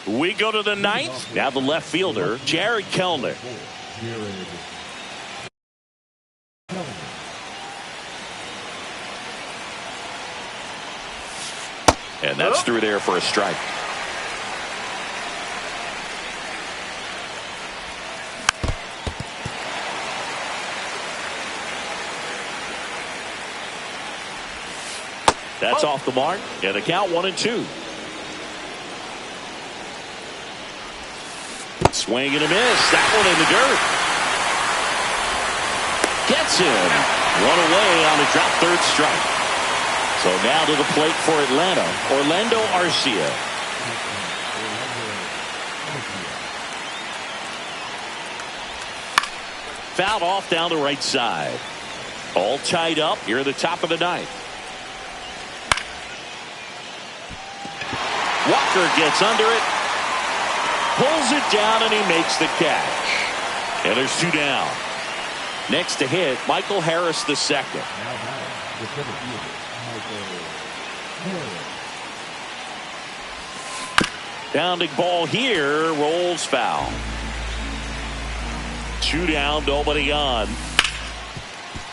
We go to the ninth. Now the left fielder, Jared Kellner. And that's through there for a strike. That's off the mark. And the count 1-2. Swing and a miss. That one in the dirt. Gets him. One away on a drop third strike. So now to the plate for Atlanta, Orlando Arcia. Fouled off down the right side. All tied up here at the top of the ninth. Walker gets under it. Pulls it down and he makes the catch. And there's two down. Next to hit, Michael Harris the second. Bounding ball here, rolls foul. Two down, nobody on.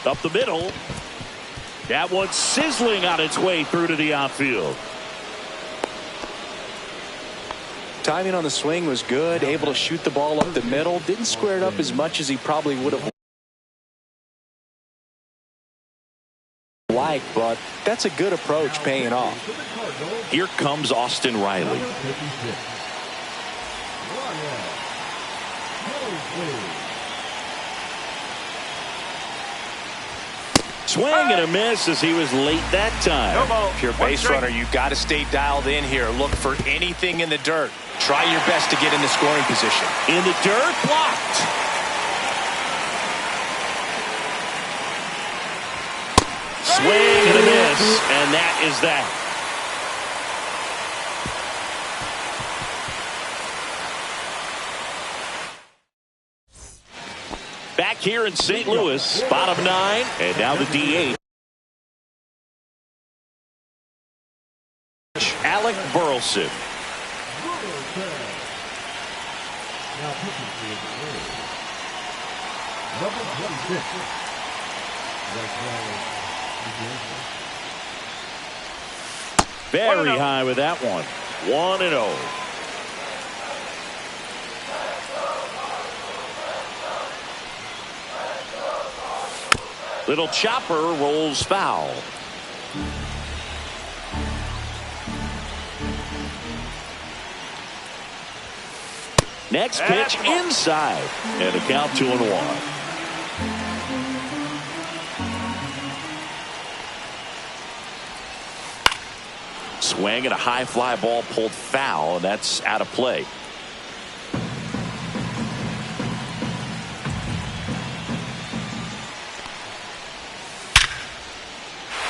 Up the middle. That one's sizzling on its way through to the outfield. Timing on the swing was good, able to shoot the ball up the middle. Didn't square it up as much as he probably would have liked, but that's a good approach paying off. Here comes Austin Riley. Swing and a miss as he was late that time. If you're a base runner, you got to stay dialed in here. Look for anything in the dirt. Try your best to get in the scoring position. In the dirt, blocked. Swing and a miss, and that is that. Back here in St. Louis, bottom nine, and now the DH. Alec Burleson. Very high with that one. 1-0. Little chopper rolls foul. Next pitch inside, and a count 2-1. Swing and a high fly ball pulled foul, and that's out of play.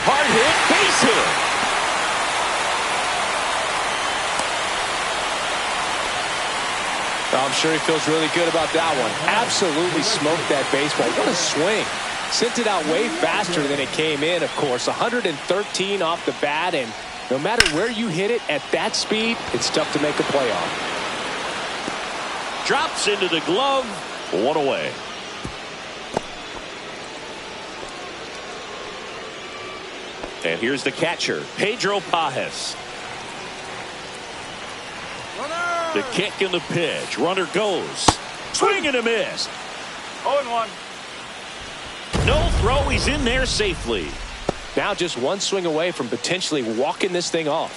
Hard hit, base hit. I'm sure he feels really good about that one. Absolutely smoked that baseball. What a swing. Sent it out way faster than it came in, of course. 113 off the bat, and no matter where you hit it at that speed, it's tough to make a play on. Drops into the glove. One away. And here's the catcher, Pedro Pajes. The kick and the pitch. Runner goes. Swing and a miss. 0-1. No throw. He's in there safely. Now just one swing away from potentially walking this thing off.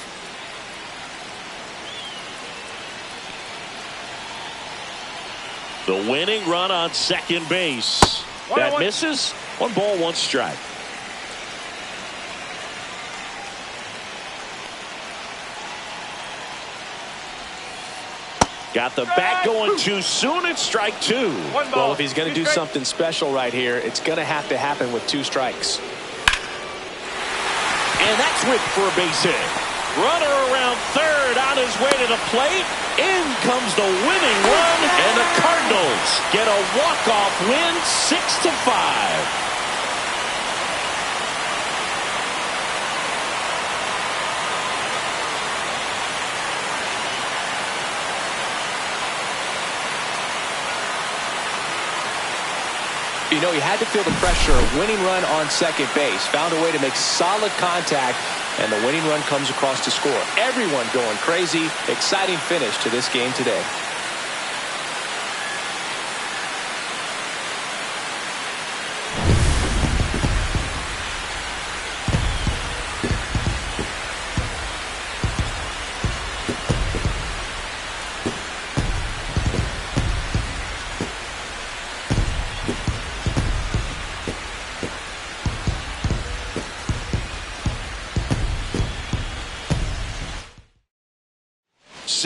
The winning run on second base. That misses. 1 ball, 1 strike. Got the bat going too soon. It's strike 2. Well, if he's going to do something special right here, it's going to have to happen with 2 strikes. And that's whipped for a base hit. Runner around third on his way to the plate. In comes the winning run, and the Cardinals get a walk-off win, 6-5. You know, he had to feel the pressure. A winning run on second base. Found a way to make solid contact, and the winning run comes across to score. Everyone going crazy. Exciting finish to this game today.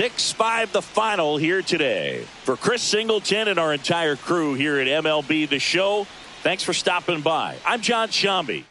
6-5 the final here today. For Chris Singleton and our entire crew here at MLB The Show, thanks for stopping by. I'm John Shambi.